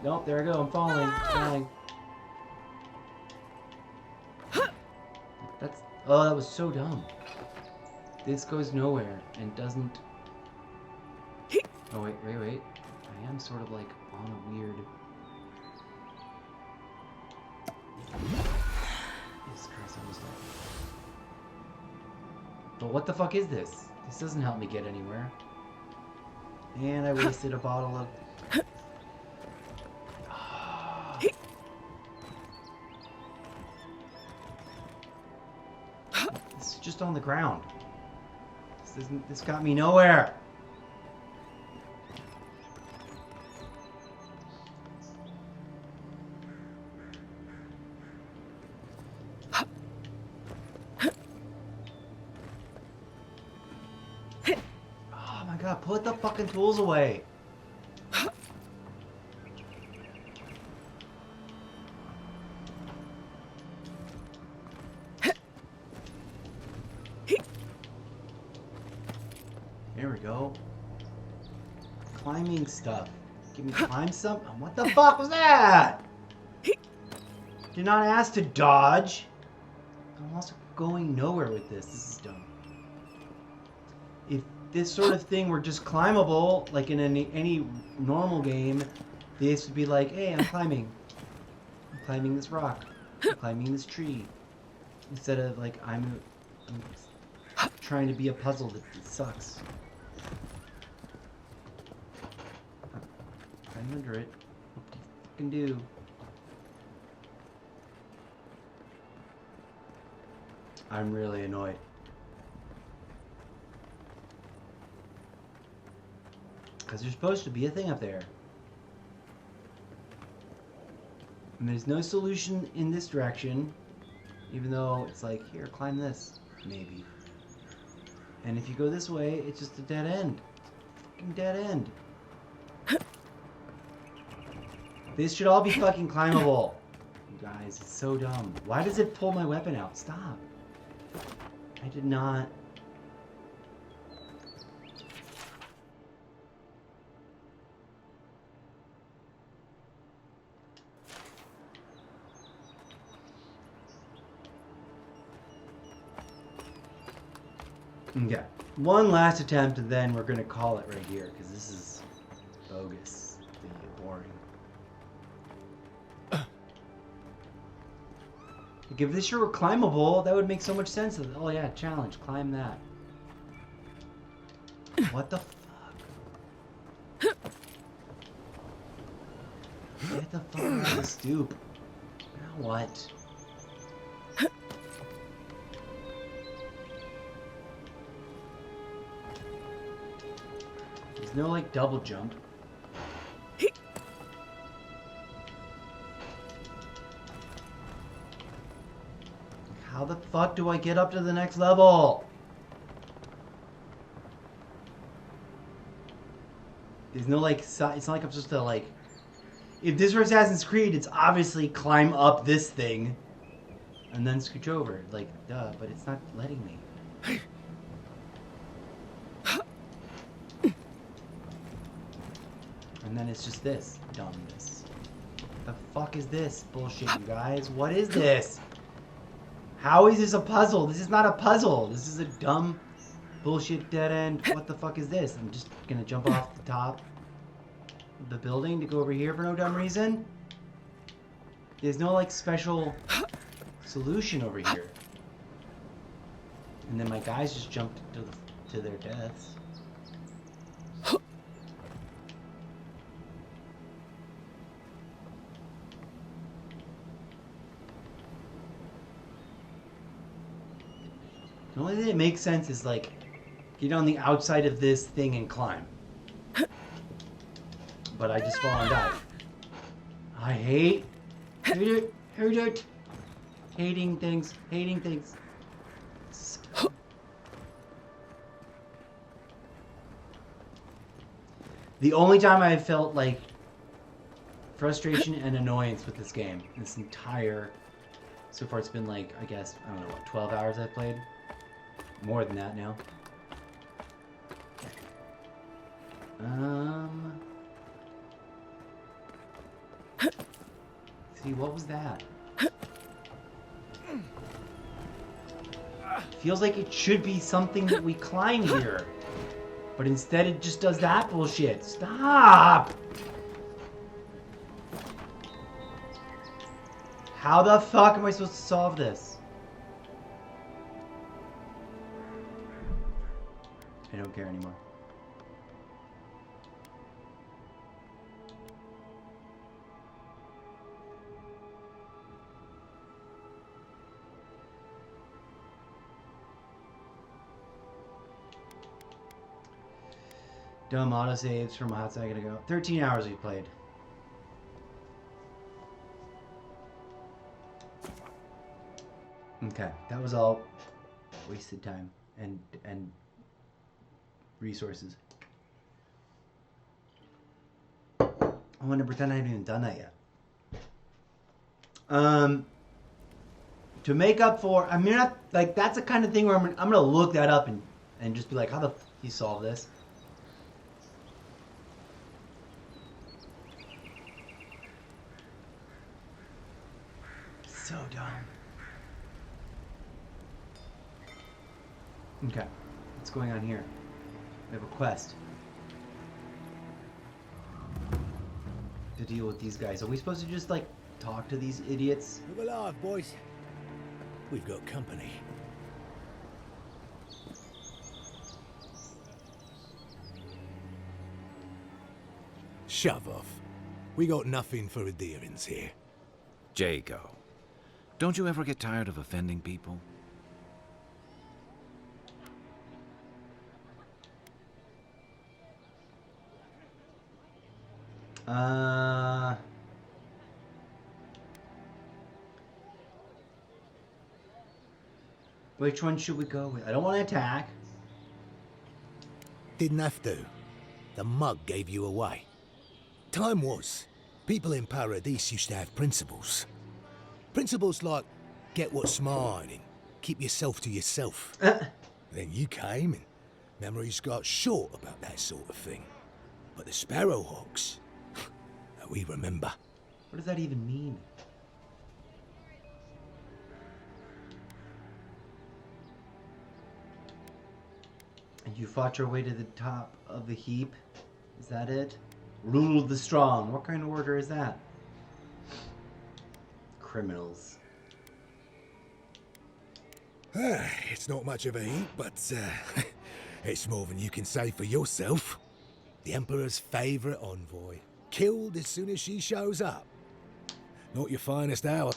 Nope, there I go, I'm falling, falling. Oh, that was so dumb. This goes nowhere and doesn't... Oh, wait. I am sort of like on a weird... Jesus Christ, I was like... But what the fuck is this? This doesn't help me get anywhere. And I wasted a bottle of... just on the ground. This got me nowhere. Oh my god, put the fucking tools away. There we go. Climbing stuff. Can we climb some? What the fuck was that? Did not ask to dodge. I'm also going nowhere with this. This is dumb. If this sort of thing were just climbable, like in any normal game, this would be like, hey, I'm climbing. I'm climbing this rock. I'm climbing this tree. Instead of like, I'm trying to be a puzzle that sucks. I'm under it. What do you fucking do? I'm really annoyed. Because there's supposed to be a thing up there. And there's no solution in this direction. Even though it's like, here, climb this. Maybe. And if you go this way, it's just a dead end. Fucking dead end. This should all be fucking climbable. You guys, it's so dumb. Why does it pull my weapon out? Stop. I did not. Okay. One last attempt and then we're gonna call it right here because this is bogus. Boring. Like if this were climbable, that would make so much sense. Oh yeah, challenge, climb that. What the fuck? Get the fuck out of the stoop. Now what? There's no like double jump. How the fuck do I get up to the next level? There's no like, it's not like I'm supposed to like, if this were Assassin's Creed, it's obviously climb up this thing and then scooch over. Like, duh, but it's not letting me. And then it's just this dumbness. The fuck is this bullshit, you guys? What is this? How is this a puzzle? This is not a puzzle. This is a dumb bullshit dead end. What the fuck is this? I'm just gonna jump off the top of the building to go over here for no dumb reason. There's no like special solution over here. And then my guys just jumped to their deaths. The only thing that makes sense is like get on the outside of this thing and climb. But I just fall and die. I hate it. Hating things. The only time I felt like frustration and annoyance with this game, this entire, so far it's been like, I guess, I don't know, what, 12 hours I've played? More than that now. See, what was that? Feels like it should be something that we climb here. But instead it just does that bullshit. Stop! How the fuck am I supposed to solve this? I don't care anymore. Dumb autosaves from a hot second ago. 13 hours we played. Okay, that was all wasted time and resources. I want to pretend I haven't even done that yet. To make up for, I mean, like that's the kind of thing where I'm gonna look that up and just be like, how the f you solve this? So dumb. Okay, what's going on here? We have a quest to deal with these guys. Are we supposed to just like talk to these idiots? Move alive, boys. We've got company. Shove off. We got nothing for adherence here. Jago, don't you ever get tired of offending people? Which one should we go with? I don't want to attack. Didn't have to. The mug gave you away. Time was. People in Paradise used to have principles. Principles like, get what's mine and keep yourself to yourself. Then you came and memories got short about that sort of thing. But the Sparrowhawks, we remember. What does that even mean? And you fought your way to the top of the heap? Is that it? Ruled the strong. What kind of order is that? Criminals. It's not much of a heap, but it's more than you can say for yourself. The Emperor's favourite envoy. Killed as soon as she shows up. Not your finest hour.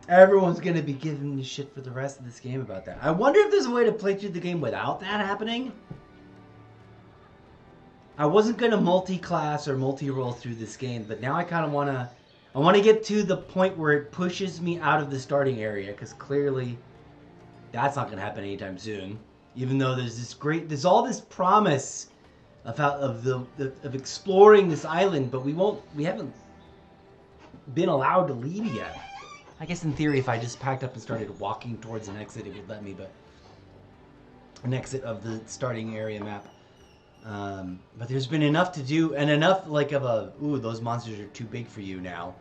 Everyone's gonna be giving me shit for the rest of this game about that. I wonder if there's a way to play through the game without that happening. I wasn't gonna multi-class or multi-roll through this game, but now I kind of wanna. I want to get to the point where it pushes me out of the starting area, because clearly that's not gonna happen anytime soon. Even though there's all this promise of exploring this island, but we haven't been allowed to leave yet. I guess in theory, if I just packed up and started walking towards an exit, it would let me, but an exit of the starting area map. But there's been enough to do, and enough like of a, ooh, those monsters are too big for you now.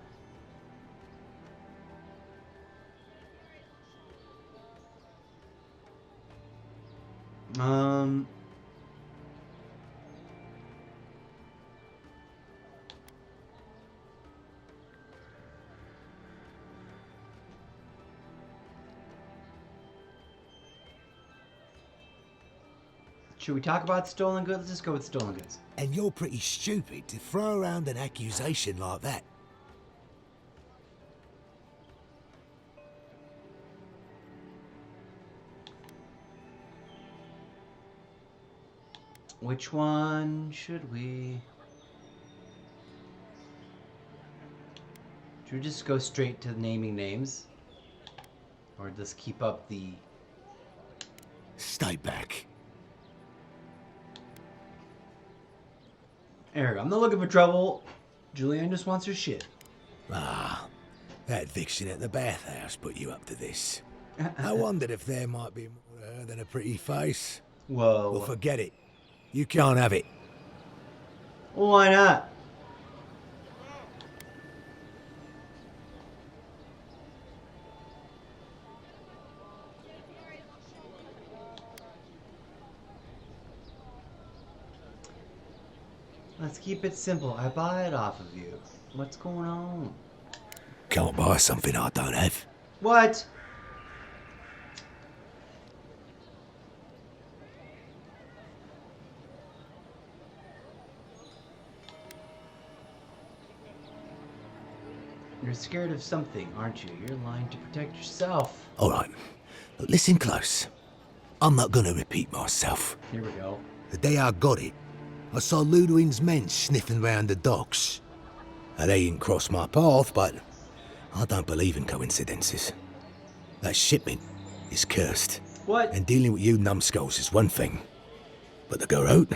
Should we talk about stolen goods? Let's just go with stolen goods. And you're pretty stupid to throw around an accusation like that. Which one should we? Should we just go straight to naming names? Or just keep up the... Stay back. Eric, I'm not looking for trouble. Julianne just wants her shit. Ah, that vixen at the bathhouse put you up to this. I wondered if there might be more to her than a pretty face. Whoa. Well, forget it. You can't have it. Why not? Let's keep it simple. I buy it off of you. What's going on? Can't buy something I don't have. What? You're scared of something, aren't you? You're lying to protect yourself. All right, but listen close. I'm not gonna repeat myself. Here we go. The day I got it, I saw Ludwig's men sniffing round the docks. Now, they didn't cross my path, but I don't believe in coincidences. That shipment is cursed. What? And dealing with you numbskulls is one thing. But to go out,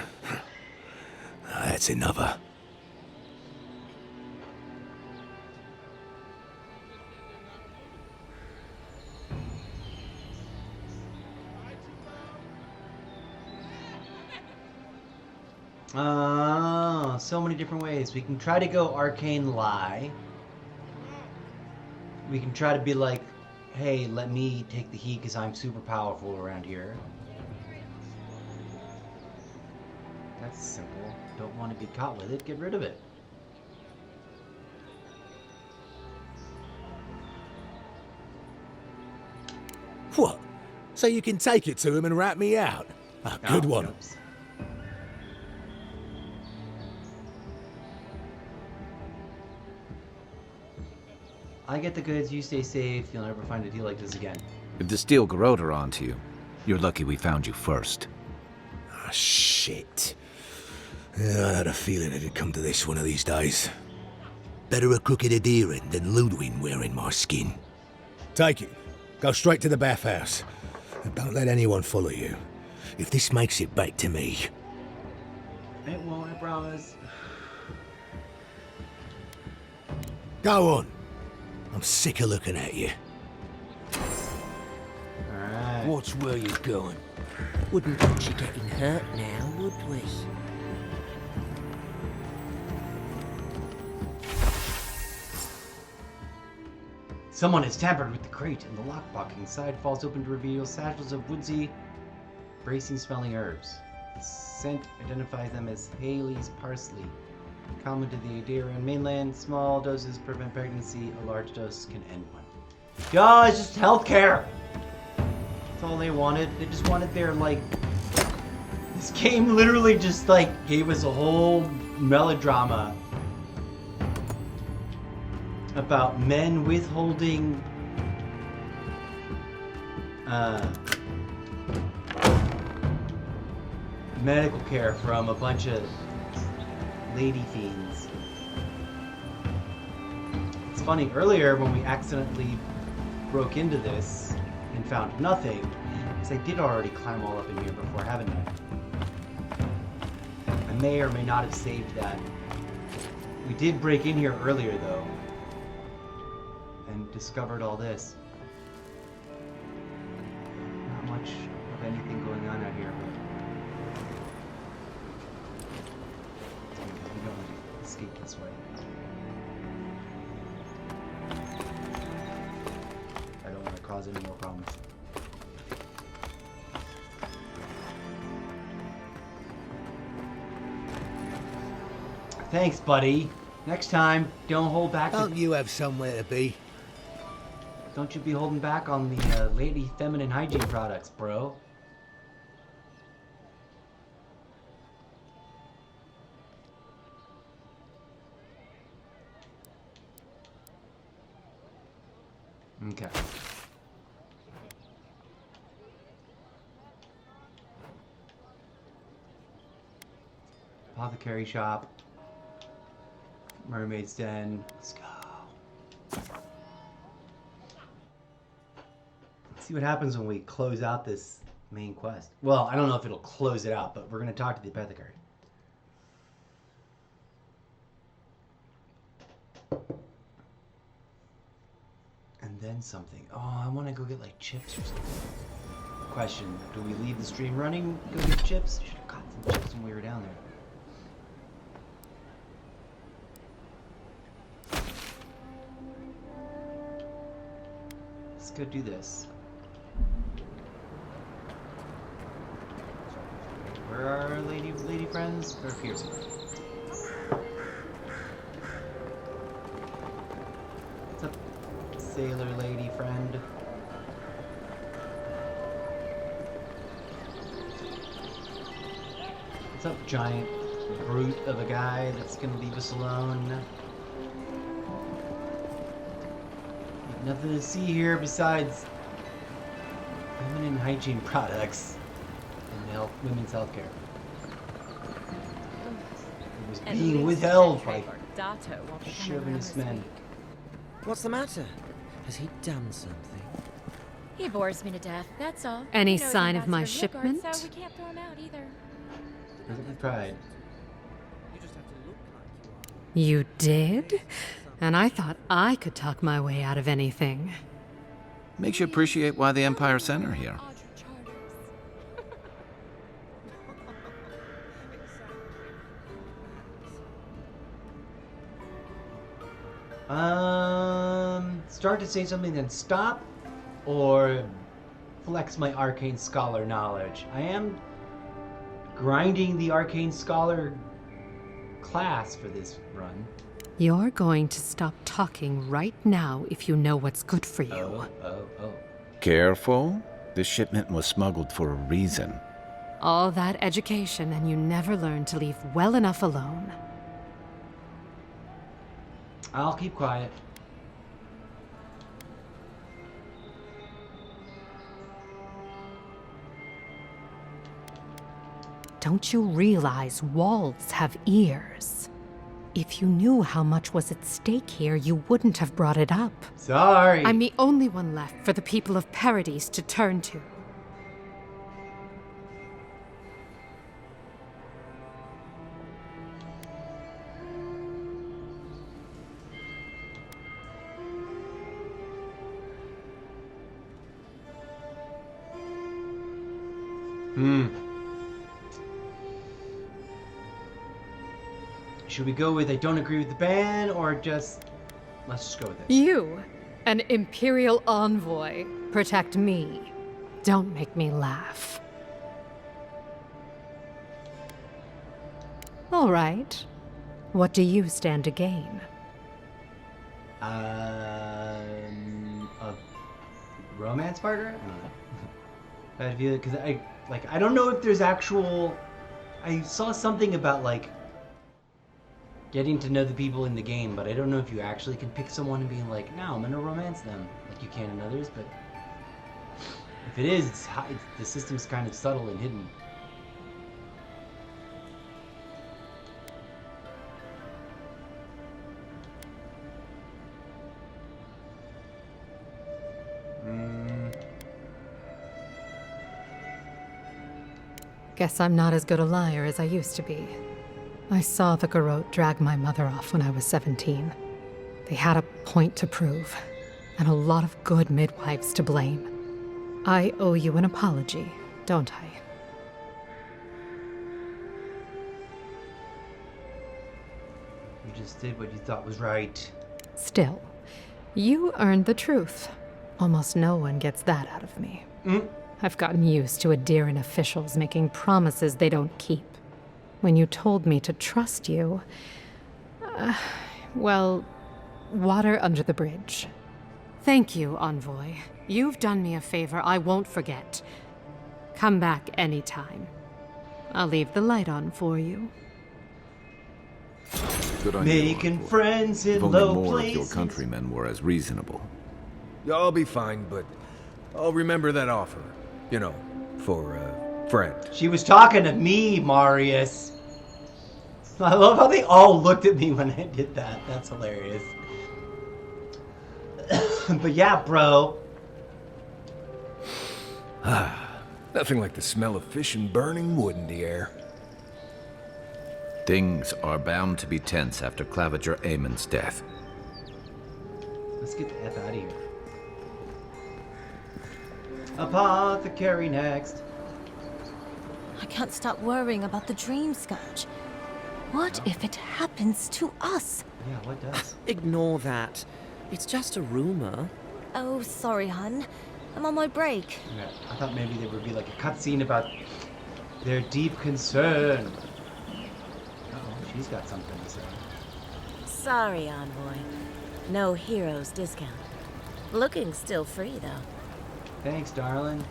that's another. So many different ways. We can try to go arcane lie. We can try to be like, hey, let me take the heat because I'm super powerful around here. That's simple. Don't want to be caught with it, get rid of it. What? So you can take it to him and rat me out? A good one. Oops. I get the goods, you stay safe, you'll never find a deal like this again. If the steel garrote are onto you, you're lucky we found you first. Ah, shit. Yeah, I had a feeling it'd come to this one of these days. Better a crooked adherent than Ludwig wearing my skin. Take it. Go straight to the bathhouse. And don't let anyone follow you. If this makes it back to me. It won't, I promise. Go on. I'm sick of looking at you. Alright. Watch where you're going. Wouldn't want you getting hurt now, would we? Someone has tampered with the crate, and the lockbox inside falls open to reveal satchels of woodsy, bracing-smelling herbs. The scent identifies them as Haley's parsley. Common to the Adarian mainland, small doses prevent pregnancy, a large dose can end one. Yo, it's just healthcare! That's all they wanted. They just wanted their, like... This game literally just, like, gave us a whole melodrama about men withholding medical care from a bunch of lady fiends. It's funny, earlier when we accidentally broke into this and found nothing, because I did already climb all up in here before, haven't I? I may or may not have saved that. We did break in here earlier though, and discovered all this. Not much of anything going on out here, but we don't want to escape this way. I don't want to cause any more problems. Thanks, buddy. Next time, don't hold back. Don't you have somewhere to be? Don't you be holding back on the lady feminine hygiene products, bro. Okay. Apothecary shop. Mermaid's Den. Let's go. Let's see what happens when we close out this main quest. Well, I don't know if it'll close it out, but we're going to talk to the apothecary. And then something. Oh, I want to go get like chips or something. Question, do we leave the stream running, go get chips? Should have got some chips when we were down there. Let's go do this. Where are our lady friends? They're here. What's up, sailor lady friend? What's up, giant brute of a guy that's gonna leave us alone? Nothing to see here besides feminine hygiene products and women's healthcare. was At being least withheld by Tetrarch Dato won't be coming around chauvinist this men. week. What's the matter? Has he done something? He bores me to death, that's all. Any He knows sign I'm of my Ambassador Lugard, shipment? So we can't throw him out either. Look at pride. You did? And I thought I could talk my way out of anything. Makes you appreciate why the Empire sent her here. Start to say something, then stop, or flex my arcane scholar knowledge. I am grinding the arcane scholar class for this run. You're going to stop talking right now if you know what's good for you. Oh. Careful. This shipment was smuggled for a reason. All that education and you never learned to leave well enough alone. I'll keep quiet. Don't you realize walls have ears? If you knew how much was at stake here, you wouldn't have brought it up. Sorry. I'm the only one left for the people of Paradise to turn to. Should we go with I don't agree with the ban, or just... Let's just go with it. You, an Imperial envoy, protect me. Don't make me laugh. All right. What do you stand to gain? A romance partner? I feel because I don't know if there's actual. I saw something about like getting to know the people in the game, but I don't know if you actually can pick someone and be like, no, I'm gonna romance them like you can in others. But if it is, the system's kind of subtle and hidden. Guess I'm not as good a liar as I used to be. I saw the Garrote drag my mother off when I was 17. They had a point to prove, and a lot of good midwives to blame. I owe you an apology, don't I? You just did what you thought was right. Still, you earned the truth. Almost no one gets that out of me. I've gotten used to Adairan officials making promises they don't keep. When you told me to trust you, well, water under the bridge. Thank you, Envoy. You've done me a favor I won't forget. Come back anytime. I'll leave the light on for you. Good on Making you, friends in if only low more places. of your countrymen were as reasonable. I'll be fine, but I'll remember that offer. You know, for a friend. She was talking to me, Marius. I love how they all looked at me when I did that. That's hilarious. But yeah, bro. Nothing like the smell of fish and burning wood in the air. Things are bound to be tense after Claviger Aemon's death. Let's get the F out of here. Apothecary next. I can't stop worrying about the dream scourge. What if it happens to us? Yeah, what does? Ignore that. It's just a rumor. Oh, sorry, hun. I'm on my break. Yeah, I thought maybe there would be like a cutscene about their deep concern. Uh-oh, she's got something to say. Sorry, Envoy. No heroes discount. Looking's still free, though. Thanks, darling.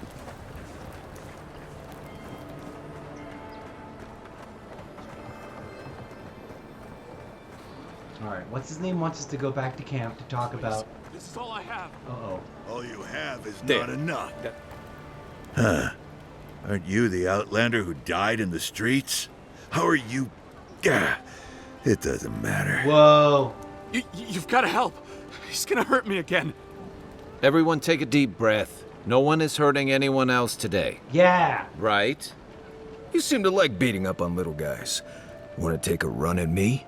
Alright, what's his name wants us to go back to camp to talk about... This is all I have. Uh-oh. All you have is There. not enough. Huh. Aren't you the outlander who died in the streets? How are you... Gah. It doesn't matter. Whoa. You've got to help. He's gonna hurt me again. Everyone take a deep breath. No one is hurting anyone else today. Yeah. Right? You seem to like beating up on little guys. Want to take a run at me?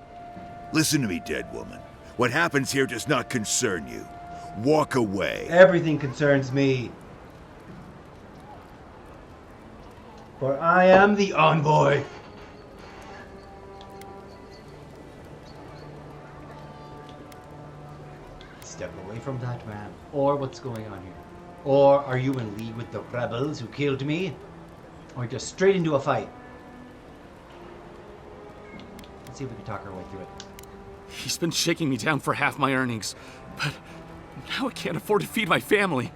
Listen to me, dead woman. What happens here does not concern you. Walk away. Everything concerns me. For I am the envoy. Step away from that man. Or what's going on here? Or are you in league with the rebels who killed me? Or just straight into a fight? Let's see if we can talk our way through it. He's been shaking me down for half my earnings, but now I can't afford to feed my family.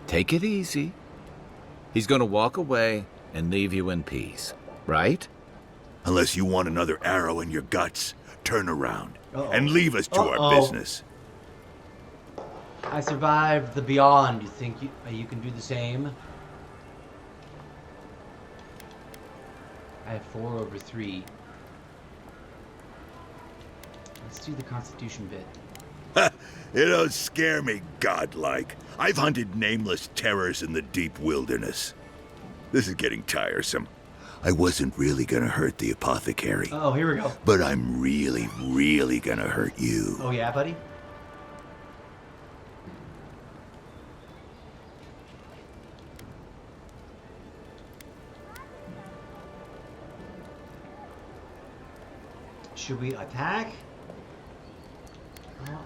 Take it easy. He's gonna walk away and leave you in peace, right? Unless you want another arrow in your guts, turn around and leave us to our business. I survived the beyond. You think you can do the same? I have 4/3. Let's do the Constitution bit. It don't scare me, godlike. I've hunted nameless terrors in the deep wilderness. This is getting tiresome. I wasn't really gonna hurt the apothecary. Oh, here we go. But I'm really, really gonna hurt you. Oh yeah, buddy? Should we attack? Oh,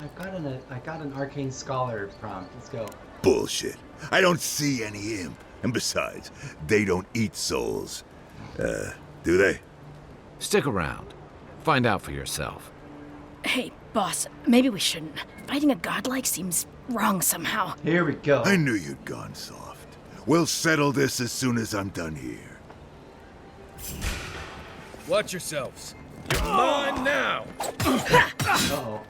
I got an arcane scholar prompt. Let's go. Bullshit. I don't see any imp. And besides, they don't eat souls. Do they? Stick around. Find out for yourself. Hey, boss, maybe we shouldn't. Fighting a godlike seems wrong somehow. Here we go. I knew you'd gone soft. We'll settle this as soon as I'm done here. Watch yourselves. You're mine now. Uh-oh.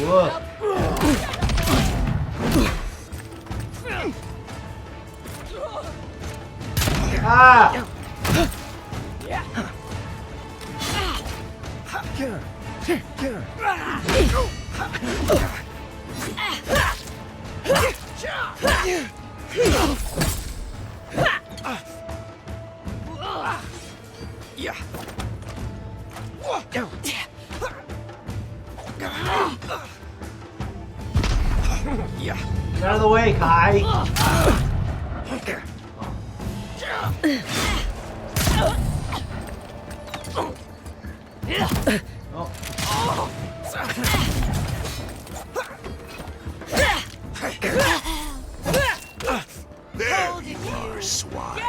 Whoa. Ah! Get out of the way, Kai! There you are, swine.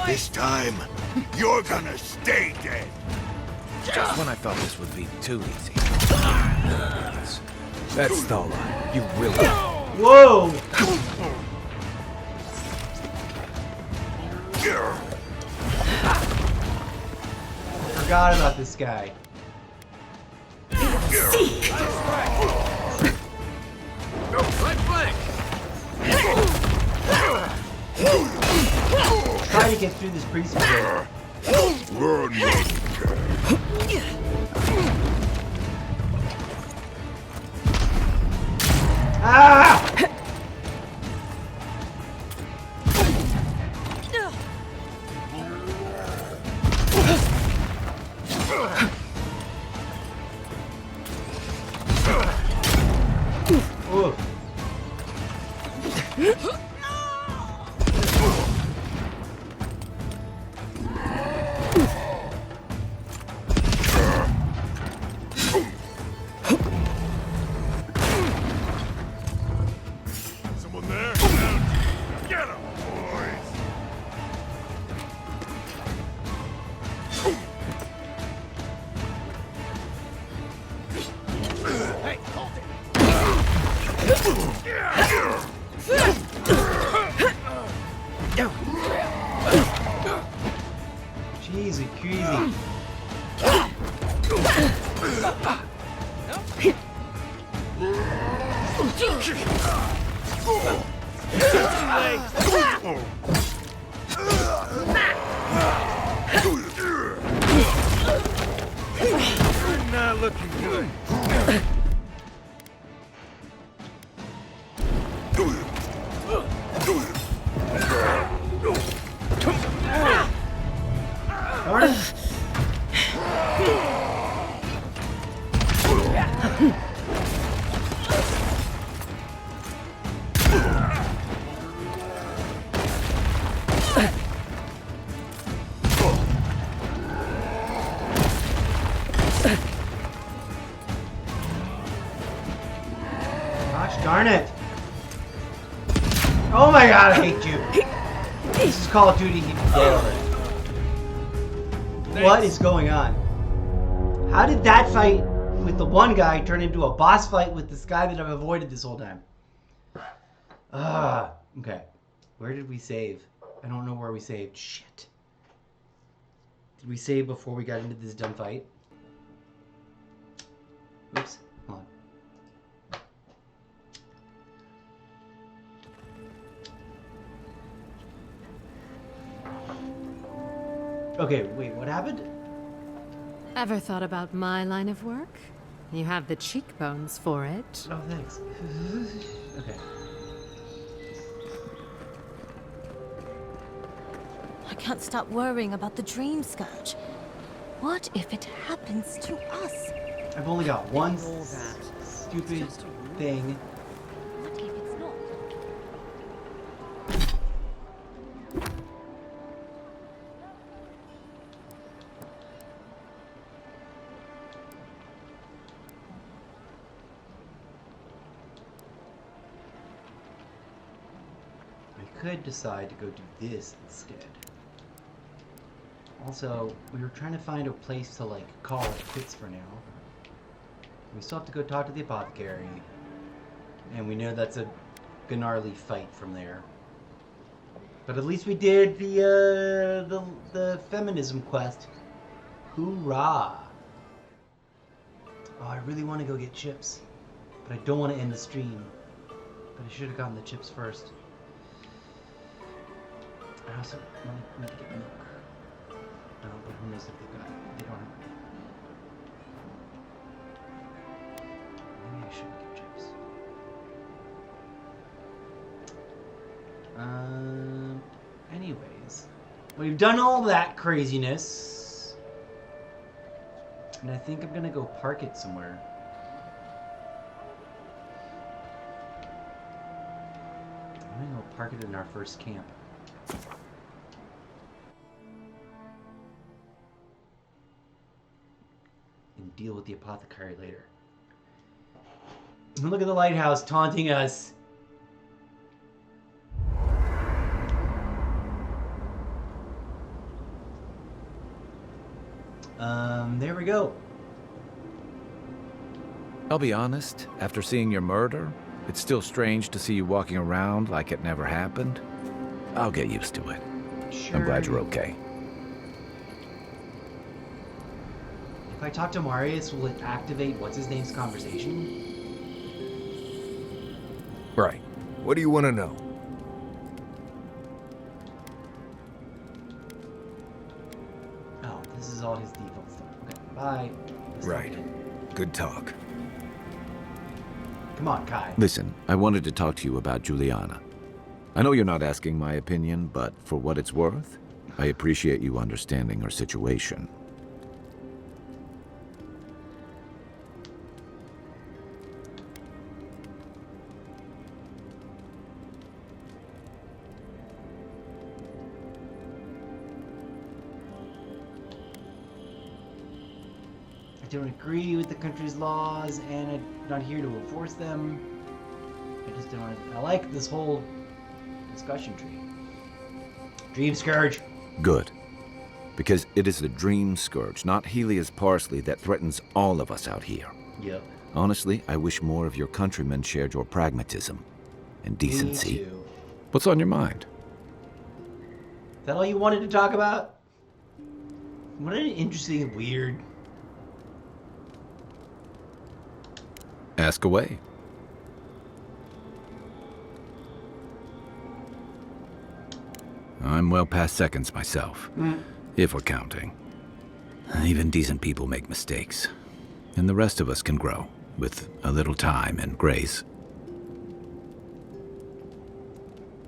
This time, you're gonna stay dead. Just when I thought this would be too easy. That's all right. You really... Whoa! Forgot about this guy. Right flank. Try to get through this priesthood. Run, Ah! Ooh. Someone there? Get him, boys! Hey, hold it. Jeezy, crazy. Not looking good. Darn it. Gosh darn it. Oh my god, I hate you. This is Call of Duty, he'd be dead already. What is going on? How did that fight with the one guy turn into a boss fight with this guy that I've avoided this whole time? Okay. Where did we save? I don't know where we saved. Shit. Did we save before we got into this dumb fight? Oops. Hold on. Okay, wait, what happened? Ever thought about my line of work? You have the cheekbones for it. Oh, thanks. Okay. I can't stop worrying about the dream scourge. What if it happens to us? I've only got one stupid thing. What if it's not? I could decide to go do this instead. Also, we were trying to find a place to, like, call it quits for now. We still have to go talk to the apothecary. And we know that's a gnarly fight from there. But at least we did the feminism quest. Hoorah! Oh, I really want to go get chips. But I don't want to end the stream. But I should have gotten the chips first. I also need to get milk. No, but who knows if they've got it. They don't have it. Maybe I shouldn't get chips. Anyways. We've done all that craziness. And I think I'm gonna go park it somewhere. I'm gonna go park it in our first camp. And deal with the apothecary later. And look at the lighthouse taunting us. There we go. I'll be honest, after seeing your murder, it's still strange to see you walking around like it never happened. I'll get used to it. Sure. I'm glad you're okay. If I talk to Marius, will it activate what's-his-name's conversation? Right. What do you want to know? Oh, this is all his default stuff. Okay, bye. Right. Good talk. Come on, Kai. Listen, I wanted to talk to you about Juliana. I know you're not asking my opinion, but for what it's worth, I appreciate you understanding her situation. I don't agree with the country's laws, and I'm not here to enforce them. I just don't want to... I like this whole discussion tree. Dream Scourge. Good. Because it is the Dream Scourge, not Helia's parsley, that threatens all of us out here. Yep. Honestly, I wish more of your countrymen shared your pragmatism and decency. Me too. What's on your mind? Is that all you wanted to talk about? What an interesting and weird... Ask away. I'm well past seconds myself, if we're counting. Even decent people make mistakes, and the rest of us can grow, with a little time and grace.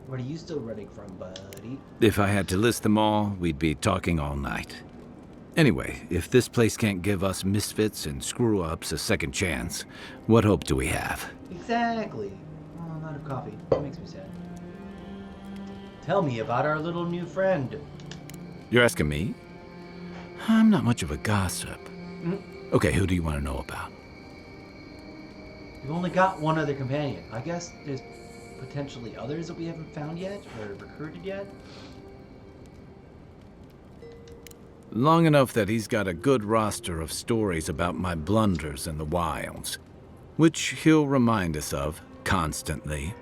What are you still running from, buddy? If I had to list them all, we'd be talking all night. Anyway, if this place can't give us misfits and screw-ups a second chance, what hope do we have? Exactly. Oh, I'm out of coffee. That makes me sad. Tell me about our little new friend. You're asking me? I'm not much of a gossip. Okay, who do you want to know about? We've only got one other companion. I guess there's potentially others that we haven't found yet or recruited yet. Long enough that he's got a good roster of stories about my blunders in the wilds, which he'll remind us of constantly.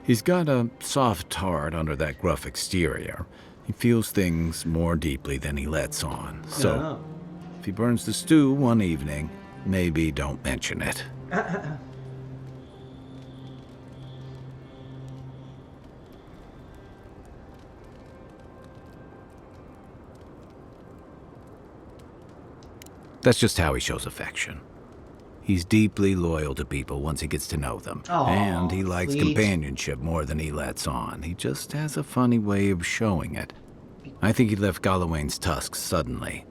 He's got a soft heart under that gruff exterior. He feels things more deeply than he lets on. So, if he burns the stew one evening, maybe don't mention it. That's just how he shows affection. He's deeply loyal to people once he gets to know them. And he likes companionship more than he lets on. He just has a funny way of showing it. I think he left Gallowayne's tusks suddenly,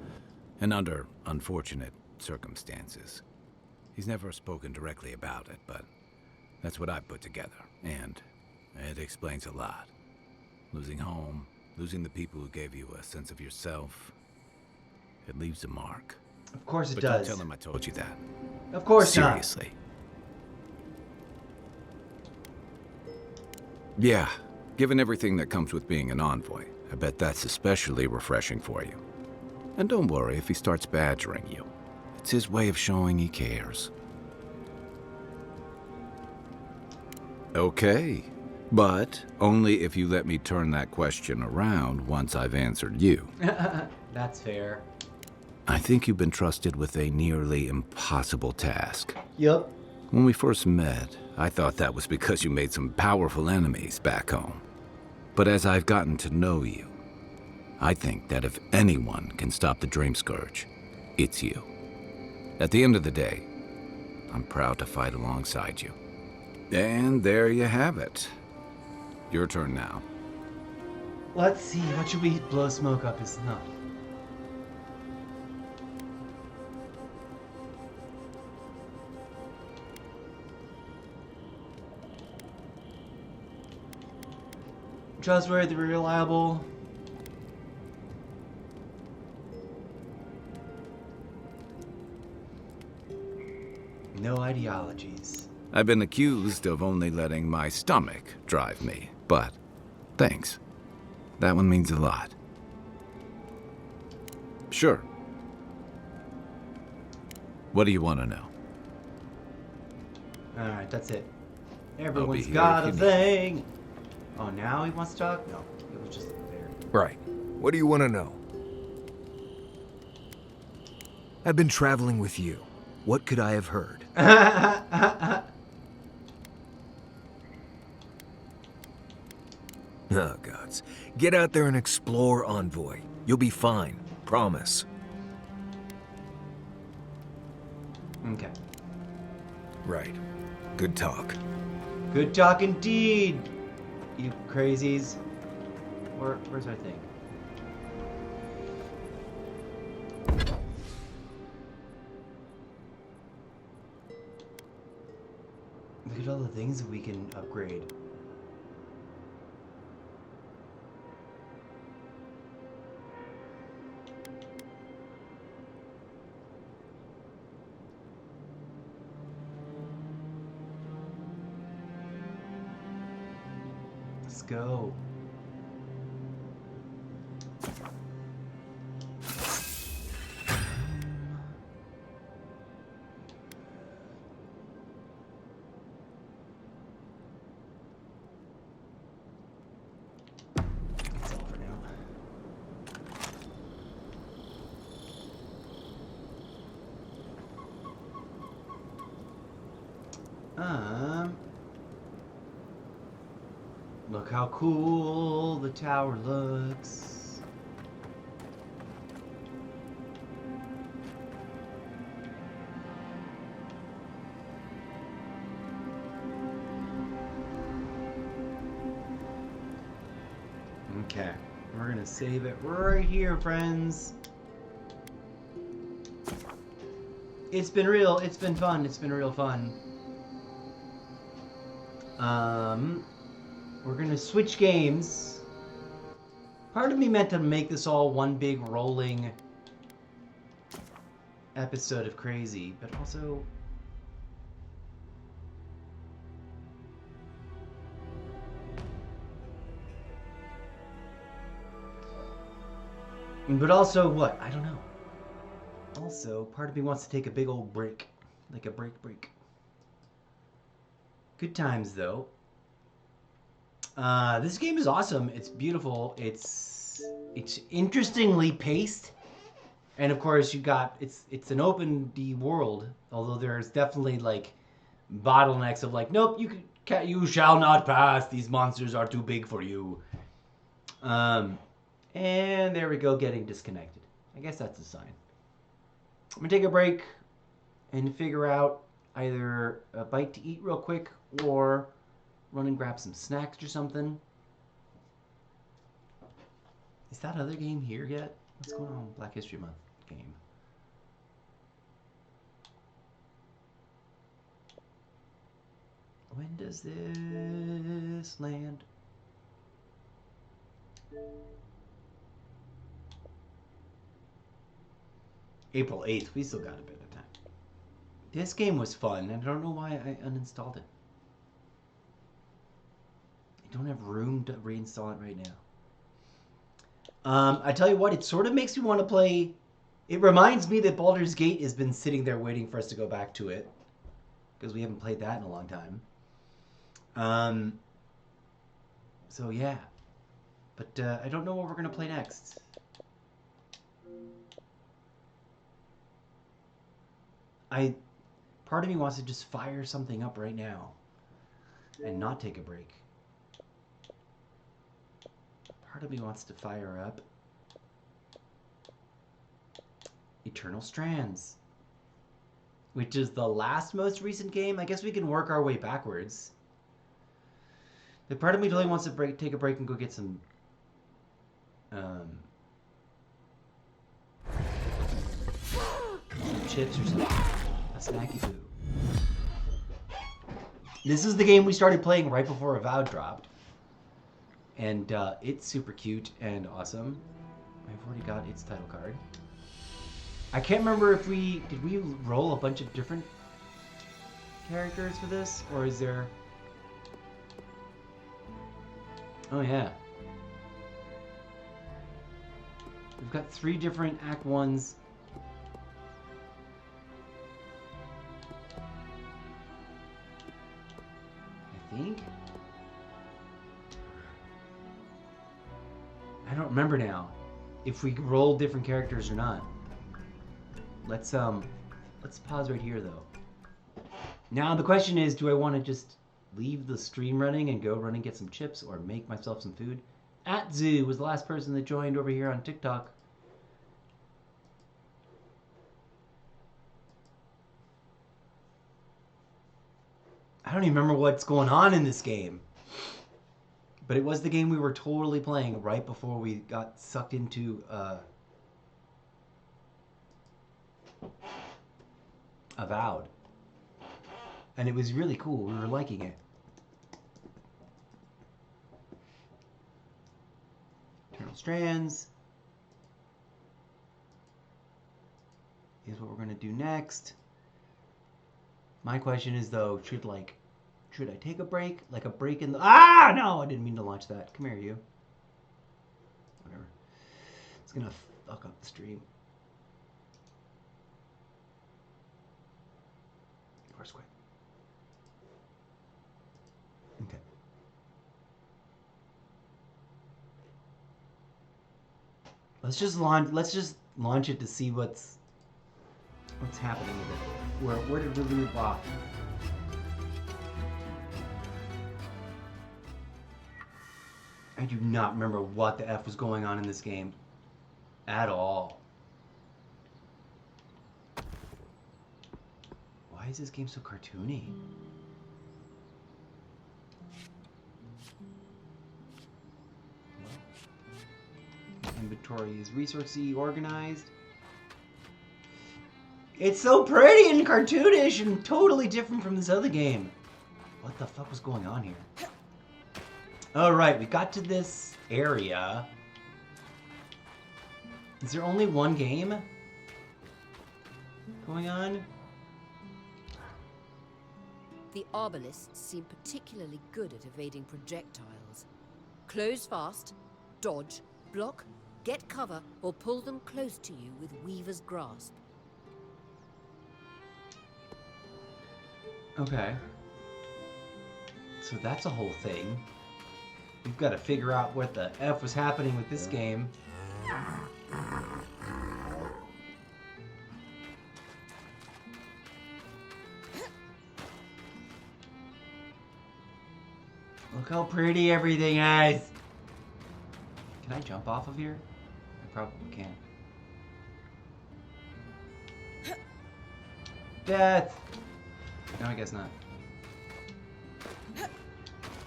and under unfortunate circumstances. He's never spoken directly about it, but that's what I put together, and it explains a lot. Losing home, losing the people who gave you a sense of yourself, it leaves a mark. Of course it but does. Don't tell him I told you that. Of course Seriously. Yeah, given everything that comes with being an envoy, I bet that's especially refreshing for you. And don't worry if he starts badgering you. It's his way of showing he cares. Okay, but only if you let me turn that question around once I've answered you. That's fair. I think you've been trusted with a nearly impossible task. Yup. When we first met, I thought that was because you made some powerful enemies back home. But as I've gotten to know you, I think that if anyone can stop the Dream Scourge, it's you. At the end of the day, I'm proud to fight alongside you. And there you have it. Your turn now. Let's see, what should we blow smoke up his snuff? Trustworthy, reliable. No ideologies. I've been accused of only letting my stomach drive me, but thanks. That one means a lot. Sure. What do you want to know? Alright, that's it. Everyone's got a thing. Oh, now he wants to talk? No, it was just there. Right. What do you want to know? I've been traveling with you. What could I have heard? Oh, gods. Get out there and explore, Envoy. You'll be fine. Promise. Okay. Right. Good talk. Good talk indeed, you crazies. Where's our thing? Look at all the things that we can upgrade. Let's go. That's all for now. Look how cool the tower looks. Okay, we're gonna save it right here, friends. It's been fun, it's been real fun. We're gonna switch games. Part of me meant to make this all one big rolling episode of crazy, but also what? I don't know. Also, part of me wants to take a big old break. Like a break. Good times, though. This game is awesome. It's beautiful. It's interestingly paced. And of course, it's an open D world. Although there's definitely like bottlenecks of like, nope, you shall not pass. These monsters are too big for you. And there we go, getting disconnected. I guess that's a sign. I'm gonna take a break and figure out either a bite to eat real quick or run and grab some snacks or something. Is that other game here yet? What's going on with Black History Month game? When does this land? April 8th. We still got a bit of time. This game was fun, and I don't know why I uninstalled it. I don't have room to reinstall it right now. I tell you what, it sort of makes me want to play. It reminds me that Baldur's Gate has been sitting there waiting for us to go back to it, because we haven't played that in a long time. So yeah, but I don't know what we're gonna play next. Part of me wants to just fire something up right now and not take a break. Part of me wants to fire up Eternal Strands, which is the last most recent game. I guess we can work our way backwards. The part of me really wants to take a break and go get some chips or something. A snacky poo. This is the game we started playing right before Avowed dropped. And it's super cute and awesome. I've already got its title card. I can't remember if did we roll a bunch of different characters for this? Or is there... Oh yeah. We've got 3 different Act 1s. I think. I don't remember now if we roll different characters or not. Let's pause right here though. Now the question is, do I want to just leave the stream running and go run and get some chips or make myself some food? @Zoo was the last person that joined over here on TikTok. I don't even remember what's going on in this game. But it was the game we were totally playing right before we got sucked into Avowed. And it was really cool. We were liking it. Eternal Strands is what we're going to do next. My question is though, should I take a break? Like a break in the... Ah! No! I didn't mean to launch that. Come here, you. Whatever. It's gonna fuck up the stream. Of course, quick. Okay. Let's just launch it to see what's happening with it. Where did we leave off? I do not remember what the F was going on in this game at all. Why is this game so cartoony? Inventory is resourcey, organized. It's so pretty and cartoonish and totally different from this other game. What the fuck was going on here? Alright, we got to this area. Is there only one game going on? The Arbalists seem particularly good at evading projectiles. Close fast, dodge, block, get cover, or pull them close to you with Weaver's Grasp. Okay. So that's a whole thing. We've got to figure out what the F was happening with this game. Look how pretty everything is. Can I jump off of here? I probably can. Death! No, I guess not.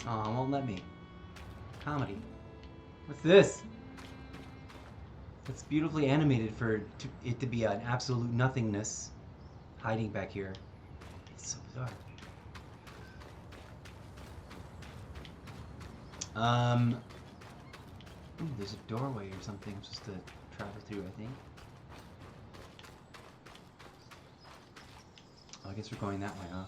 Oh, it won't let me. Comedy. What's this? It's beautifully animated for it to be an absolute nothingness hiding back here. It's so bizarre. Ooh, there's a doorway or something just to travel through, I think. Oh, I guess we're going that way, huh?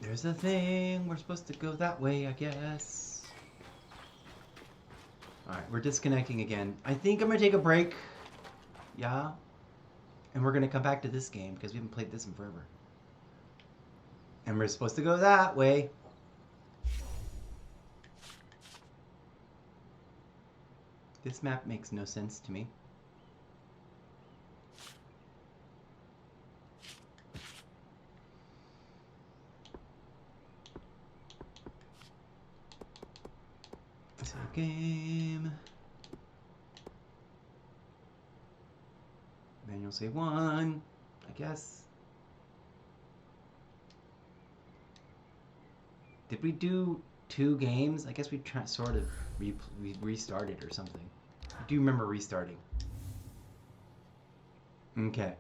There's a thing. We're supposed to go that way, I guess. Alright, we're disconnecting again. I think I'm going to take a break. Yeah. And we're going to come back to this game because we haven't played this in forever. And we're supposed to go that way. This map makes no sense to me. Game. Manual say 1, I guess. Did we do 2 games? I guess we sort of we restarted or something. I do remember restarting. Okay.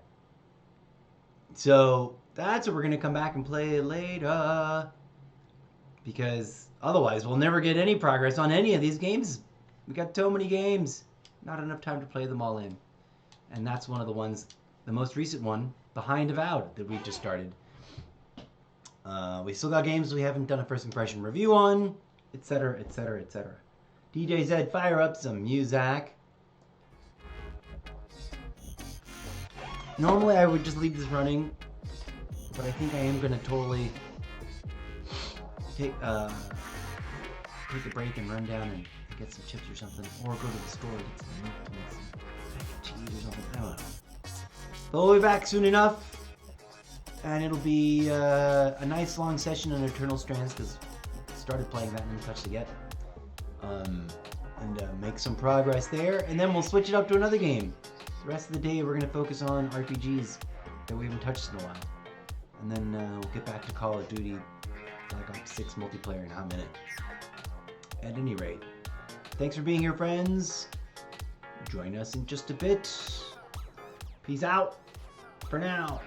So that's what we're gonna come back and play later. Because otherwise we'll never get any progress on any of these games. We got so many games. Not enough time to play them all in. And that's one of the ones, the most recent one, Behind Avowed, that we just started. We still got games we haven't done a first impression review on, etc., etc., etc. DJ Zed, fire up some music. Normally I would just leave this running, but I think I am going to totally take a break and run down and get some chips or something, or go to the store and get some milk and some cheese or something. I don't know. But we'll be back soon enough, and it'll be a nice long session on Eternal Strands because I started playing that and didn't touch it yet. And make some progress there, and then we'll switch it up to another game. The rest of the day we're going to focus on RPGs that we haven't touched in a while, and then we'll get back to Call of Duty Black Ops 6 multiplayer in a minute. At any rate, thanks for being here, friends. Join us in just a bit. Peace out for now.